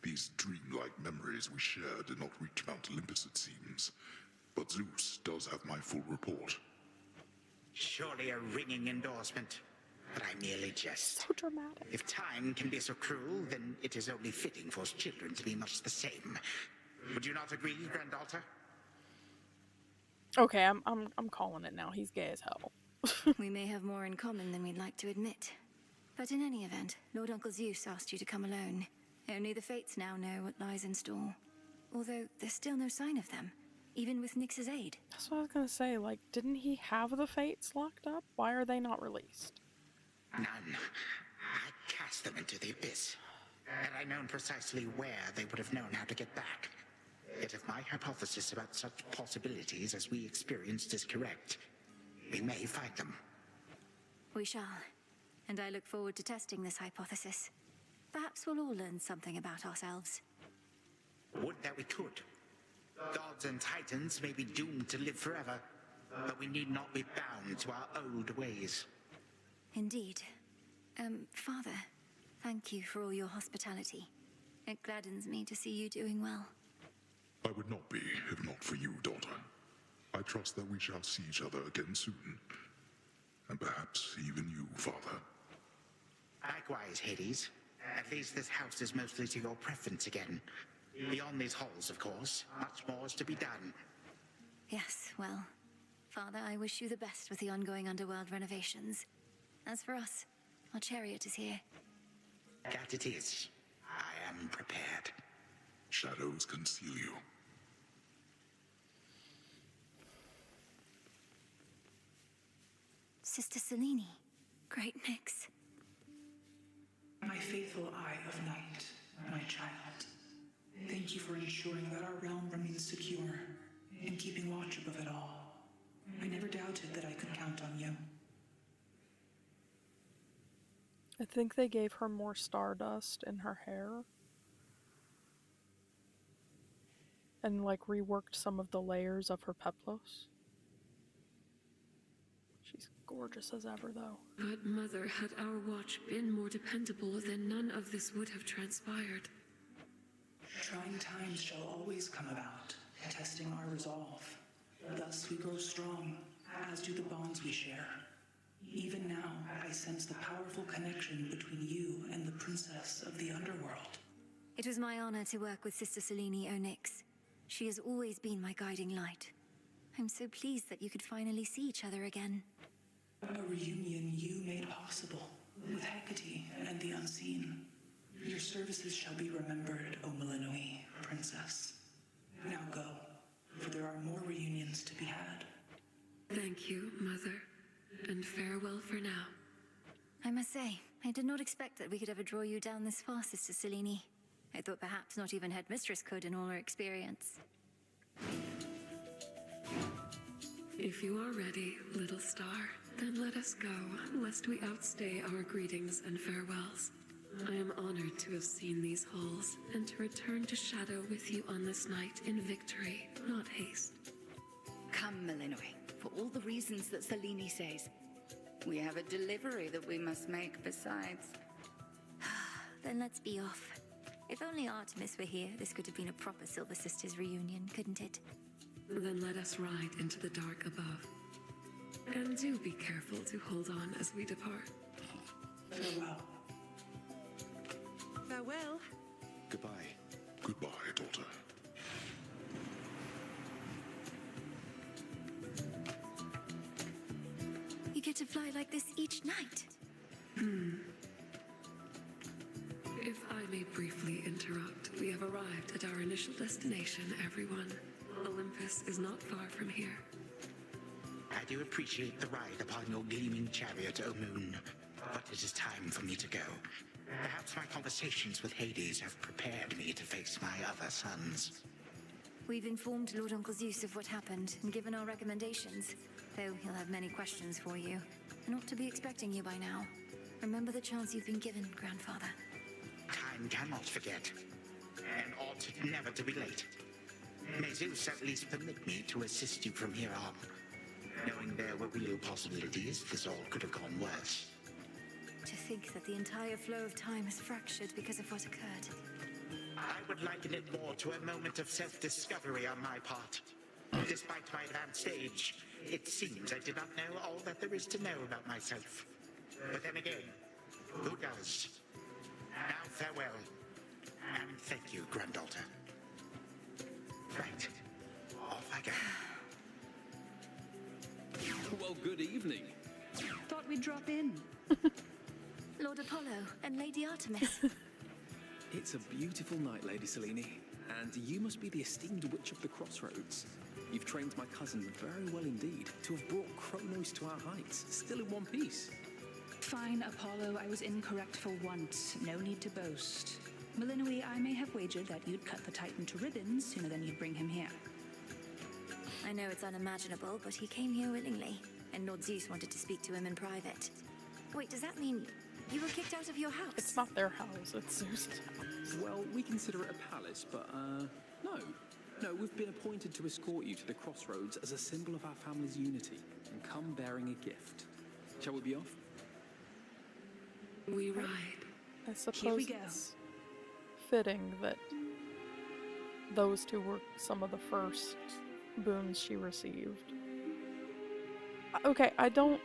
These dreamlike memories we share did not reach Mount Olympus, it seems. But Zeus does have my full report. Surely a ringing endorsement. But I merely jest. So dramatic. If time can be so cruel, then it is only fitting for children to be much the same. Would you not agree, Grandalter? okay, I'm calling it now. He's gay as hell. We may have more in common than we'd like to admit. But in any event, Lord Uncle Zeus asked you to come alone. Only the Fates now know what lies in store. Although there's still no sign of them, even with Nyx's aid. That's what I was gonna say. Like, didn't he have the Fates locked up? Why are they not released? None. I cast them into the abyss. Had I known precisely where, they would have known how to get back. Yet if my hypothesis about such possibilities as we experienced is correct, we may find them. We shall. And I look forward to testing this hypothesis. Perhaps we'll all learn something about ourselves. Would that we could. Gods and titans may be doomed to live forever, but we need not be bound to our old ways. Indeed. Father, thank you for all your hospitality. It gladdens me to see you doing well. I would not be, if not for you, daughter. I trust that we shall see each other again soon. And perhaps even you, Father. Likewise, Hades. At least this house is mostly to your preference again. Beyond these halls, of course, much more is to be done. Yes, well, Father, I wish you the best with the ongoing underworld renovations. As for us, our chariot is here. That it is. I am prepared. Shadows conceal you. Sister Selene. Great Nyx. My faithful Eye of Night, my child. Thank you for ensuring that our realm remains secure and keeping watch above it all. I never doubted that I could count on you. I think they gave her more stardust in her hair. And, like, reworked some of the layers of her peplos. She's gorgeous as ever, though. But Mother, had our watch been more dependable, then none of this would have transpired. Trying times shall always come about, testing our resolve. Thus we grow strong, as do the bonds we share. Even now, I sense the powerful connection between you and the princess of the underworld. It was my honor to work with Sister Selene Onyx. She has always been my guiding light. I'm so pleased that you could finally see each other again. A reunion you made possible, with Hecate and the Unseen. Your services shall be remembered, O Melanoi, Princess. Now go, for there are more reunions to be had. Thank you, Mother, and farewell for now. I must say, I did not expect that we could ever draw you down this far, Sister Selene. I thought perhaps not even Headmistress could in all her experience. If you are ready, little star, then let us go, lest we outstay our greetings and farewells. I am honored to have seen these halls, and to return to Shadow with you on this night in victory, not haste. Come, Melanoi, for all the reasons that Selene says. We have a delivery that we must make besides. Then let's be off. If only Artemis were here, this could have been a proper Silver Sisters reunion, couldn't it? Then let us ride into the dark above. And do be careful to hold on as we depart. Farewell. Farewell. Goodbye. Goodbye, daughter. You get to fly like this each night. If I may briefly interrupt, we have arrived at our initial destination, everyone. Olympus is not far from here. I do appreciate the ride upon your gleaming chariot, O Moon. But it is time for me to go. Perhaps my conversations with Hades have prepared me to face my other sons. We've informed Lord Uncle Zeus of what happened and given our recommendations, though he'll have many questions for you. And ought to be expecting you by now. Remember the chance you've been given, Grandfather. Time cannot forget, and ought never to be late. May Zeus at least permit me to assist you from here on. Knowing there were real possibilities, this all could have gone worse. To think that the entire flow of time is fractured because of what occurred. I would liken it more to a moment of self-discovery on my part. Despite my advanced age, it seems I did not know all that there is to know about myself. But then again, who does? Now farewell, and thank you, granddaughter. Right, off I go. Well, good evening. Thought we'd drop in. Lord Apollo and Lady Artemis. It's a beautiful night, Lady Selene, and you must be the esteemed witch of the crossroads. You've trained my cousin very well indeed to have brought Kronos to our heights, still in one piece. Fine, Apollo, I was incorrect for once. No need to boast. Melinoi, I may have wagered that you'd cut the Titan to ribbons sooner than you'd bring him here. I know it's unimaginable, but he came here willingly, and Lord Zeus wanted to speak to him in private. Wait, does that mean you were kicked out of your house? It's not their house, it's Zeus's house. Well, we consider it a palace, but, no. No, we've been appointed to escort you to the crossroads as a symbol of our family's unity, and come bearing a gift. Shall we be off? We ride. I suppose Here we go. it's fitting that those two were some of the first boons she received. Okay, I don't...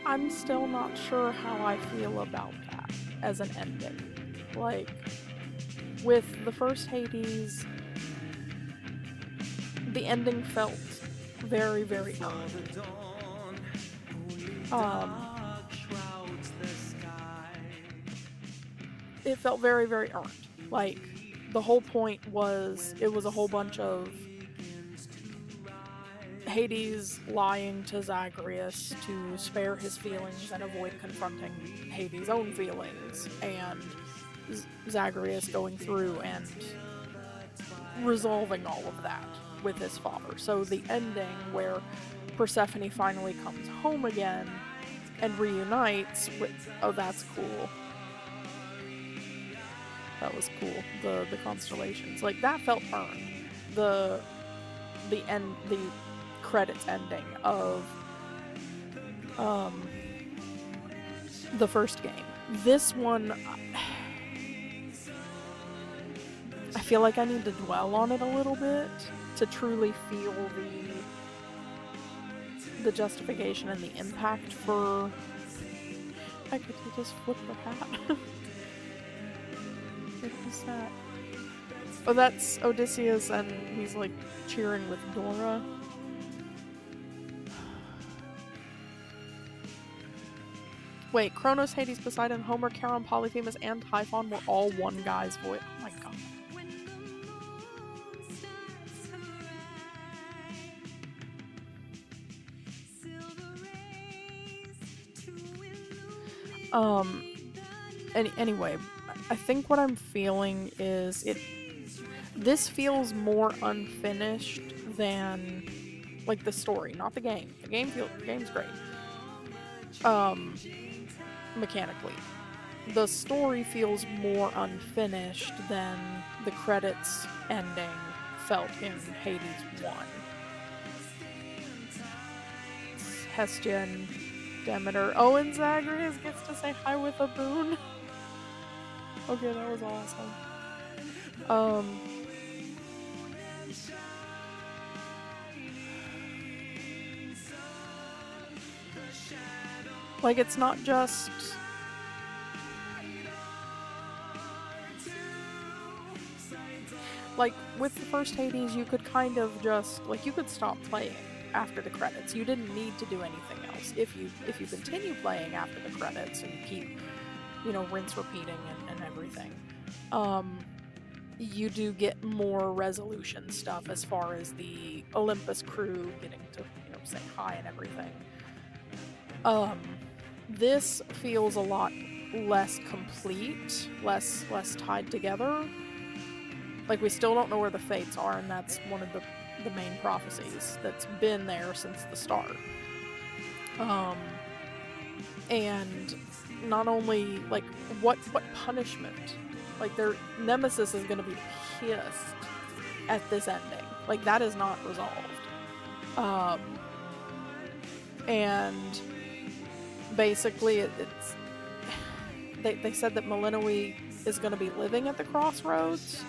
I'm still not sure how I feel about that as an ending. Like, with the first Hades, the ending felt very, very earned. It felt very, very earned. Like, the whole point was, it was a whole bunch of Hades lying to Zagreus to spare his feelings and avoid confronting Hades' own feelings, and Zagreus going through and resolving all of that with his father. So the ending where Persephone finally comes home again and reunites with, oh, that's cool. That was cool. The constellations, like, that felt earned. The credits ending of the first game. This one, I feel like I need to dwell on it a little bit to truly feel the justification and the impact for... Could he just flip the hat? What is that? Oh, that's Odysseus, and he's like cheering with Dora. Wait, Kronos, Hades, Poseidon, Homer, Charon, Polyphemus, and Typhon were all one guy's voice. Oh my god. Anyway, I think what I'm feeling is this feels more unfinished than, like, the story, not the game. The game's great. Mechanically. The story feels more unfinished than the credits ending felt in Hades 1. Hestia and Demeter. Oh, and Zagreus gets to say hi with a boon. Okay, that was awesome. Like, it's not just... Like, with the first Hades, you could kind of just... Like, you could stop playing after the credits. You didn't need to do anything else. If you continue playing after the credits and you keep, you know, rinse repeating and everything, you do get more resolution stuff as far as the Olympus crew getting to, you know, say hi and everything. This feels a lot less complete, less tied together. Like, we still don't know where the fates are, and that's one of the main prophecies that's been there since the start. And not only, like, what punishment? Like, Nemesis is gonna be pissed at this ending. Like, that is not resolved. And basically, they said that Malinois is gonna be living at the crossroads.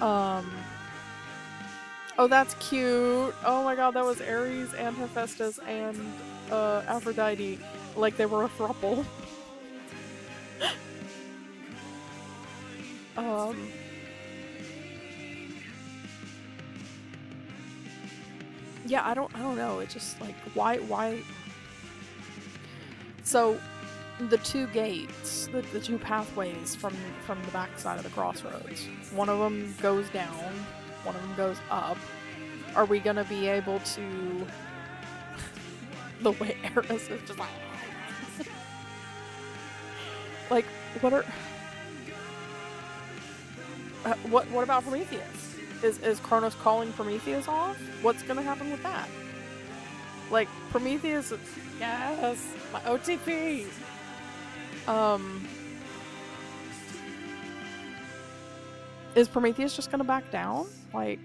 Oh, that's cute. Oh my god, that was Ares and Hephaestus and Aphrodite. Like, they were a throuple. Yeah, I don't know. It's just like, why? So, the two gates, the two pathways from the backside of the crossroads. One of them goes down, one of them goes up. Are we gonna be able to... The way Eris is just like... Like, what are... what about Prometheus? Is Kronos calling Prometheus off? What's gonna happen with that? Like, Prometheus... Yes! My OTP! Is Prometheus just gonna back down? Like...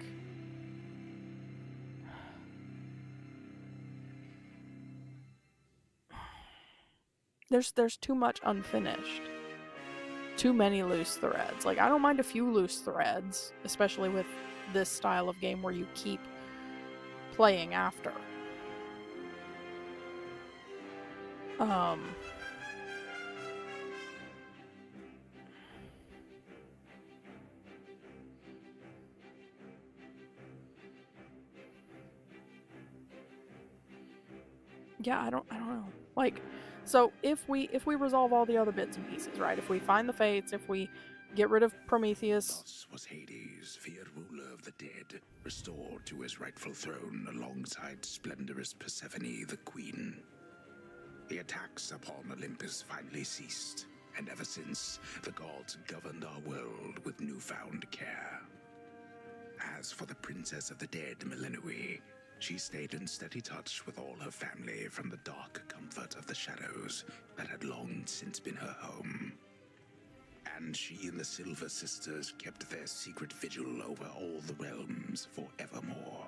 There's too much unfinished. Too many loose threads. Like, I don't mind a few loose threads, especially with this style of game where you keep playing after. Yeah, I don't know. Like, so if we resolve all the other bits and pieces, right? If we find the fates, if we get rid of Prometheus. Thus was Hades, feared ruler of the dead, restored to his rightful throne alongside splendorous Persephone, the queen. The attacks upon Olympus finally ceased, and ever since, the gods governed our world with newfound care. As for the princess of the dead, Malinois, she stayed in steady touch with all her family from the dark comfort of the shadows that had long since been her home. And she and the Silver Sisters kept their secret vigil over all the realms forevermore.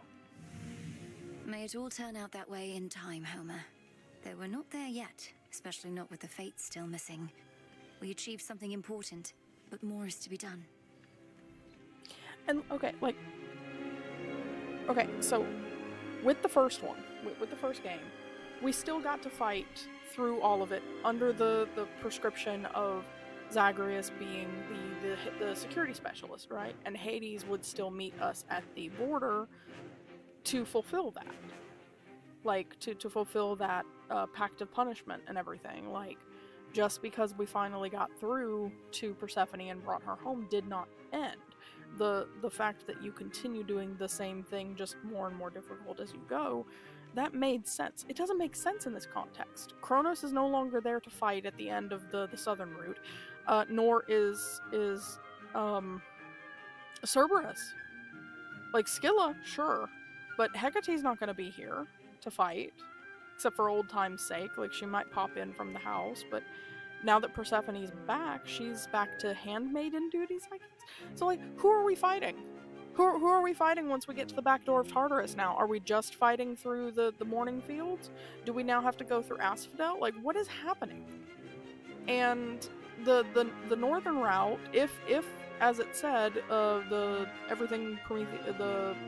May it all turn out that way in time, Homer. Though we're not there yet, especially not with the fates still missing. We achieved something important, but more is to be done. And, okay, so... With the first one, with the first game, we still got to fight through all of it under the prescription of Zagreus being the security specialist, right? And Hades would still meet us at the border to fulfill that. Like, to fulfill that pact of punishment and everything. Like, just because we finally got through to Persephone and brought her home did not end. The fact that you continue doing the same thing, just more and more difficult as you go, that made sense. It doesn't make sense in this context. Kronos is no longer there to fight at the end of the southern route, nor is Cerberus. Like, Scylla, sure, but Hecate's not going to be here to fight, except for old time's sake. Like, she might pop in from the house, but now that Persephone's back, she's back to handmaiden duties, I guess. So, like, who are we fighting? Who are we fighting once we get to the back door of Tartarus now? Are we just fighting through the morning fields? Do we now have to go through Asphodel? Like, what is happening? And the northern route, if as it said, the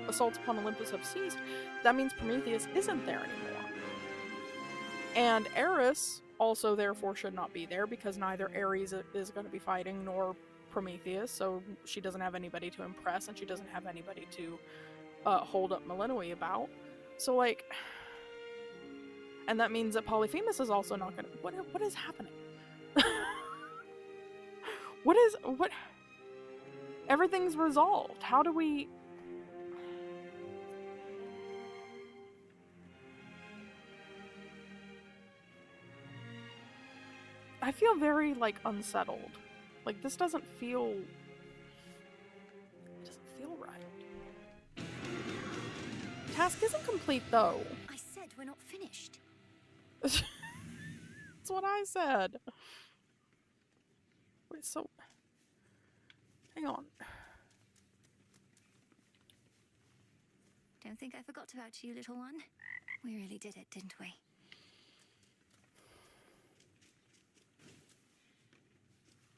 assaults upon Olympus have ceased, that means Prometheus isn't there anymore. And Eris also therefore should not be there, because neither Ares is going to be fighting nor Prometheus, so she doesn't have anybody to impress, and she doesn't have anybody to hold up Melinoi about. So, like, and that means that Polyphemus is also not gonna. What is happening? What? Everything's resolved. How do we? I feel very, like, unsettled. Like, this doesn't feel... It doesn't feel right. Task isn't complete, though. I said we're not finished. That's what I said. Wait, so... Hang on. Don't think I forgot about you, little one. We really did it, didn't we?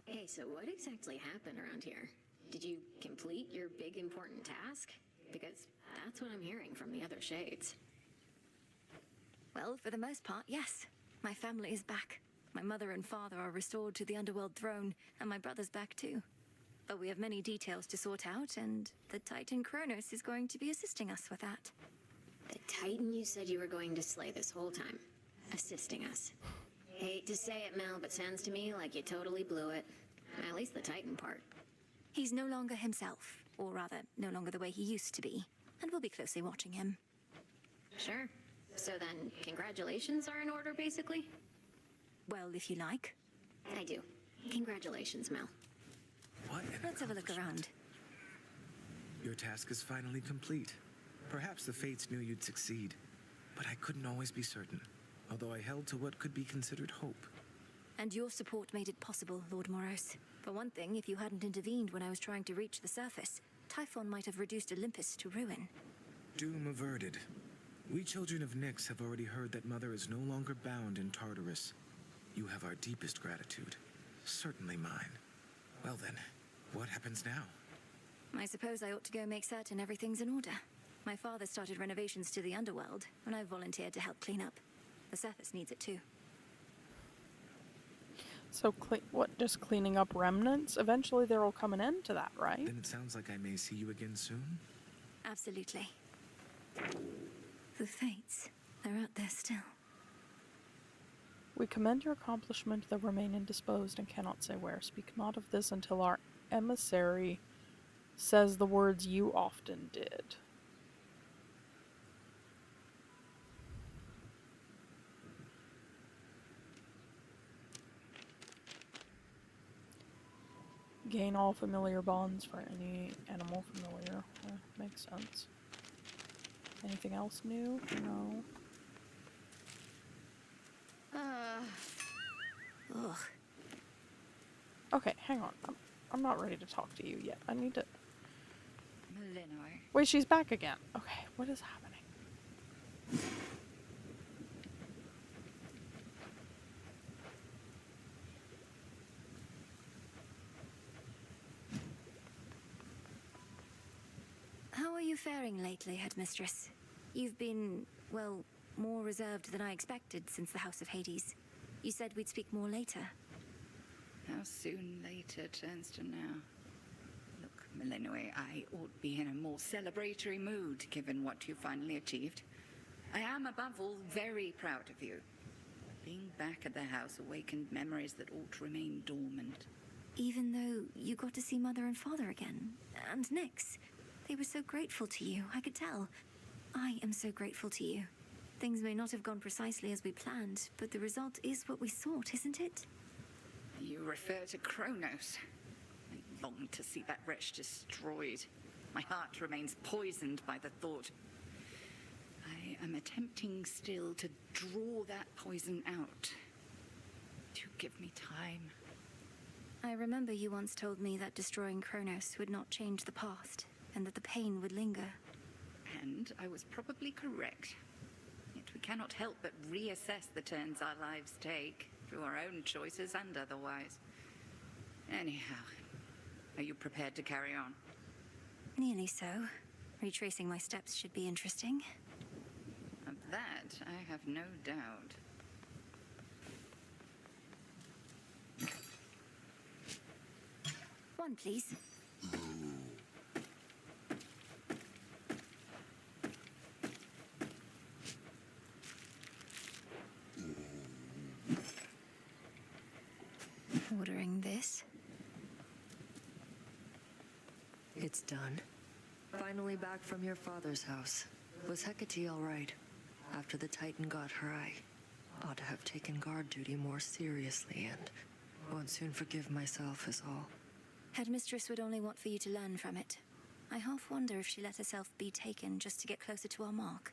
Hey, so what exactly happened around here? Did you complete your big important task? Because that's what I'm hearing from the other shades. Well, for the most part, yes. My family is back. My mother and father are restored to the underworld throne, and my brother's back too. But we have many details to sort out, and the Titan Kronos is going to be assisting us with that. The Titan you said you were going to slay this whole time. Assisting us. Hate to say it, Mel, but sounds to me like you totally blew it. At least the Titan part. He's no longer himself, or rather, no longer the way he used to be, and we'll be closely watching him. Sure. So then, congratulations are in order, basically? Well, if you like. I do. Congratulations, Mel. What? Let's have a look around. Your task is finally complete. Perhaps the fates knew you'd succeed, but I couldn't always be certain, although I held to what could be considered hope. And your support made it possible, Lord Moros. For one thing, if you hadn't intervened when I was trying to reach the surface, Typhon might have reduced Olympus to ruin. Doom averted. We children of Nyx have already heard that Mother is no longer bound in Tartarus. You have our deepest gratitude. Certainly mine. Well then, what happens now? I suppose I ought to go make certain everything's in order. My father started renovations to the underworld, and I volunteered to help clean up. The surface needs it too. So, just cleaning up remnants? Eventually there will come an end to that, right? Then it sounds like I may see you again soon? Absolutely. The fates, they're out there still. We commend your accomplishment, though remain indisposed and cannot say where. Speak not of this until our emissary says the words you often did. Gain all familiar bonds for any animal familiar. Makes sense. Anything else new? No. Ugh. Okay, hang on. I'm not ready to talk to you yet. I need to... Melinoi. Wait, she's back again. Okay, what is happening? How are you faring lately, Headmistress? You've been, well, more reserved than I expected since the House of Hades. You said we'd speak more later. How soon later turns to now. Look, Melinoi, I ought to be in a more celebratory mood, given what you finally achieved. I am, above all, very proud of you. Being back at the house awakened memories that ought to remain dormant. Even though you got to see Mother and Father again, and Nyx. They were so grateful to you, I could tell. I am so grateful to you. Things may not have gone precisely as we planned, but the result is what we sought, isn't it? You refer to Kronos. I long to see that wretch destroyed. My heart remains poisoned by the thought. I am attempting still to draw that poison out. Do give me time. I remember you once told me that destroying Kronos would not change the past, and that the pain would linger. And I was probably correct. Yet we cannot help but reassess the turns our lives take, through our own choices and otherwise. Anyhow, are you prepared to carry on? Nearly so. Retracing my steps should be interesting. Of that, I have no doubt. One, please. Ordering this. It's done. Finally back from your father's house. Was Hecate all right? After the Titan got her, I ought to have taken guard duty more seriously and won't soon forgive myself is all. Headmistress would only want for you to learn from it. I half wonder if she let herself be taken just to get closer to our mark.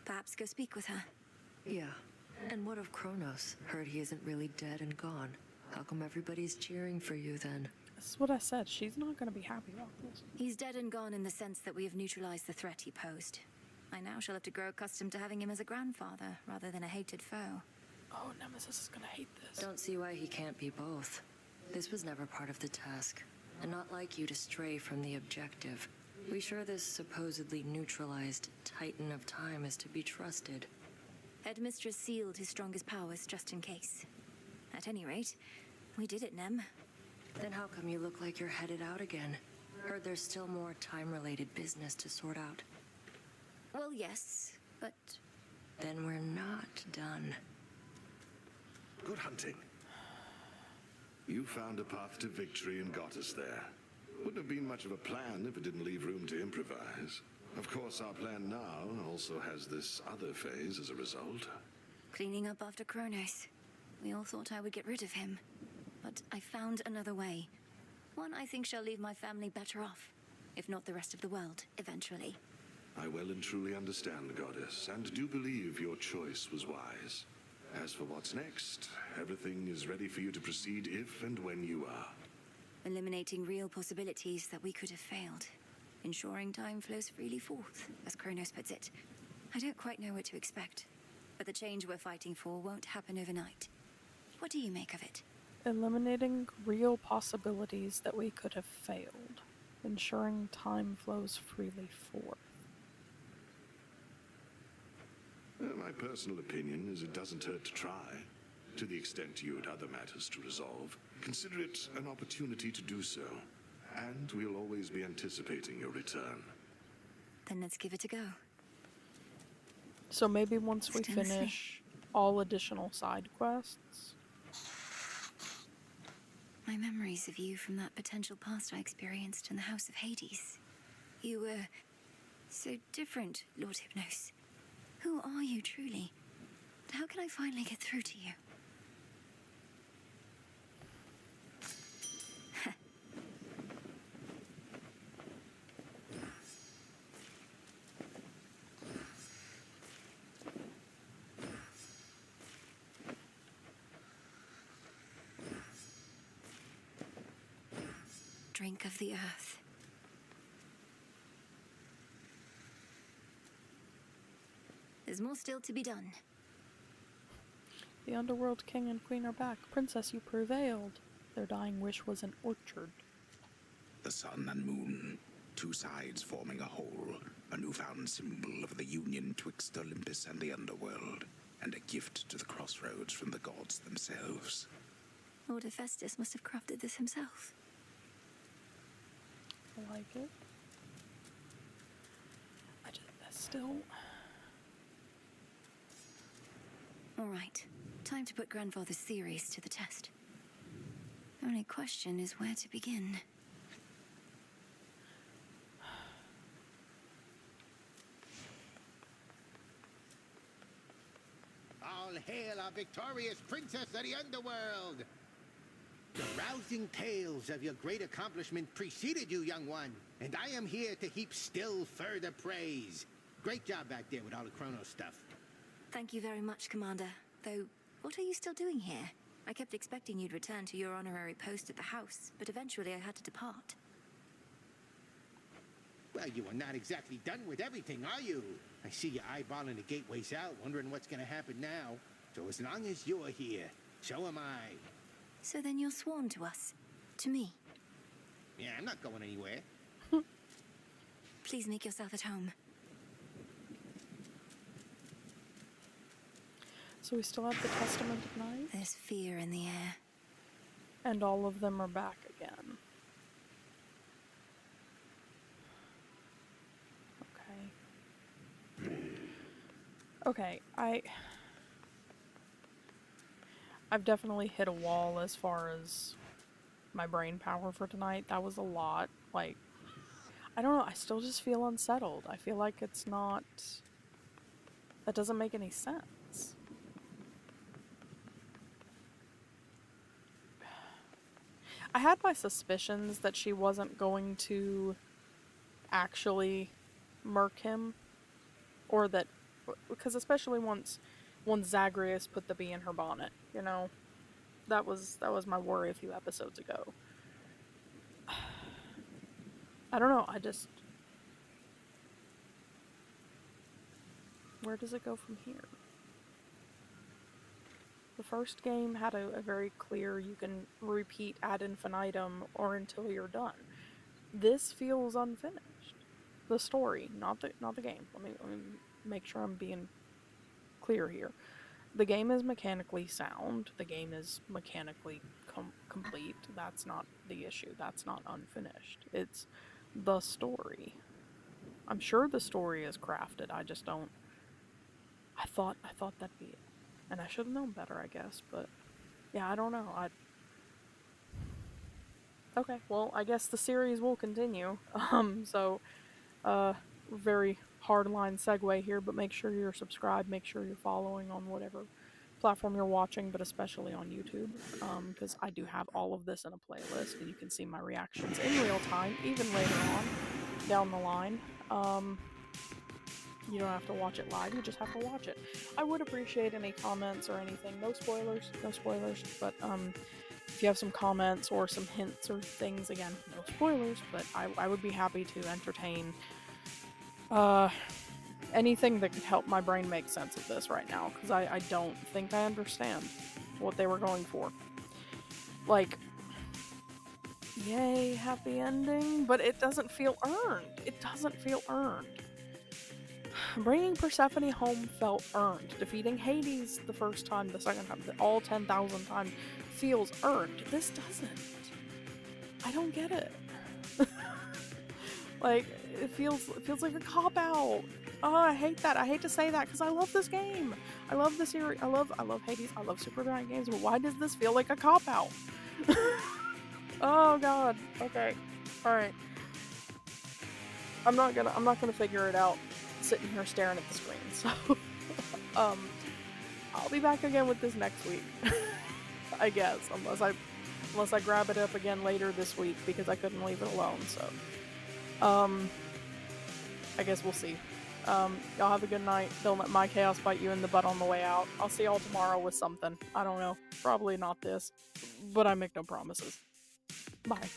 Perhaps go speak with her. Yeah. And what of Kronos? Heard he isn't really dead and gone. How come everybody's cheering for you then? This is what I said. She's not going to be happy about this. He's dead and gone in the sense that we have neutralized the threat he posed. I now shall have to grow accustomed to having him as a grandfather rather than a hated foe. Oh, Nemesis is going to hate this. Don't see why he can't be both. This was never part of the task, and not like you to stray from the objective. We sure this supposedly neutralized Titan of Time is to be trusted? Headmistress sealed his strongest powers just in case. At any rate, we did it, Nem. Then how come you look like you're headed out again? Heard there's still more time-related business to sort out. Well, yes, but... Then we're not done. Good hunting. You found a path to victory and got us there. Wouldn't have been much of a plan if it didn't leave room to improvise. Of course, our plan now also has this other phase as a result. Cleaning up after Kronos. We all thought I would get rid of him. But I found another way. One I think shall leave my family better off. If not the rest of the world, eventually. I well and truly understand, Goddess, and do believe your choice was wise. As for what's next, everything is ready for you to proceed if and when you are. Eliminating real possibilities that we could have failed. Ensuring time flows freely forth, as Kronos puts it. I don't quite know what to expect, but the change we're fighting for won't happen overnight. What do you make of it? Eliminating real possibilities that we could have failed. Ensuring time flows freely forth. My personal opinion is it doesn't hurt to try. To the extent you had other matters to resolve, consider it an opportunity to do so. And we'll always be anticipating your return. Then let's give it a go. So maybe once we finish all additional side quests. My memories of you from that potential past I experienced in the House of Hades. You were so different, Lord Hypnos. Who are you truly? How can I finally get through to you? Drink of the earth. There's more still to be done. The Underworld King and Queen are back. Princess, you prevailed. Their dying wish was an orchard. The sun and moon, two sides forming a whole, a newfound symbol of the union twixt Olympus and the Underworld, and a gift to the crossroads from the gods themselves. Lord Hephaestus must have crafted this himself. I like it. That's still... All right, time to put Grandfather's theories to the test. Only question is where to begin. All hail our victorious princess of the Underworld! The rousing tales of your great accomplishment preceded you, young one, and I am here to heap still further praise. Great job back there with all the Kronos stuff. Thank you very much, Commander. Though, what are you still doing here? I kept expecting you'd return to your honorary post at the house, but eventually I had to depart. Well, you are not exactly done with everything, are you? I see you eyeballing the gateways out, wondering what's going to happen now. So as long as you're here, so am I. So then you're sworn to us. to me. Yeah, I'm not going anywhere. Please make yourself at home. So we still have the Testament of Night? There's fear in the air. And all of them are back again. Okay, I've definitely hit a wall as far as my brain power for tonight. That was a lot. Like, I don't know, I still just feel unsettled. I feel like it's not... That doesn't make any sense. I had my suspicions that she wasn't going to actually murk him. Or that... Because especially once Zagreus put the bee in her bonnet, you know? That was my worry a few episodes ago. I don't know, where does it go from here? The first game had a very clear, you can repeat ad infinitum or until you're done. This feels unfinished. The story, not the game. Let me make sure I'm being clear here. The game is mechanically sound. The game is mechanically complete. That's not the issue. That's not unfinished. It's the story. I'm sure the story is crafted. I just don't... I thought that'd be it. And I should have known better, I guess. But, yeah, I don't know. Okay, well, I guess the series will continue. Very hardline segue here, but make sure you're subscribed, make sure you're following on whatever platform you're watching, but especially on YouTube, because I do have all of this in a playlist, and you can see my reactions in real time, even later on, down the line. You don't have to watch it live, you just have to watch it. I would appreciate any comments or anything. No spoilers, but if you have some comments or some hints or things, again, no spoilers, but I would be happy to entertain anything that could help my brain make sense of this right now, because I don't think I understand what they were going for. Like, yay, happy ending, but it doesn't feel earned. It doesn't feel earned. Bringing Persephone home felt earned. Defeating Hades the first time, the second time, all 10,000 times feels earned. This doesn't. I don't get it. Like, it feels like a cop-out. Oh, I hate that. I hate to say that because I love this game. I love the series. I love Hades. I love Super Giant Games. But why does this feel like a cop-out? Oh God. Okay. All right. I'm not gonna figure it out sitting here staring at the screen. So, I'll be back again with this next week. I guess, unless I grab it up again later this week because I couldn't leave it alone. So, I guess we'll see. Y'all have a good night. Don't let my chaos bite you in the butt on the way out. I'll see y'all tomorrow with something. I don't know. Probably not this, but I make no promises. Bye.